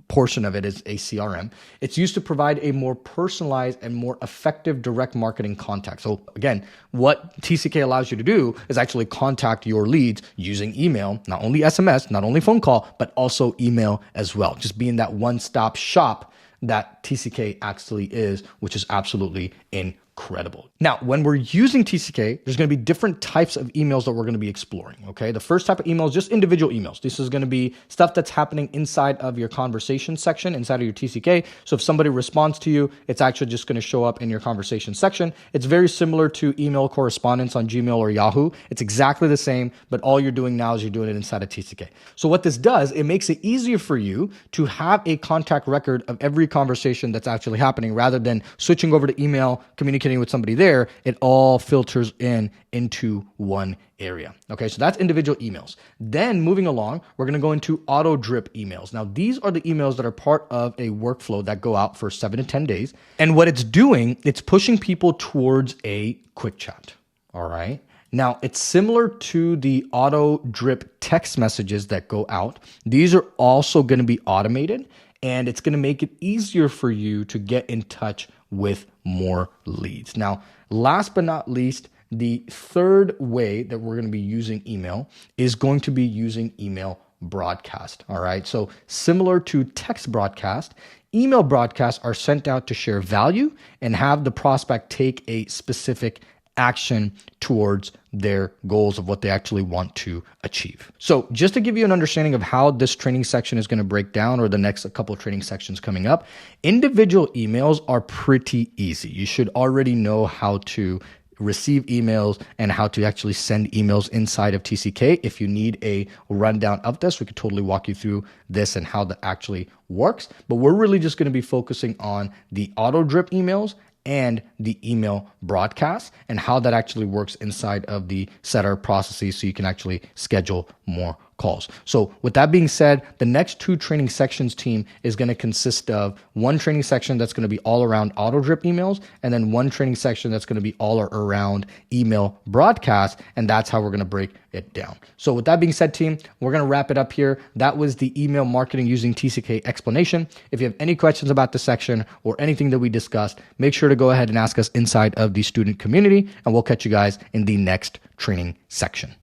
[SPEAKER 1] portion of it is a CRM. It's used to provide a more personalized and more effective direct marketing contact. So again, what TCK allows you to do is actually contact your leads using email, not only SMS, not only phone call, but also email as well. Just being that one-stop shop that TCK actually is, which is absolutely incredible. Now, when we're using TCK, there's going to be different types of emails that we're going to be exploring, okay? The first type of email is just individual emails. This is going to be stuff that's happening inside of your conversation section, inside of your TCK. So if somebody responds to you, it's actually just going to show up in your conversation section. It's very similar to email correspondence on Gmail or Yahoo. It's exactly the same, but all you're doing now is you're doing it inside of TCK. So what this does, it makes it easier for you to have a contact record of every conversation that's actually happening, rather than switching over to email, communicating with somebody there. It all filters into one area. Okay, so that's individual emails. Then moving along, we're going to go into auto drip emails. Now, these are the emails that are part of a workflow that go out for 7 to 10 days. And what it's doing, it's pushing people towards a quick chat. All right. Now, it's similar to the auto drip text messages that go out. These are also going to be automated, and it's going to make it easier for you to get in touch with more leads. Now, last but not least, the third way that we're going to be using email is going to be using email broadcast. All right. So similar to text broadcast, email broadcasts are sent out to share value and have the prospect take a specific action towards their goals of what they actually want to achieve. So just to give you an understanding of how this training section is going to break down, or the next couple of training sections coming up, individual emails are pretty easy. You should already know how to receive emails and how to actually send emails inside of TCK. If you need a rundown of this, we could totally walk you through this and how that actually works. But we're really just going to be focusing on the auto drip emails and the email broadcast and how that actually works inside of the Setter processes, so you can actually schedule more calls. So with that being said, the next two training sections, team, is going to consist of one training section that's going to be all around auto drip emails, and then one training section that's going to be all around email broadcast, and that's how we're going to break it down. So with that being said, team, we're going to wrap it up here. That was the email marketing using TCK explanation. If you have any questions about this section or anything that we discussed, make sure to go ahead and ask us inside of the student community, and we'll catch you guys in the next training section.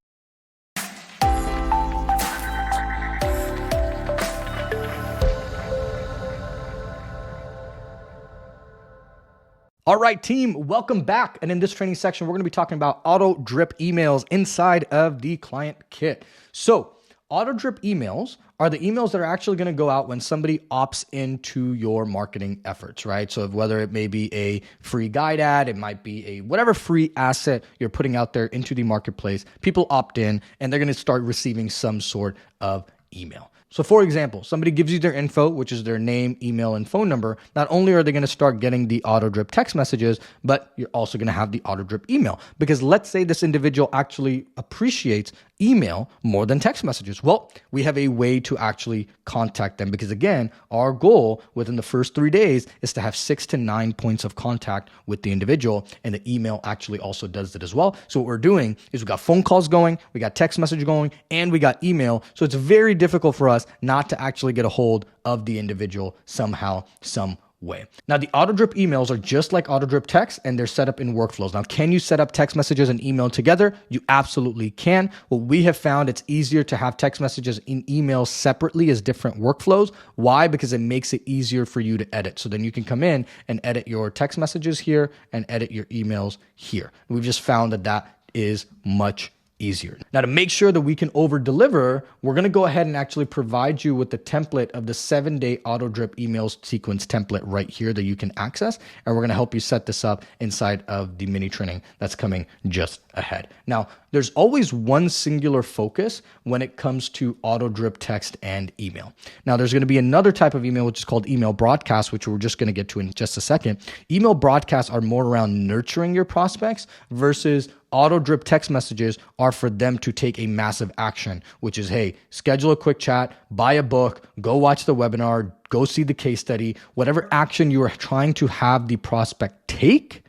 [SPEAKER 1] All right, team, welcome back. And in this training section, we're going to be talking about auto drip emails inside of the client kit. So auto drip emails are the emails that are actually going to go out when somebody opts into your marketing efforts, right? So whether it may be a free guide ad, it might be a whatever free asset you're putting out there into the marketplace, people opt in and they're going to start receiving some sort of email. So for example, somebody gives you their info, which is their name, email, and phone number. Not only are they going to start getting the auto drip text messages, but you're also going to have the auto drip email. Because let's say this individual actually appreciates email more than text messages. Well, we have a way to actually contact them because again, our goal within the first 3 days is to have 6 to 9 points of contact with the individual, and the email actually also does that as well. So what we're doing is we got phone calls going, we got text message going, and we got email. So it's very difficult for us not to actually get a hold of the individual somehow, some way. Now, the auto drip emails are just like auto drip text and they're set up in workflows. Now, can you set up text messages and email together? You absolutely can. What we have found, it's easier to have text messages and emails separately as different workflows. Why? Because it makes it easier for you to edit. So then you can come in and edit your text messages here and edit your emails here. We've just found that that is much easier. Now, to make sure that we can over deliver, we're going to go ahead and actually provide you with the template of the 7-day auto drip emails sequence template right here that you can access. And we're going to help you set this up inside of the mini training that's coming just ahead. Now, there's always one singular focus when it comes to auto drip text and email. Now, there's going to be another type of email, which is called email broadcast, which we're just going to get to in just a second. Email broadcasts are more around nurturing your prospects versus auto drip text messages are for them to take a massive action, which is, hey, schedule a quick chat, buy a book, go watch the webinar, go see the case study, whatever action you are trying to have the prospect take,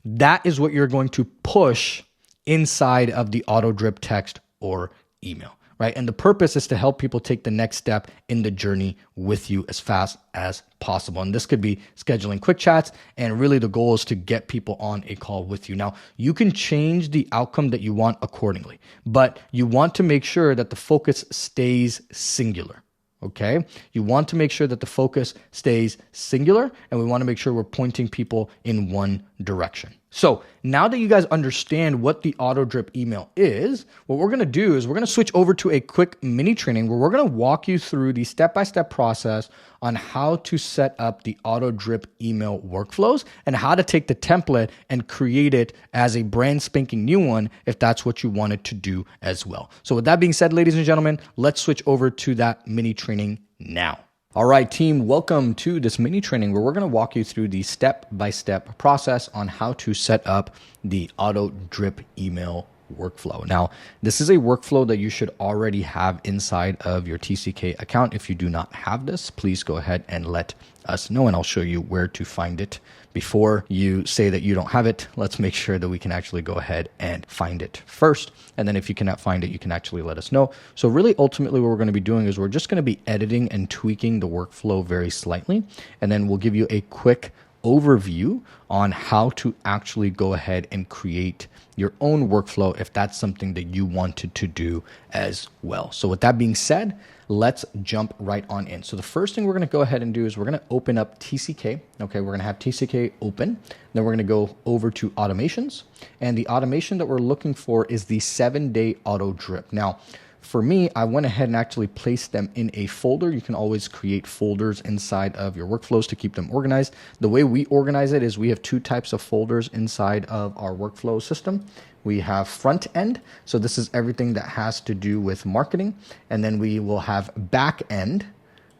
[SPEAKER 1] that is what you're going to push inside of the auto drip text or email, right? And the purpose is to help people take the next step in the journey with you as fast as possible. And this could be scheduling quick chats. And really the goal is to get people on a call with you. Now, you can change the outcome that you want accordingly, but you want to make sure that the focus stays singular. Okay. You want to make sure that the focus stays singular, and we want to make sure we're pointing people in one direction. So now that you guys understand what the auto drip email is, what we're going to do is we're going to switch over to a quick mini training where we're going to walk you through the step-by-step process on how to set up the auto drip email workflows and how to take the template and create it as a brand spanking new one if that's what you wanted to do as well. So with that being said, ladies and gentlemen, let's switch over to that mini training now. All right, team, welcome to this mini training where we're going to walk you through the step-by-step process on how to set up the auto drip email workflow. Now, this is a workflow that you should already have inside of your TCK account. If you do not have this, please go ahead and let us know, and I'll show you where to find it. Before you say that you don't have it, let's make sure that we can actually go ahead and find it first. And then if you cannot find it, you can actually let us know. So really, ultimately, what we're going to be doing is we're just going to be editing and tweaking the workflow very slightly. And then we'll give you a quick overview on how to actually go ahead and create your own workflow if that's something that you wanted to do as well. So with that being said, let's jump right on in. So the first thing we're going to go ahead and do is we're going to open up TCK. Okay, we're going to have TCK open. Then we're going to go over to automations. And the automation that we're looking for is the 7-day auto drip. Now, for me, I went ahead and actually placed them in a folder. You can always create folders inside of your workflows to keep them organized. The way we organize it is we have 2 types of folders inside of our workflow system. We have front end. So this is everything that has to do with marketing. And then we will have back end.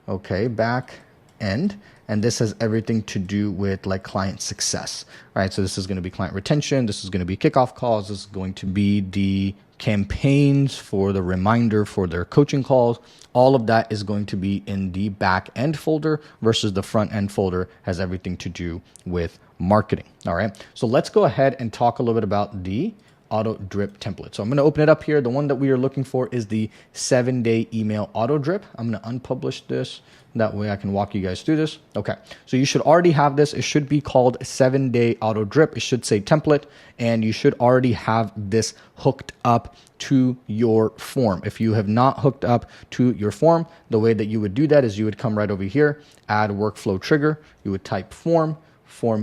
[SPEAKER 1] Okay, back end. And this has everything to do with like client success, right? So this is going to be client retention. This is going to be kickoff calls. This is going to be the campaigns for the reminder for their coaching calls. All of that is going to be in the back end folder versus the front end folder has everything to do with marketing. All right. So let's go ahead and talk a little bit about the auto drip template. So I'm going to open it up here. The one that we are looking for is the 7-day email auto drip. I'm going to unpublish this. That way I can walk you guys through this. Okay. So you should already have this. It should be called 7-day auto drip. It should say template, and you should already have this hooked up to your form. If you have not hooked up to your form, the way that you would do that is you would come right over here, add workflow trigger. You would type form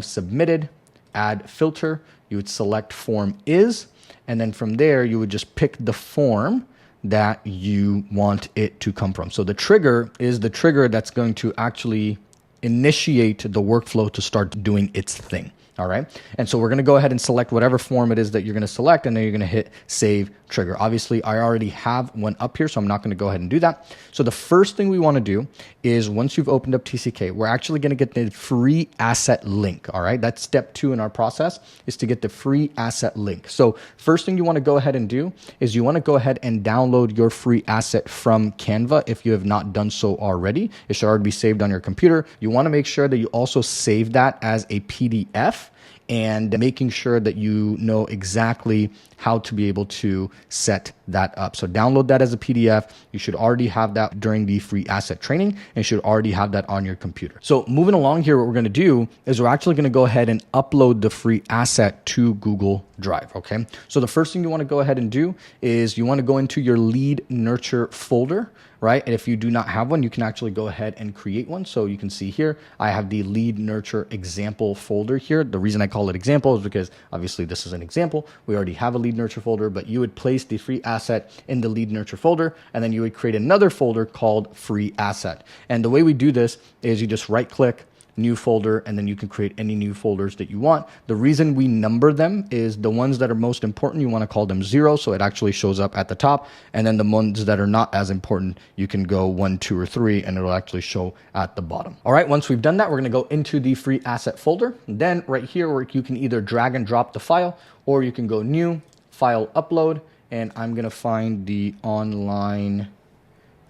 [SPEAKER 1] submitted. add filter, you would select form is, and then from there, you would just pick the form that you want it to come from. So the trigger is the trigger that's going to actually initiate the workflow to start doing its thing. All right. And so we're going to go ahead and select whatever form it is that you're going to select, and then you're going to hit save trigger. Obviously, I already have one up here, so I'm not going to go ahead and do that. So the first thing we want to do is once you've opened up TCK, we're actually going to get the free asset link. All right. That's step 2 in our process, is to get the free asset link. So first thing you want to go ahead and do is you want to go ahead and download your free asset from Canva. If you have not done so already, it should already be saved on your computer. You want to make sure that you also save that as a PDF, and making sure that you know exactly how to be able to set that up. So download that as a PDF. You should already have that during the free asset training, and you should already have that on your computer. So moving along here, what we're going to do is we're actually going to go ahead and upload the free asset to Google Drive. Okay. So the first thing you want to go ahead and do is you want to go into your lead nurture folder, right? And if you do not have one, you can actually go ahead and create one. So you can see here, I have the lead nurture example folder here. The reason I call it example is because obviously this is an example. We already have a lead nurture folder, but you would place the free asset in the lead nurture folder, and then you would create another folder called free asset. And the way we do this is you just right click, new folder, and then you can create any new folders that you want. The reason we number them is the ones that are most important, you want to call them 0, so it actually shows up at the top. And then the ones that are not as important, you can go 1, 2, or 3, and it'll actually show at the bottom. All right, once we've done that, we're going to go into the free asset folder. Then right here, where you can either drag and drop the file, or you can go new, file upload, and I'm going to find the online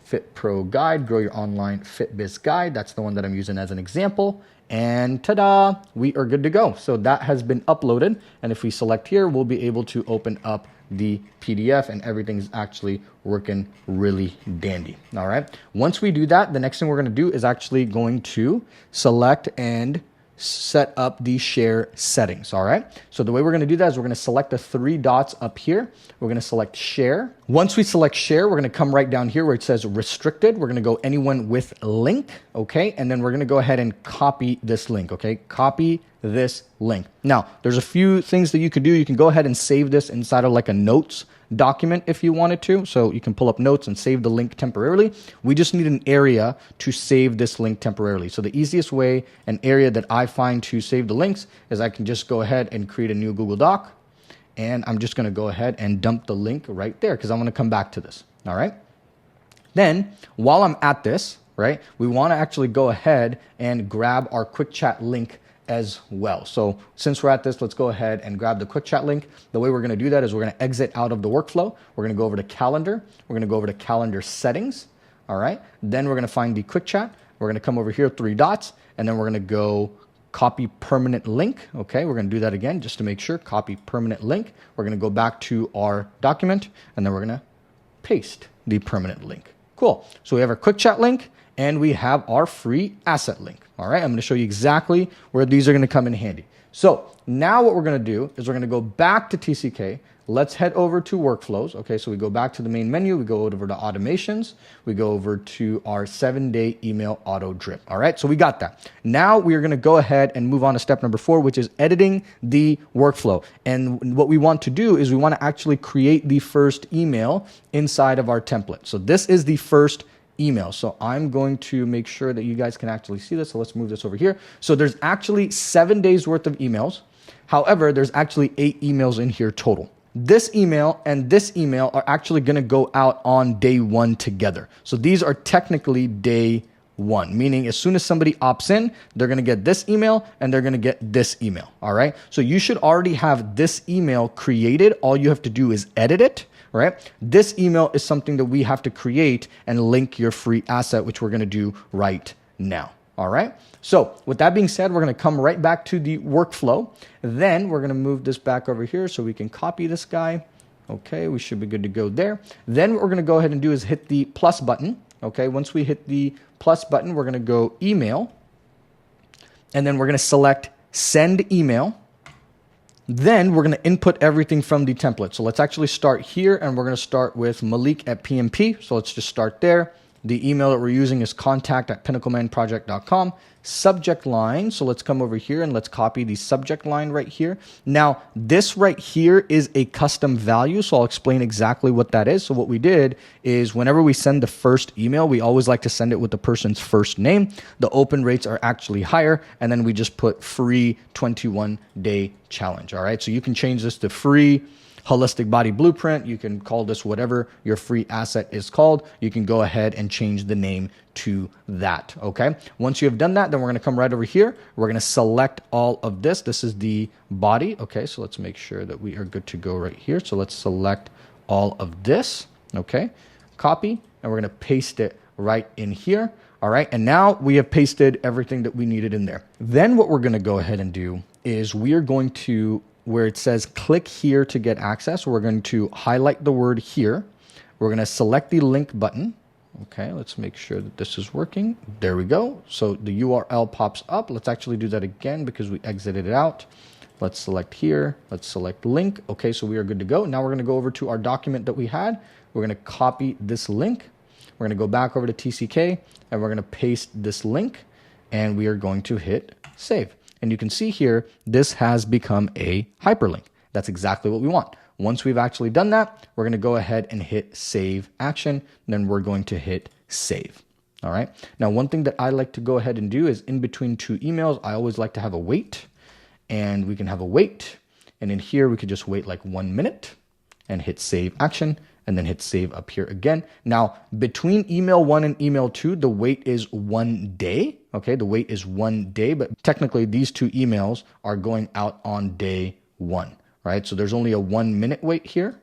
[SPEAKER 1] Fit Pro Guide, Grow Your Online Fit Biz Guide. That's the one that I'm using as an example. And ta-da, we are good to go. So that has been uploaded. And if we select here, we'll be able to open up the PDF, and everything's actually working really dandy. All right. Once we do that, the next thing we're going to do is actually going to select and set up the share settings. All right. So the way we're going to do that is we're going to select the 3 dots up here. We're going to select share. Once we select share, we're going to come right down here where it says restricted. We're going to go anyone with link. Okay. And then we're going to go ahead and copy this link. Okay. Copy this link. Now there's a few things that you could do. You can go ahead and save this inside of like a notes document if you wanted to. So you can pull up notes and save the link temporarily. We just need an area to save this link temporarily. So the easiest way, an area that I find to save the links, is I can just go ahead and create a new Google Doc. And I'm just going to go ahead and dump the link right there because I'm going to come back to this. All right. Then while I'm at this, right, we want to actually go ahead and grab our quick chat link as well. So since we're at this, let's go ahead and grab the quick chat link. The way we're going to do that is we're going to exit out of the workflow. We're going to go over to calendar. We're going to go over to calendar settings. All right. Then we're going to find the quick chat. We're going to come over here, 3 dots, and then we're going to go copy permanent link. Okay. We're going to do that again just to make sure. Copy permanent link. We're going to go back to our document, and then we're going to paste the permanent link. Cool. So we have our quick chat link, and we have our free asset link. All right, I'm going to show you exactly where these are going to come in handy. So now what we're going to do is we're going to go back to TCK. Let's head over to workflows. Okay, so we go back to the main menu. We go over to automations. We go over to our 7-day email auto drip. All right, so we got that. Now we are going to go ahead and move on to step number 4, which is editing the workflow. And what we want to do is we want to actually create the first email inside of our template. So this is the first email. So I'm going to make sure that you guys can actually see this. So let's move this over here. So there's actually 7 days worth of emails. However, there's actually 8 emails in here total. This email and this email are actually going to go out on day 1 together. So these are technically day 1, meaning as soon as somebody opts in, they're going to get this email and they're going to get this email. All right. So you should already have this email created. All you have to do is edit it. Right? This email is something that we have to create and link your free asset, which we're going to do right now. All right. So with that being said, we're going to come right back to the workflow. Then we're going to move this back over here so we can copy this guy. Okay. We should be good to go there. Then what we're going to go ahead and do is hit the plus button. Okay. Once we hit the plus button, we're going to go email, and then we're going to select send email. Then we're going to input everything from the template. So let's actually start here, and we're going to start with Malik at PMP. So let's just start there. The email that we're using is contact@pinnaclemanproject.com. Subject line. So let's come over here and let's copy the subject line right here. Now, this right here is a custom value. So I'll explain exactly what that is. So what we did is whenever we send the first email, we always like to send it with the person's first name. The open rates are actually higher. And then we just put free 21-day challenge. All right. So you can change this to free holistic body blueprint. You can call this whatever your free asset is called. You can go ahead and change the name to that. Okay. Once you have done that, then we're going to come right over here. We're going to select all of this. This is the body. Okay. So let's make sure that we are good to go right here. So let's select all of this. Okay. Copy, and we're going to paste it right in here. All right. And now we have pasted everything that we needed in there. Then what we're going to go ahead and do is we are going to, where it says click here to get access, we're going to highlight the word here. We're going to select the link button. Okay, let's make sure that this is working. There we go. So the URL pops up. Let's actually do that again because we exited it out. Let's select here. Let's select link. Okay, so we are good to go. Now we're going to go over to our document that we had. We're going to copy this link. We're going to go back over to TCK and we're going to paste this link and we are going to hit save. And you can see here, this has become a hyperlink. That's exactly what we want. Once we've actually done that, we're going to go ahead and hit save action. Then we're going to hit save. All right. Now, one thing that I like to go ahead and do is in between two emails, I always like to have a wait, and we can have a wait. And in here, we could just wait like 1 minute and hit save action and then hit save up here again. Now, between email 1 and email 2, the wait is 1 day. Okay, the wait is 1 day, but technically these two emails are going out on day 1, right? So there's only a 1 minute wait here.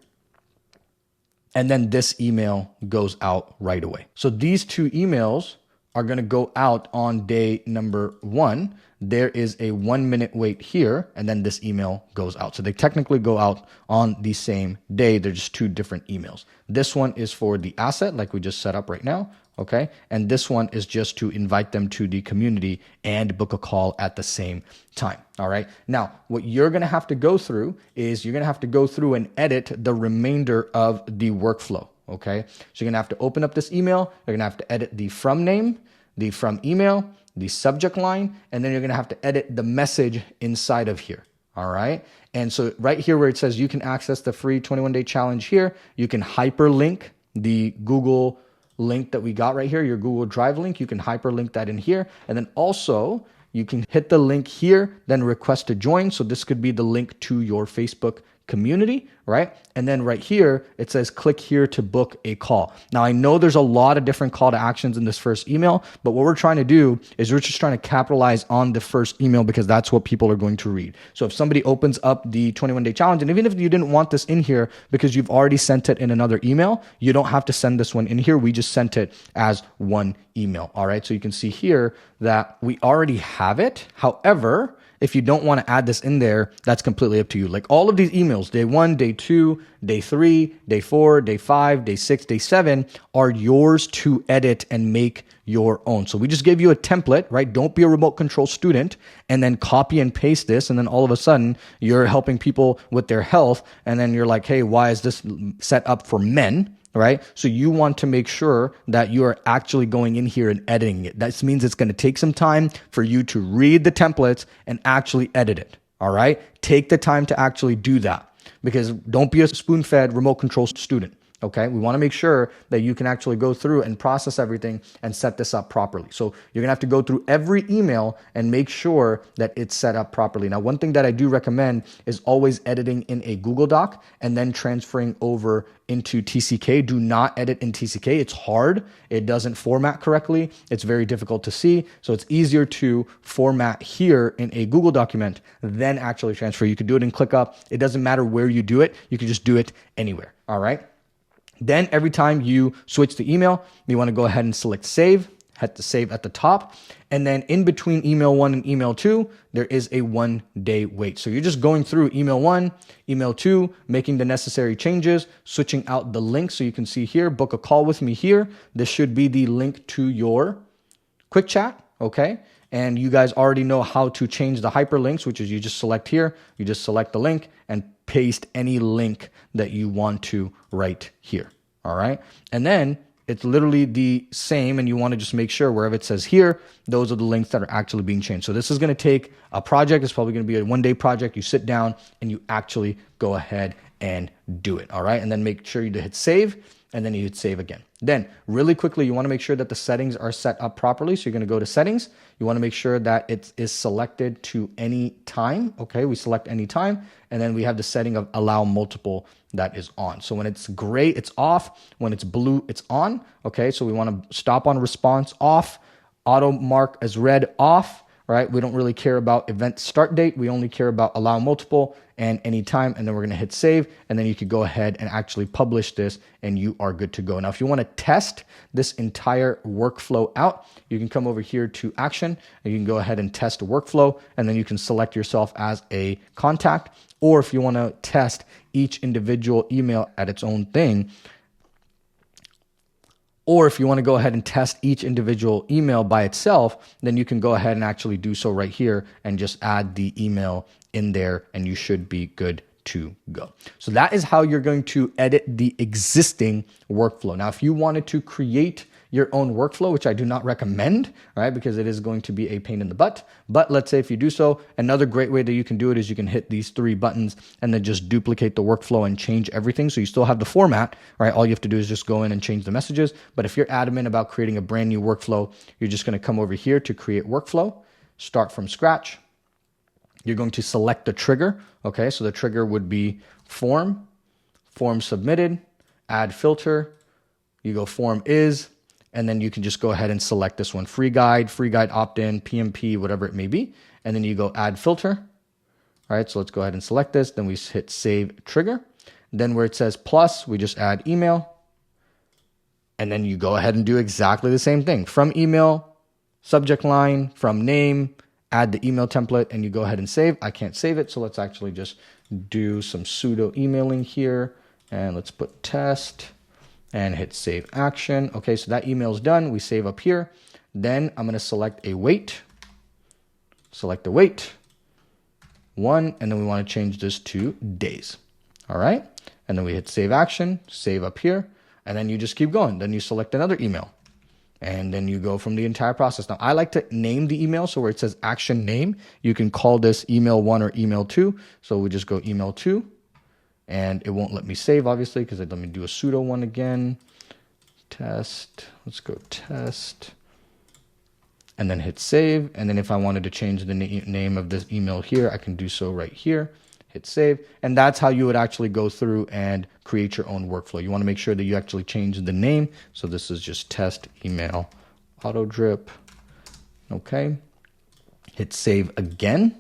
[SPEAKER 1] And then this email goes out right away. So these two emails are going to go out on day number 1. There is a 1 minute wait here, and then this email goes out. So they technically go out on the same day. They're just two different emails. This one is for the asset, like we just set up right now. Okay. And this one is just to invite them to the community and book a call at the same time. All right. Now, what you're going to have to go through is you're going to have to go through and edit the remainder of the workflow. Okay. So you're going to have to open up this email. You're going to have to edit the from name, the from email, the subject line, and then you're going to have to edit the message inside of here. All right. And so right here where it says you can access the free 21-day challenge here, you can hyperlink the Google link that we got right here, your Google Drive link. You can hyperlink that in here. And then also you can hit the link here, then request to join. So this could be the link to your Facebook community, right? And then right here, it says click here to book a call. Now, I know there's a lot of different call to actions in this first email, but what we're trying to do is we're just trying to capitalize on the first email because that's what people are going to read. So if somebody opens up the 21-day challenge, and even if you didn't want this in here because you've already sent it in another email, you don't have to send this one in here. We just sent it as one email. All right. So you can see here that we already have it. However, if you don't want to add this in there, that's completely up to you. Like all of these emails, day 1, day 2, day 3, day 4, day 5, day 6, day 7 are yours to edit and make your own. So we just gave you a template, right? Don't be a remote control student and then copy and paste this. And then all of a sudden you're helping people with their health. And then you're like, hey, why is this set up for men? Right? So you want to make sure that you are actually going in here and editing it. That means it's going to take some time for you to read the templates and actually edit it. All right. Take the time to actually do that because don't be a spoon-fed remote control student. Okay. We want to make sure that you can actually go through and process everything and set this up properly. So you're going to have to go through every email and make sure that it's set up properly. Now, one thing that I do recommend is always editing in a Google Doc and then transferring over into TCK. Do not edit in TCK. It's hard. It doesn't format correctly. It's very difficult to see. So it's easier to format here in a Google document than actually transfer. You could do it in ClickUp. It doesn't matter where you do it. You can just do it anywhere. All right. Then every time you switch the email, you want to go ahead and select save, hit the save at the top. And then in between email 1 and email 2, there is a 1 day wait. So you're just going through email 1, email 2, making the necessary changes, switching out the link. So you can see here, book a call with me here. This should be the link to your quick chat. Okay. And you guys already know how to change the hyperlinks, which is you just select here, you just select the link and paste any link that you want to right here. All right. And then it's literally the same, and you want to just make sure wherever it says here, those are the links that are actually being changed. So this is going to take a project. It's probably going to be a 1-day project. You sit down and you actually go ahead and do it. All right. And then make sure you hit save, and then you hit save again. Then really quickly, you want to make sure that the settings are set up properly. So you're going to go to settings. You want to make sure that it is selected to any time. Okay. We select any time, and then we have the setting of allow multiple that is on. So when it's gray, it's off. When it's blue, it's on. Okay. So we want to stop on response off, auto mark as red off, right? We don't really care about event start date. We only care about allow multiple and anytime. And then we're going to hit save. And then you could go ahead and actually publish this, and you are good to go. Now, if you want to test this entire workflow out, you can come over here to action, and you can go ahead and test workflow. And then you can select yourself as a contact. Or if you want to test each individual email at its own thing, or if you want to go ahead and test each individual email by itself, then you can go ahead and actually do so right here and just add the email in there, and you should be good to go. So that is how you're going to edit the existing workflow. Now, if you wanted to create your own workflow, which I do not recommend, right? Because it is going to be a pain in the butt. But let's say if you do so, another great way that you can do it is you can hit these 3 buttons and then just duplicate the workflow and change everything. So you still have the format, right? All you have to do is just go in and change the messages. But if you're adamant about creating a brand new workflow, you're just going to come over here to create workflow, start from scratch. You're going to select the trigger. Okay, so the trigger would be form submitted, add filter. You go form is, and then you can just go ahead and select this one, free guide opt-in, PMP, whatever it may be. And then you go add filter. All right, so let's go ahead and select this. Then we hit save trigger. Then where it says plus, we just add email. And then you go ahead and do exactly the same thing. From email, subject line, from name, add the email template, and you go ahead and save. I can't save it, so let's actually just do some pseudo emailing here. And let's put test and hit save action. Okay, so that email is done. We save up here. Then I'm going to select a weight. Select the weight. 1, and then we want to change this to days. All right, and then we hit save action, save up here, and then you just keep going. Then you select another email, and then you go from the entire process. Now, I like to name the email, so where it says action name, you can call this email 1 or email 2. So we just go email 2. And it won't let me save, obviously, because let me do a pseudo one again. Test. Let's go test. And then hit save. And then if I wanted to change the name of this email here, I can do so right here. Hit save. And that's how you would actually go through and create your own workflow. You want to make sure that you actually change the name. So this is just test email auto drip. Okay. Hit save again.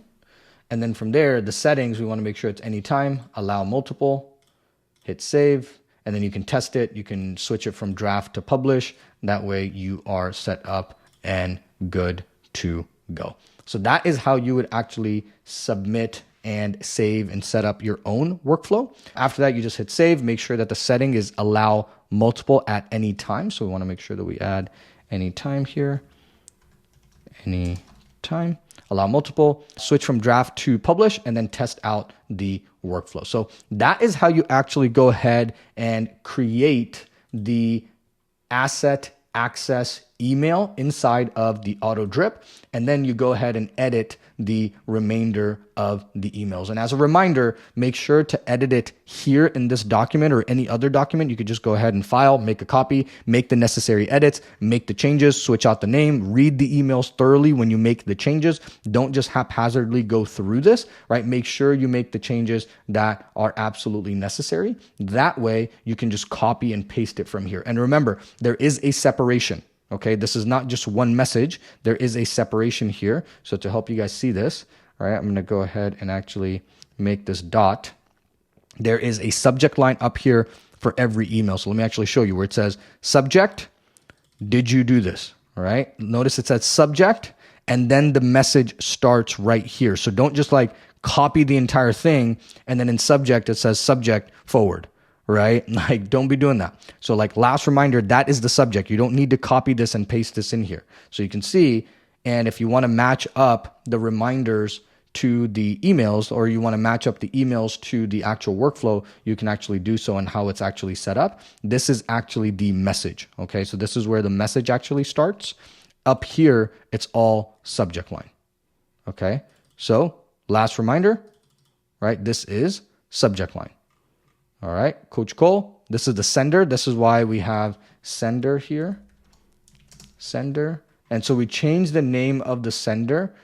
[SPEAKER 1] And then from there, the settings, we want to make sure it's anytime, allow multiple, hit save, and then you can test it. You can switch it from draft to publish. That way you are set up and good to go. So that is how you would actually submit and save and set up your own workflow. After that, you just hit save. Make sure that the setting is allow multiple at any time. So we want to make sure that we add any time here, any time. Allow multiple, switch from draft to publish, and then test out the workflow. So that is how you actually go ahead and create the asset access email inside of the auto drip. And then you go ahead and edit the remainder of the emails. And as a reminder, make sure to edit it here in this document or any other document. You could just go ahead and file, make a copy, make the necessary edits, make the changes, switch out the name, read the emails thoroughly when you make the changes. Don't just haphazardly go through this, right? Make sure you make the changes that are absolutely necessary. That way you can just copy and paste it from here. And remember, there is a separation. Okay, this is not just one message. There is a separation here. So to help you guys see this, all right, I'm going to go ahead and actually make this dot. There is a subject line up here for every email. So let me actually show you where it says subject, did you do this? All right, notice it says subject, and then the message starts right here. So don't just like copy the entire thing, and then in subject, it says subject forward. Right? Like, don't be doing that. So like last reminder, that is the subject. You don't need to copy this and paste this in here. So you can see, and if you want to match up the reminders to the emails, or you want to match up the emails to the actual workflow, you can actually do so, and how it's actually set up. This is actually the message. Okay, so this is where the message actually starts. Up here, it's all subject line. Okay, so last reminder, right? This is subject line. All right, Coach Cole, this is the sender. This is why we have sender here, sender. And so we change the name of the sender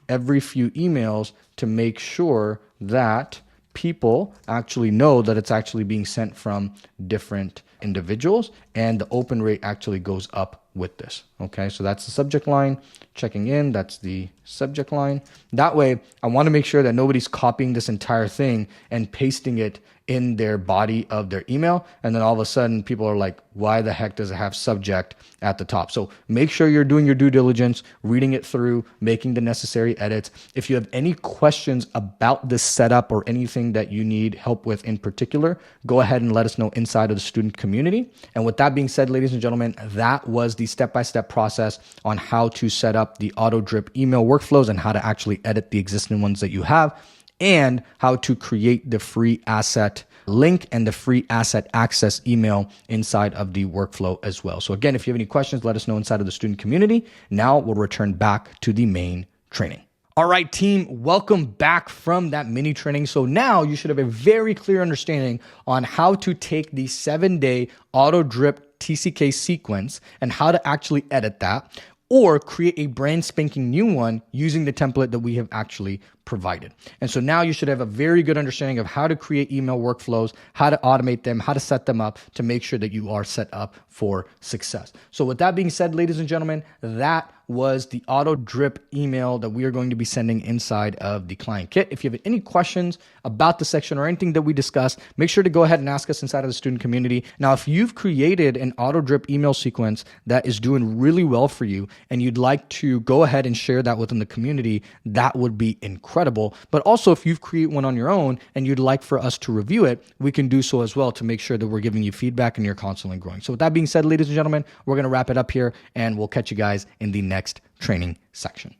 [SPEAKER 1] every few emails to make sure that people actually know that it's actually being sent from different individuals, and the open rate actually goes up with this. Okay, so that's the subject line. Checking in, that's the subject line. That way, I want to make sure that nobody's copying this entire thing and pasting it in their body of their email, and then all of a sudden people are like, why the heck does it have subject at the top? So make sure you're doing your due diligence, reading it through, making the necessary edits. If you have any questions about this setup or anything that you need help with in particular, go ahead and let us know inside of the student community. And with that being said, ladies and gentlemen, that was the step-by-step process on how to set up the auto drip email workflows and how to actually edit the existing ones that you have, and how to create the free asset link and the free asset access email inside of the workflow as well. So again, if you have any questions, let us know inside of the student community. Now we'll return back to the main training. All right, team, welcome back from that mini training. So now you should have a very clear understanding on how to take the 7-day auto drip TCK sequence and how to actually edit that, or create a brand spanking new one using the template that we have actually provided. And so now you should have a very good understanding of how to create email workflows, how to automate them, how to set them up to make sure that you are set up for success. So with that being said, ladies and gentlemen, that was the auto drip email that we are going to be sending inside of the client kit. If you have any questions about the section or anything that we discussed, make sure to go ahead and ask us inside of the student community. Now, if you've created an auto drip email sequence that is doing really well for you and you'd like to go ahead and share that within the community, that would be incredible. But also, if you've created one on your own and you'd like for us to review it, we can do so as well to make sure that we're giving you feedback and you're constantly growing. So with that being said, ladies and gentlemen, we're going to wrap it up here, and we'll catch you guys in the next training section.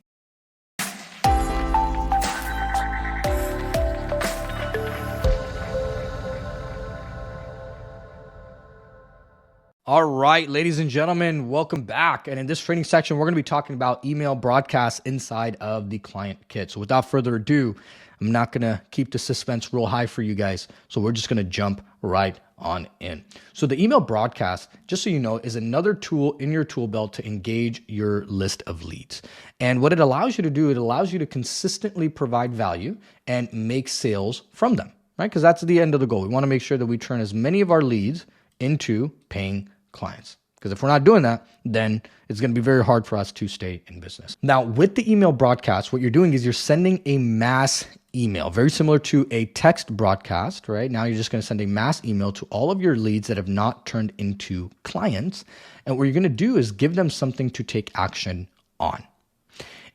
[SPEAKER 1] All right, ladies and gentlemen, welcome back. And in this training section, we're going to be talking about email broadcasts inside of the client kit. So without further ado, I'm not going to keep the suspense real high for you guys. So we're just going to jump right on in. So the email broadcast, just so you know, is another tool in your tool belt to engage your list of leads. And what it allows you to do, it allows you to consistently provide value and make sales from them, right? Because that's the end of the goal. We want to make sure that we turn as many of our leads into paying clients. Because if we're not doing that, then it's going to be very hard for us to stay in business. Now, with the email broadcast, what you're doing is you're sending a mass email, very similar to a text broadcast, right? Now you're just going to send a mass email to all of your leads that have not turned into clients. And what you're going to do is give them something to take action on.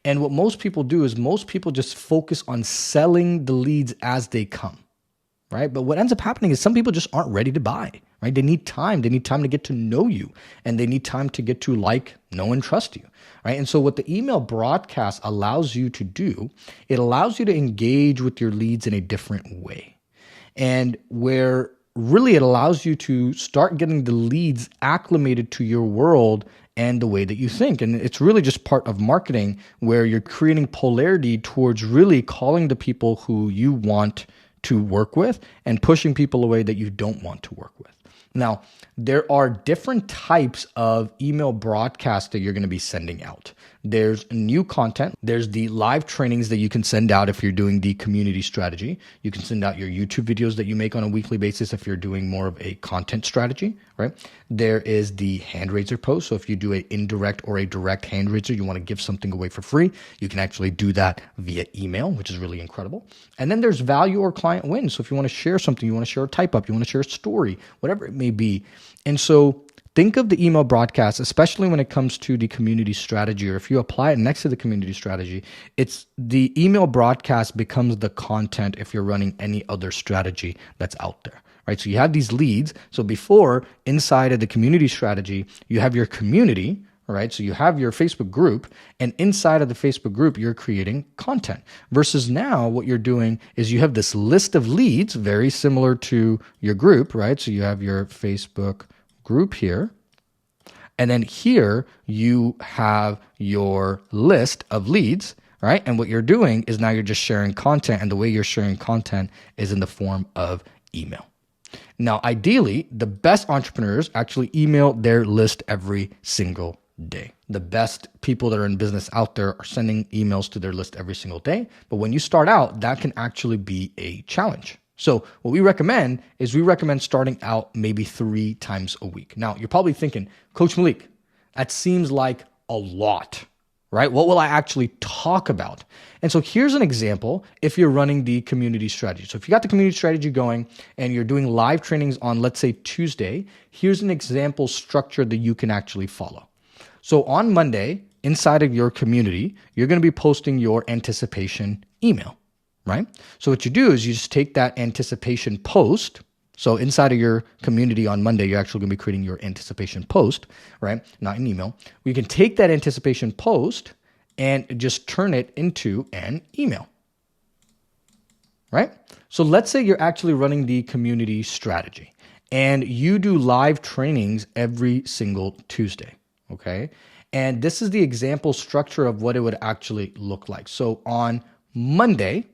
[SPEAKER 1] And what most people do is most people just focus on selling the leads as they come, right? But what ends up happening is some people just aren't ready to buy, right? They need time. They need time to get to know you, and they need time to get to like, know, and trust you, right? And so what the email broadcast allows you to do, it allows you to engage with your leads in a different way. And where really it allows you to start getting the leads acclimated to your world and the way that you think. And it's really just part of marketing where you're creating polarity towards really calling the people who you want to work with and pushing people away that you don't want to work with. Now, there are different types of email broadcasts that you're going to be sending out. There's new content. There's the live trainings that you can send out if you're doing the community strategy. You can send out your YouTube videos that you make on a weekly basis if you're doing more of a content strategy, right? There is the hand raiser post. So if you do an indirect or a direct hand raiser, you want to give something away for free, you can actually do that via email, which is really incredible. And then there's value or client wins. So if you want to share something, you want to share a type up, you want to share a story, whatever it may be. And so think of the email broadcast, especially when it comes to the community strategy, or if you apply it next to the community strategy, it's the email broadcast becomes the content if you're running any other strategy that's out there, right? So you have these leads. So before, inside of the community strategy, you have your community, right? So you have your Facebook group, and inside of the Facebook group, you're creating content. Versus now, what you're doing is you have this list of leads, very similar to your group, right? So you have your Facebook group here. And then here you have your list of leads, right? And what you're doing is now you're just sharing content, and the way you're sharing content is in the form of email. Now, ideally, the best entrepreneurs actually email their list every single day. The best people that are in business out there are sending emails to their list every single day. But when you start out, that can actually be a challenge. So what we recommend is we recommend starting out maybe 3 times a week. Now, you're probably thinking, Coach Malik, that seems like a lot, right? What will I actually talk about? And so here's an example if you're running the community strategy. So if you got the community strategy going and you're doing live trainings on, let's say, Tuesday, here's an example structure that you can actually follow. So on Monday, inside of your community, you're going to be posting your anticipation email, right? So what you do is you just take that anticipation post. So inside of your community on Monday, you're actually going to be creating your anticipation post, right? Not an email. We can take that anticipation post and just turn it into an email, right? So let's say you're actually running the community strategy and you do live trainings every single Tuesday, okay? And this is the example structure of what it would actually look like. So on Monday,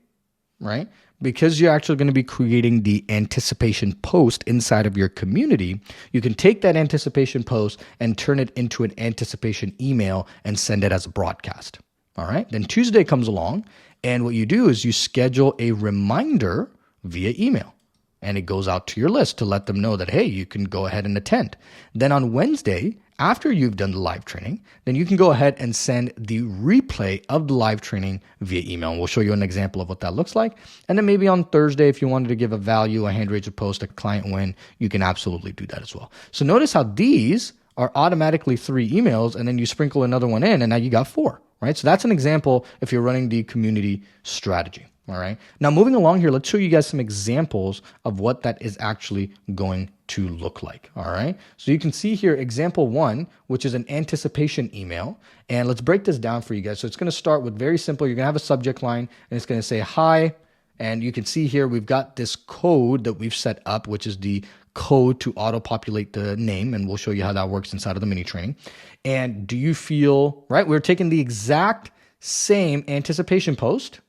[SPEAKER 1] right? Because you're actually going to be creating the anticipation post inside of your community, you can take that anticipation post and turn it into an anticipation email and send it as a broadcast. All right. Then Tuesday comes along, and what you do is you schedule a reminder via email, and it goes out to your list to let them know that, hey, you can go ahead and attend. Then on Wednesday, after you've done the live training, then you can go ahead and send the replay of the live training via email. And we'll show you an example of what that looks like. And then maybe on Thursday, if you wanted to give a value, a hand raise, a post, a client win, you can absolutely do that as well. So notice how these are automatically 3 emails, and then you sprinkle another one in, and now you got 4, right? So that's an example if you're running the community strategy. All right. Now, moving along here, let's show you guys some examples of what that is actually going to look like. All right. So you can see here, example 1, which is an anticipation email. And let's break this down for you guys. So it's going to start with very simple. You're going to have a subject line, and it's going to say, hi. And you can see here, we've got this code that we've set up, which is the code to auto-populate the name. And we'll show you how that works inside of the mini training. And do you feel, right? We're taking the exact same anticipation post,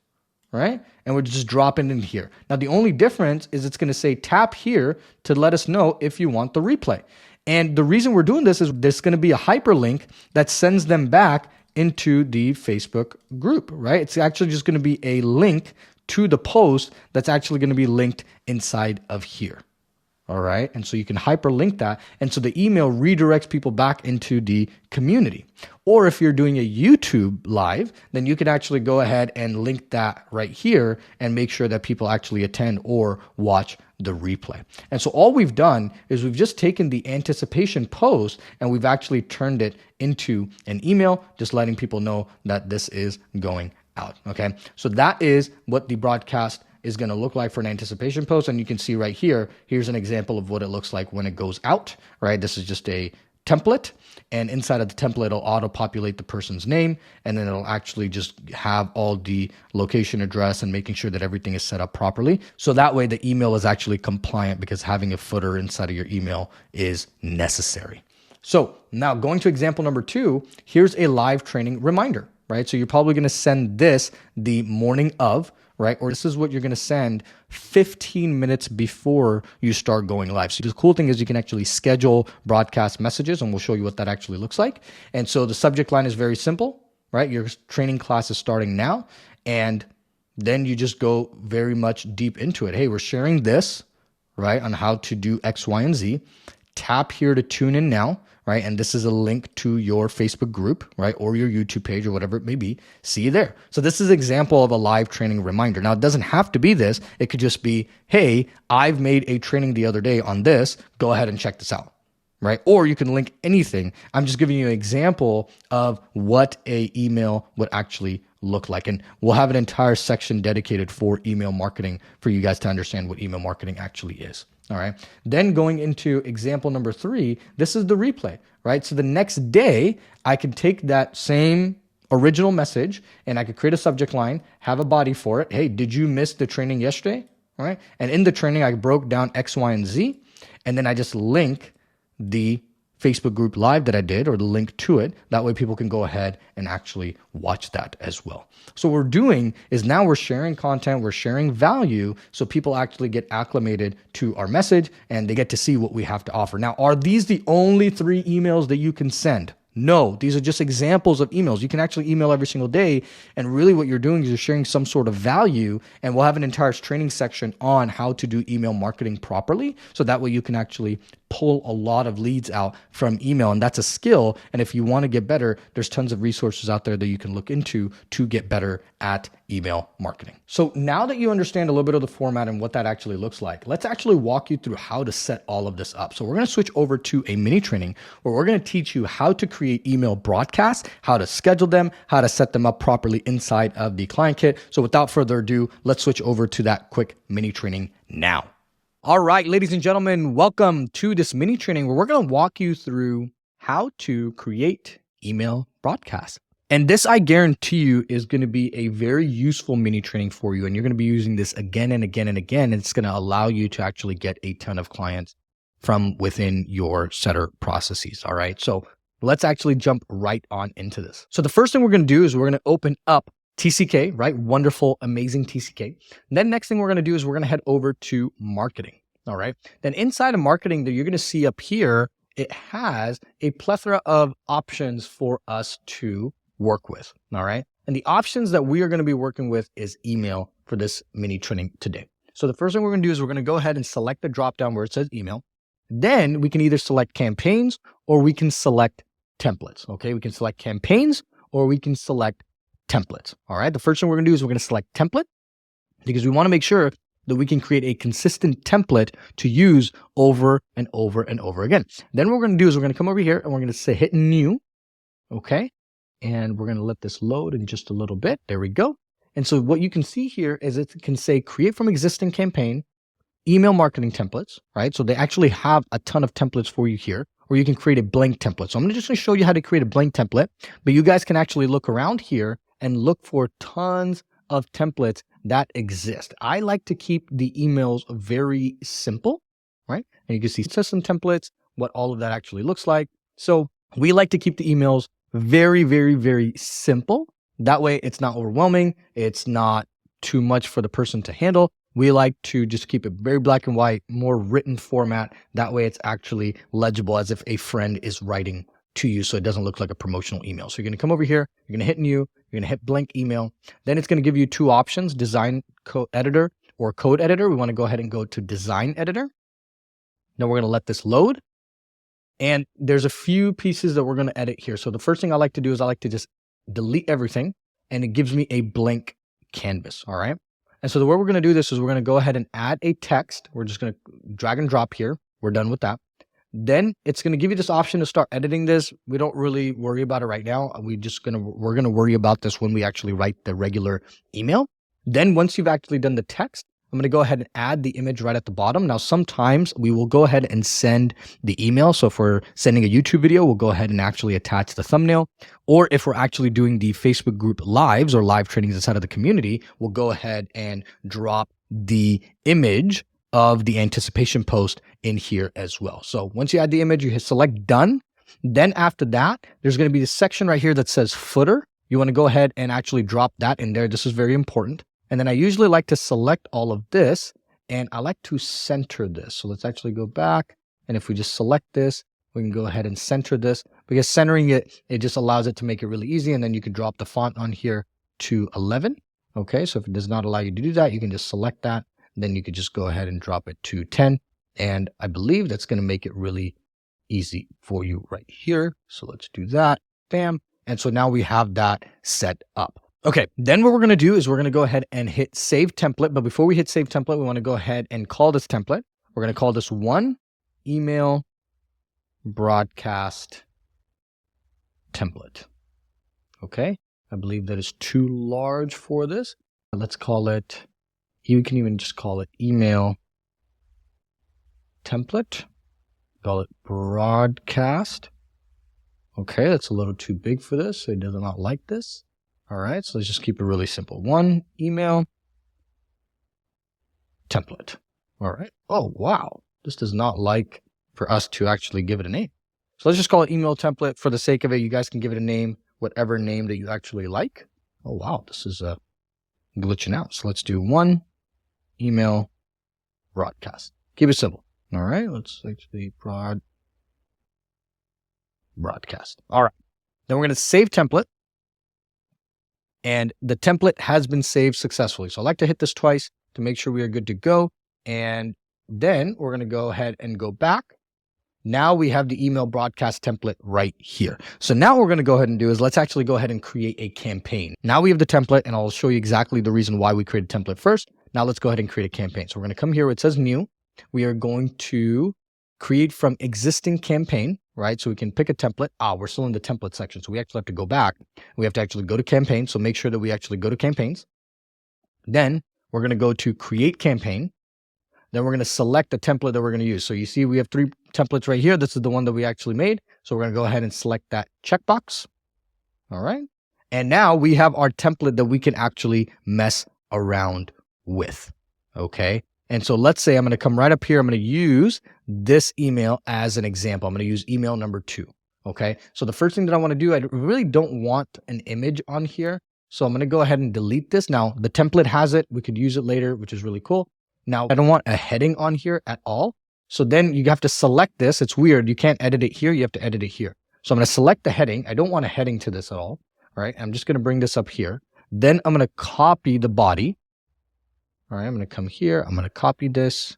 [SPEAKER 1] right? And we're just dropping in here. Now, the only difference is it's going to say tap here to let us know if you want the replay. And the reason we're doing this is there's going to be a hyperlink that sends them back into the Facebook group, right? It's actually just going to be a link to the post that's actually going to be linked inside of here. All right. And so you can hyperlink that. And so the email redirects people back into the community. Or if you're doing a YouTube live, then you can actually go ahead and link that right here and make sure that people actually attend or watch the replay. And so all we've done is we've just taken the anticipation post and we've actually turned it into an email, just letting people know that this is going out. Okay. So that is what the broadcast is going to look like for an anticipation post. And you can see right here, here's an example of what it looks like when it goes out, right? This is just a template, and inside of the template, it'll auto-populate the person's name, and then it'll actually just have all the location, address, and making sure that everything is set up properly. So that way the email is actually compliant, because having a footer inside of your email is necessary. So now going to example number 2, here's a live training reminder, right? So you're probably going to send this the morning of, right? Or this is what you're going to send 15 minutes before you start going live. So the cool thing is you can actually schedule broadcast messages, and we'll show you what that actually looks like. And so the subject line is very simple, right? Your training class is starting now. And then you just go very much deep into it. Hey, we're sharing this, right, on how to do X, Y, and Z. Tap here to tune in now, right? And this is a link to your Facebook group, right? Or your YouTube page or whatever it may be. See you there. So this is an example of a live training reminder. Now, it doesn't have to be this. It could just be, hey, I've made a training the other day on this. Go ahead and check this out, right? Or you can link anything. I'm just giving you an example of what a email would actually look like. And we'll have an entire section dedicated for email marketing for you guys to understand what email marketing actually is. All right. Then going into example number 3, this is the replay, right? So the next day, I can take that same original message and I could create a subject line, have a body for it. Hey, did you miss the training yesterday? All right. And in the training, I broke down X, Y, and Z. And then I just link the Facebook group live that I did, or the link to it. That way people can go ahead and actually watch that as well. So what we're doing is now we're sharing content, we're sharing value, so people actually get acclimated to our message and they get to see what we have to offer. Now, are these the only 3 emails that you can send? No, these are just examples of emails. You can actually email every single day. And really what you're doing is you're sharing some sort of value. And we'll have an entire training section on how to do email marketing properly. So that way you can actually pull a lot of leads out from email. And that's a skill. And if you want to get better, there's tons of resources out there that you can look into to get better at email marketing. So now that you understand a little bit of the format and what that actually looks like, let's actually walk you through how to set all of this up. So we're going to switch over to a mini training where we're going to teach you how to create email broadcasts, how to schedule them, how to set them up properly inside of the client kit. So without further ado, let's switch over to that quick mini training now. All right, ladies and gentlemen, welcome to this mini training where we're going to walk you through how to create email broadcasts. And this, I guarantee you, is going to be a very useful mini training for you. And you're going to be using this again and again and again. And it's going to allow you to actually get a ton of clients from within your setter processes. All right. So let's actually jump right on into this. So the first thing we're going to do is we're going to open up TCK, right? Wonderful, amazing TCK. And then next thing we're going to do is we're going to head over to marketing. All right. Then inside of marketing, that you're going to see up here, it has a plethora of options for us to work with. All right. And the options that we are going to be working with is email for this mini training today. So the first thing we're going to do is we're going to go ahead and select the drop down where it says email. Then we can either select campaigns or we can select templates. Okay. We can select campaigns or we can select templates. All right. The first thing we're going to do is we're going to select template because we want to make sure that we can create a consistent template to use over and over and over again. Then what we're going to do is we're going to come over here and we're going to say hit new. Okay. And we're going to let this load in just a little bit. There we go. And so what you can see here is it can say create from existing campaign, email marketing templates, right? So they actually have a ton of templates for you here, or you can create a blank template. So I'm just going to show you how to create a blank template, but you guys can actually look around here and look for tons of templates that exist. I like to keep the emails very simple, right? And you can see system templates, what all of that actually looks like. So we like to keep the emails very, very, very simple. That way it's not overwhelming. It's not too much for the person to handle. We like to just keep it very black and white, more written format. That way it's actually legible as if a friend is writing to you, so it doesn't look like a promotional email. So you're going to come over here, you're going to hit new, you're going to hit blank email. Then it's going to give you 2 options, design code editor or code editor. We want to go ahead and go to design editor. Then we're going to let this load. And there's a few pieces that we're going to edit here. So the first thing I like to do is I like to just delete everything and it gives me a blank canvas. All right. And so the way we're going to do this is we're going to go ahead and add a text. We're just going to drag and drop here. We're done with that. Then it's going to give you this option to start editing this. We don't really worry about it right now. We're going to worry about this when we actually write the regular email. Then once you've actually done the text, I'm going to go ahead and add the image right at the bottom. Now, sometimes we will go ahead and send the email. So if we're sending a YouTube video, we'll go ahead and actually attach the thumbnail. Or if we're actually doing the Facebook group lives or live trainings inside of the community, we'll go ahead and drop the image of the anticipation post in here as well. So once you add the image, you hit select done. Then after that, there's going to be this section right here that says footer. You want to go ahead and actually drop that in there. This is very important. And then I usually like to select all of this and I like to center this. So let's actually go back. And if we just select this, we can go ahead and center this, because centering it, it just allows it to make it really easy. And then you can drop the font on here to 11. Okay. So if it does not allow you to do that, you can just select that. Then you could just go ahead and drop it to 10. And I believe that's going to make it really easy for you right here. So let's do that. Bam. And so now we have that set up. Okay. Then what we're going to do is we're going to go ahead and hit save template. But before we hit save template, we want to go ahead and call this template. We're going to call this one email broadcast template. Okay. I believe that is too large for this. Let's call it, you can even just call it email template. Call it broadcast. Okay, that's a little too big for this, so it does not like this. All right, so let's just keep it really simple. One email template. All right. Oh, wow. This does not like for us to actually give it a name. So let's just call it email template. For the sake of it, you guys can give it a name, whatever name that you actually like. Oh, wow. This is glitching out. So let's do one email broadcast. Keep it simple. All right. Let's actually broadcast. All right. Then we're going to save template. And the template has been saved successfully. So I like to hit this twice to make sure we are good to go. And then we're going to go ahead and go back. Now we have the email broadcast template right here. So now what we're going to go ahead and do is let's actually go ahead and create a campaign. Now we have the template, and I'll show you exactly the reason why we created a template first. Now let's go ahead and create a campaign. So we're going to come here where it says new. We are going to create from existing campaign, right? So we can pick a template. We're still in the template section. So we actually have to go back. We have to actually go to campaign. So make sure that we actually go to campaigns. Then we're going to go to create campaign. Then we're going to select the template that we're going to use. So you see we have 3 templates right here. This is the one that we actually made. So we're going to go ahead and select that checkbox. All right. And now we have our template that we can actually mess around with. Okay. And so let's say I'm going to come right up here. I'm going to use this email as an example. I'm going to use email number 2. Okay. So the first thing that I want to do, I really don't want an image on here. So I'm going to go ahead and delete this. Now the template has it. We could use it later, which is really cool. Now I don't want a heading on here at all. So then you have to select this. It's weird. You can't edit it here. You have to edit it here. So I'm going to select the heading. I don't want a heading to this at all. All right. I'm just going to bring this up here. Then I'm going to copy the body. All right. I'm going to come here. I'm going to copy this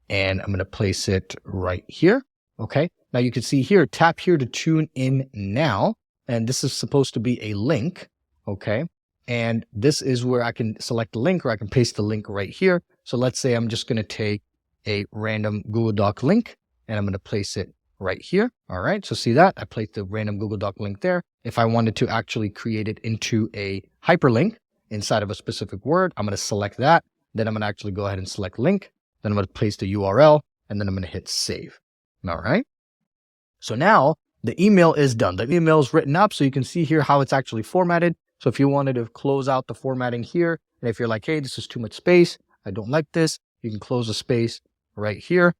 [SPEAKER 1] and I'm going to place it right here. Okay. Now you can see here, tap here to tune in now. And this is supposed to be a link. Okay. And this is where I can select the link or I can paste the link right here. So let's say I'm just going to take a random Google Doc link and I'm going to place it right here. All right. So see that? I placed the random Google Doc link there. If I wanted to actually create it into a hyperlink inside of a specific word, I'm going to select that. Then I'm going to actually go ahead and select link. Then I'm going to place the URL and then I'm going to hit save. All right. So now the email is done. The email is written up. So you can see here how it's actually formatted. So if you wanted to close out the formatting here, and if you're like, hey, this is too much space, I don't like this, you can close the space right here.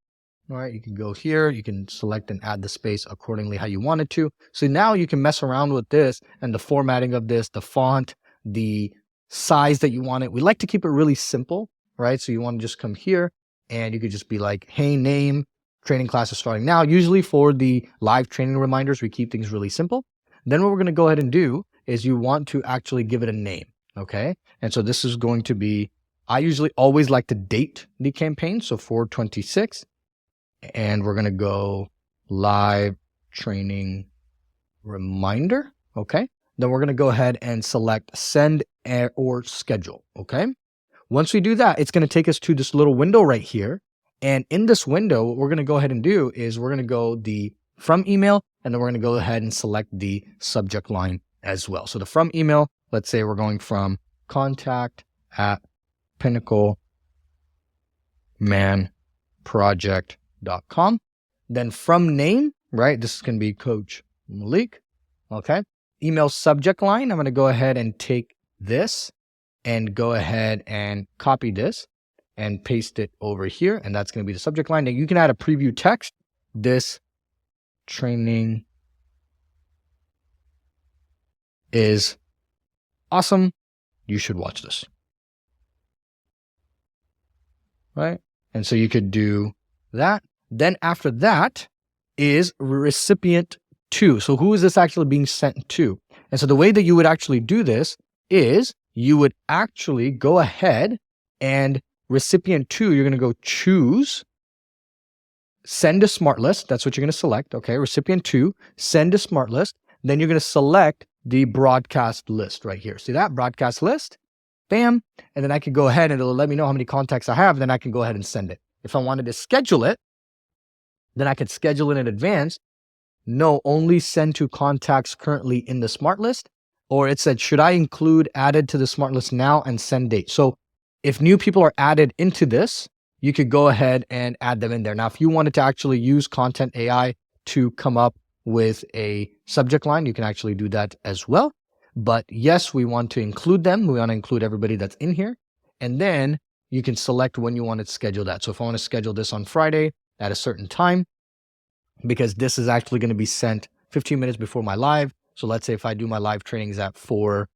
[SPEAKER 1] All right, you can go here, you can select and add the space accordingly how you want it to. So now you can mess around with this and the formatting of this, the font, the size that you want it. We like to keep it really simple, right? So you want to just come here and you could just be like, hey, name, training class is starting now. Usually for the live training reminders, we keep things really simple. Then what we're going to go ahead and do is you want to actually give it a name, okay? And so this is going to be, I usually always like to date the campaign, so 4/26, and we're gonna go live training reminder, okay? Then we're gonna go ahead and select send or schedule, okay? Once we do that, it's gonna take us to this little window right here, and in this window, what we're gonna go ahead and do is we're gonna go the from email, and then we're gonna go ahead and select the subject line as well. So the from email, let's say we're going from contact@pinnaclemanproject.com. Then from name, right? This is going to be Coach Malik. Okay. Email subject line. I'm going to go ahead and take this and go ahead and copy this and paste it over here. And that's going to be the subject line. Now you can add a preview text. This training is awesome. You should watch this. Right? And so you could do that. Then after that is recipient 2. So who is this actually being sent to? And so the way that you would actually do this is you would actually go ahead and recipient 2, you're going to go choose, send a smart list. That's what you're going to select. Okay. Recipient 2, send a smart list. Then you're going to select the broadcast list right here. See that broadcast list? Bam. And then I can go ahead and it'll let me know how many contacts I have. Then I can go ahead and send it. If I wanted to schedule it, then I could schedule it in advance. No, only send to contacts currently in the smart list. Or it said, should I include added to the smart list now and send date? So if new people are added into this, you could go ahead and add them in there. Now, if you wanted to actually use Content AI to come up with a subject line, you can actually do that as well. But yes, we want to include them. We want to include everybody that's in here. And then you can select when you want to schedule that. So if I want to schedule this on Friday at a certain time, because this is actually going to be sent 15 minutes before my live. So let's say if I do my live trainings at 5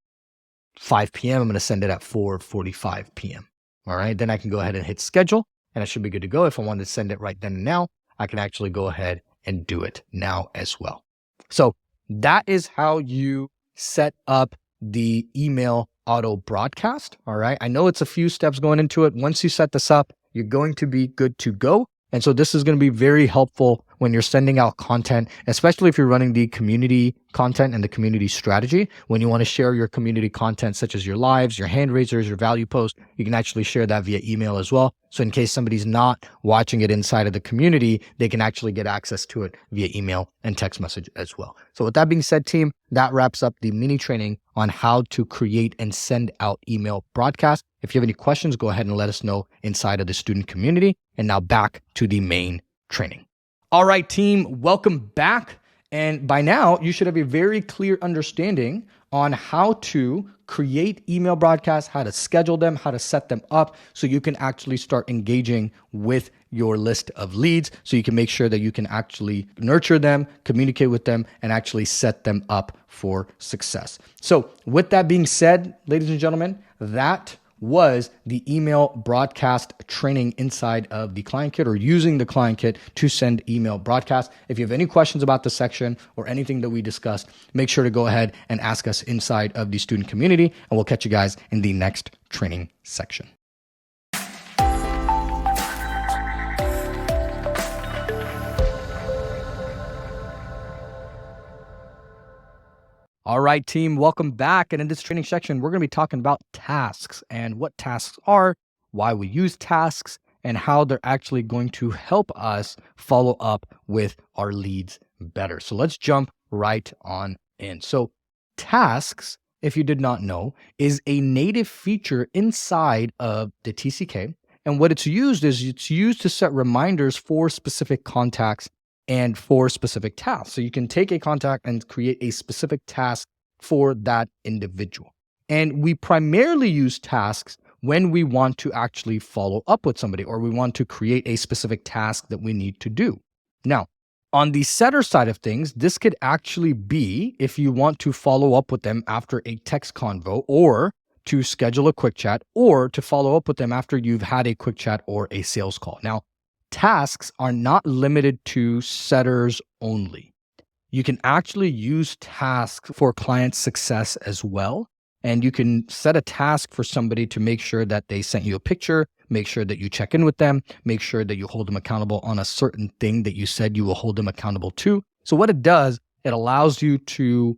[SPEAKER 1] p.m., I'm going to send it at 4:45 p.m. All right. Then I can go ahead and hit schedule and I should be good to go. If I wanted to send it right then and now, I can actually go ahead and do it now as well. So that is how you set up the email auto broadcast. All right. I know it's a few steps going into it. Once you set this up, you're going to be good to go. And so this is going to be very helpful when you're sending out content, especially if you're running the community content and the community strategy. When you want to share your community content, such as your lives, your hand raisers, your value posts, you can actually share that via email as well. So in case somebody's not watching it inside of the community, they can actually get access to it via email and text message as well. So with that being said, team, that wraps up the mini training on how to create and send out email broadcasts. If you have any questions, go ahead and let us know inside of the student community. And now back to the main training. All right, team, welcome back. And by now, you should have a very clear understanding on how to create email broadcasts, how to schedule them, how to set them up so you can actually start engaging with your list of leads so you can make sure that you can actually nurture them, communicate with them, and actually set them up for success. So with that being said, ladies and gentlemen, that was the email broadcast training inside of the client kit, or using the client kit to send email broadcasts. If you have any questions about the section or anything that we discussed, make sure to go ahead and ask us inside of the student community, and we'll catch you guys in the next training section. All right, team, welcome back. And in this training section, we're going to be talking about tasks and what tasks are, why we use tasks, and how they're actually going to help us follow up with our leads better. So let's jump right on in. So tasks, if you did not know, is a native feature inside of the TCK. And what it's used to set reminders for specific contacts and for specific tasks. So you can take a contact and create a specific task for that individual. And we primarily use tasks when we want to actually follow up with somebody, or we want to create a specific task that we need to do. Now, on the setter side of things, this could actually be if you want to follow up with them after a text convo, or to schedule a quick chat, or to follow up with them after you've had a quick chat or a sales call. Now, tasks are not limited to setters only. You can actually use tasks for client success as well. And you can set a task for somebody to make sure that they sent you a picture, make sure that you check in with them, make sure that you hold them accountable on a certain thing that you said you will hold them accountable to. So what it does, it allows you to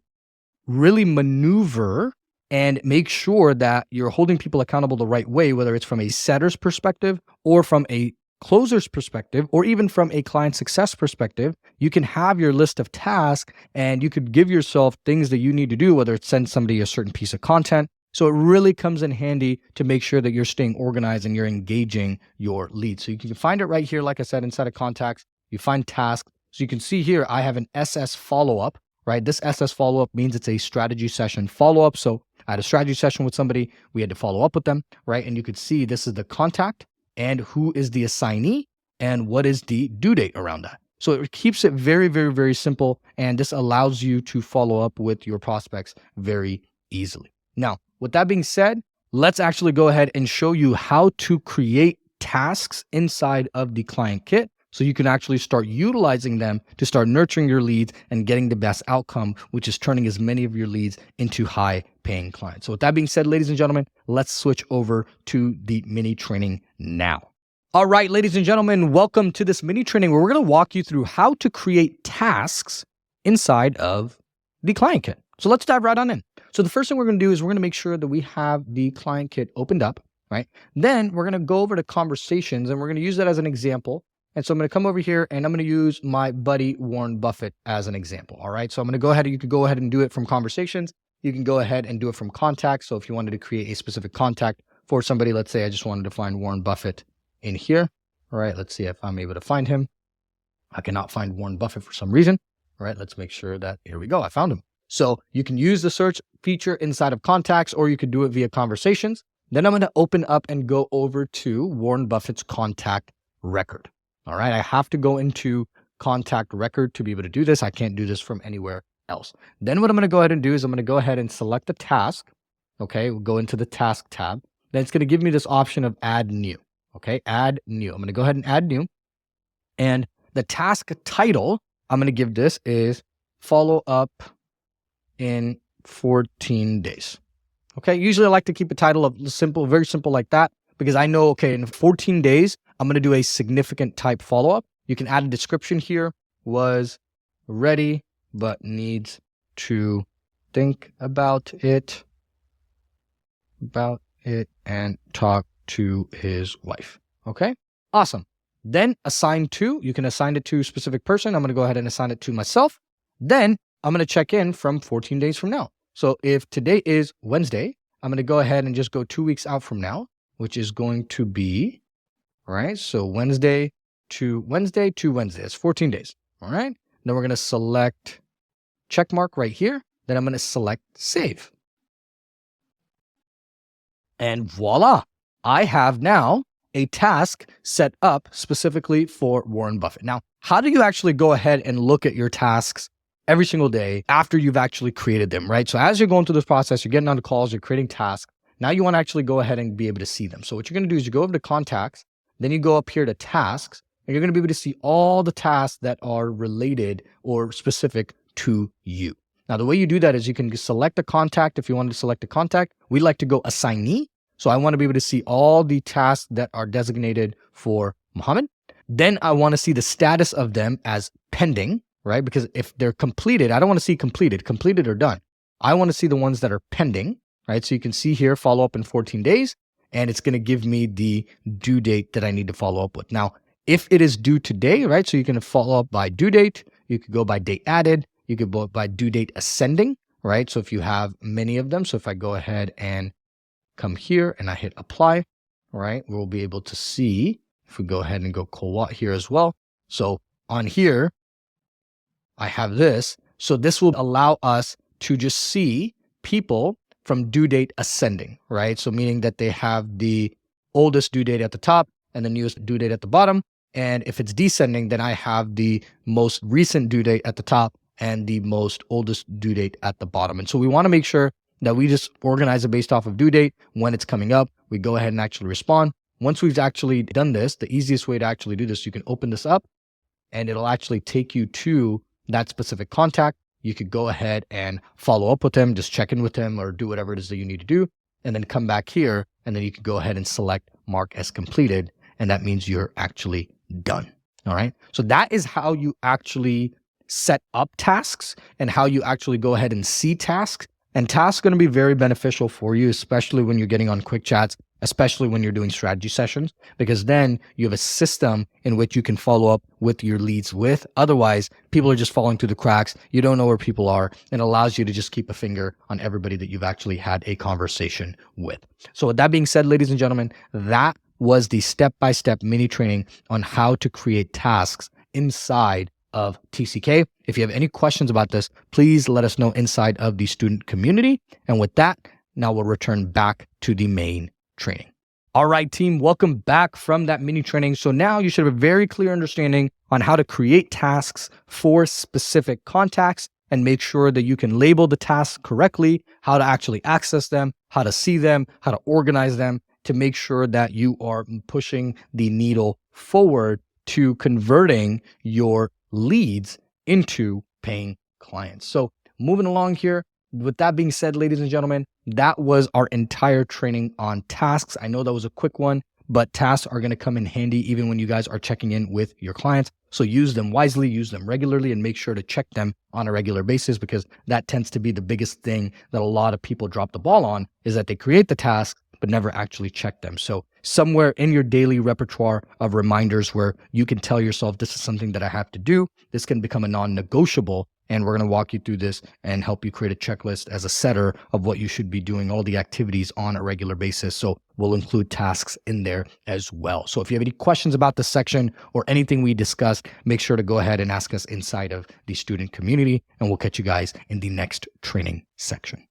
[SPEAKER 1] really maneuver and make sure that you're holding people accountable the right way, whether it's from a setter's perspective or from a closer's perspective, or even from a client success perspective. You can have your list of tasks and you could give yourself things that you need to do, whether it's send somebody a certain piece of content. So it really comes in handy to make sure that you're staying organized and you're engaging your leads. So you can find it right here, like I said, inside of contacts, you find tasks. So you can see here, I have an SS follow-up, right? This SS follow-up means it's a strategy session follow-up. So I had a strategy session with somebody, we had to follow up with them, right? And you could see this is the contact, and who is the assignee, and what is the due date around that. So it keeps it very, very, very simple. And this allows you to follow up with your prospects very easily. Now, with that being said, let's actually go ahead and show you how to create tasks inside of the client kit so you can actually start utilizing them to start nurturing your leads and getting the best outcome, which is turning as many of your leads into high-paying clients. So with that being said, ladies and gentlemen, let's switch over to the mini training now. All right, ladies and gentlemen, welcome to this mini training where we're going to walk you through how to create tasks inside of the client kit. So let's dive right on in. So the first thing we're going to do is we're going to make sure that we have the client kit opened up, right? Then we're going to go over to conversations, and we're going to use that as an example. And so I'm going to come over here and I'm going to use my buddy Warren Buffett as an example. All right. So I'm going to go ahead and you could go ahead and do it from conversations. You can go ahead and do it from contacts. So if you wanted to create a specific contact for somebody, let's say I just wanted to find Warren Buffett in here. All right, let's see if I'm able to find him. I cannot find Warren Buffett for some reason. All right, let's make sure that, here we go, I found him. So you can use the search feature inside of contacts, or you could do it via conversations. Then I'm going to open up and go over to Warren Buffett's contact record. All right, I have to go into contact record to be able to do this. I can't do this from anywhere else. Then what I'm going to go ahead and do is I'm going to go ahead and select the task. Okay, we'll go into the task tab. Then it's going to give me this option of add new. Okay, add new. I'm going to go ahead and add new. And the task title I'm going to give this is follow up in 14 days. Okay, usually I like to keep a title of simple, very simple like that, because I know, okay, in 14 days, I'm going to do a significant type follow-up. You can add a description here, was ready, but needs to think about it and talk to his wife. Okay, awesome. Then assign to, you can assign it to a specific person. I'm going to go ahead and assign it to myself. Then I'm going to check in from 14 days from now. So if today is Wednesday, I'm going to go ahead and just go 2 weeks out from now, which is going to be, all right, so Wednesday to Wednesday to Wednesday. It's 14 days. All right. Then we're going to select check mark right here. Then I'm going to select save. And voila, I have now a task set up specifically for Warren Buffett. Now, how do you actually go ahead and look at your tasks every single day after you've actually created them, right? So as you're going through this process, you're getting on the calls, you're creating tasks. Now you want to actually go ahead and be able to see them. So what you're going to do is you go over to contacts, then you go up here to tasks, and you're going to be able to see all the tasks that are related or specific to you. Now, the way you do that is you can select a contact. If you wanted to select a contact, we like to go assignee. So I want to be able to see all the tasks that are designated for Muhammad. Then I want to see the status of them as pending, right? Because if they're completed, I don't want to see completed or done. I want to see the ones that are pending, right? So you can see here, follow up in 14 days, and it's going to give me the due date that I need to follow up with. Now, if it is due today, right? So you can follow up by due date. You could go by date added. You could go by due date ascending, right? So if you have many of them, so if I go ahead and come here and I hit apply, right? We'll be able to see if we go ahead and go Colwatt here as well. So on here, I have this. So this will allow us to just see people from due date ascending, right? So meaning that they have the oldest due date at the top and the newest due date at the bottom. And if it's descending, then I have the most recent due date at the top and the most oldest due date at the bottom. And so we want to make sure that we just organize it based off of due date. When it's coming up, we go ahead and actually respond. Once we've actually done this, the easiest way to actually do this, you can open this up and it'll actually take you to that specific contact. You could go ahead and follow up with them, just check in with them or do whatever it is that you need to do. And then come back here and then you can go ahead and select mark as completed. And that means you're actually done. All right. So that is how you actually set up tasks and how you actually go ahead and see tasks. And tasks are going to be very beneficial for you, especially when you're getting on quick chats, especially when you're doing strategy sessions, because then you have a system in which you can follow up with your leads with. Otherwise, people are just falling through the cracks. You don't know where people are, and it allows you to just keep a finger on everybody that you've actually had a conversation with. So with that being said, ladies and gentlemen, that was the step-by-step mini training on how to create tasks inside of TCK. If you have any questions about this, please let us know inside of the student community. And with that, now we'll return back to the main training. All right, team, welcome back from that mini training. So now you should have a very clear understanding on how to create tasks for specific contacts and make sure that you can label the tasks correctly, how to actually access them, how to see them, how to organize them to make sure that you are pushing the needle forward to converting your leads into paying clients. So moving along here, with that being said, ladies and gentlemen, that was our entire training on tasks. I know that was a quick one, but tasks are going to come in handy even when you guys are checking in with your clients. So use them wisely, use them regularly, and make sure to check them on a regular basis, because that tends to be the biggest thing that a lot of people drop the ball on, is that they create the tasks but never actually check them. So somewhere in your daily repertoire of reminders where you can tell yourself, this is something that I have to do, this can become a non-negotiable, And we're going to walk you through this and help you create a checklist as a setter of what you should be doing, all the activities on a regular basis. So we'll include tasks in there as well. So if you have any questions about this section or anything we discussed, make sure to go ahead and ask us inside of the student community, and we'll catch you guys in the next training section.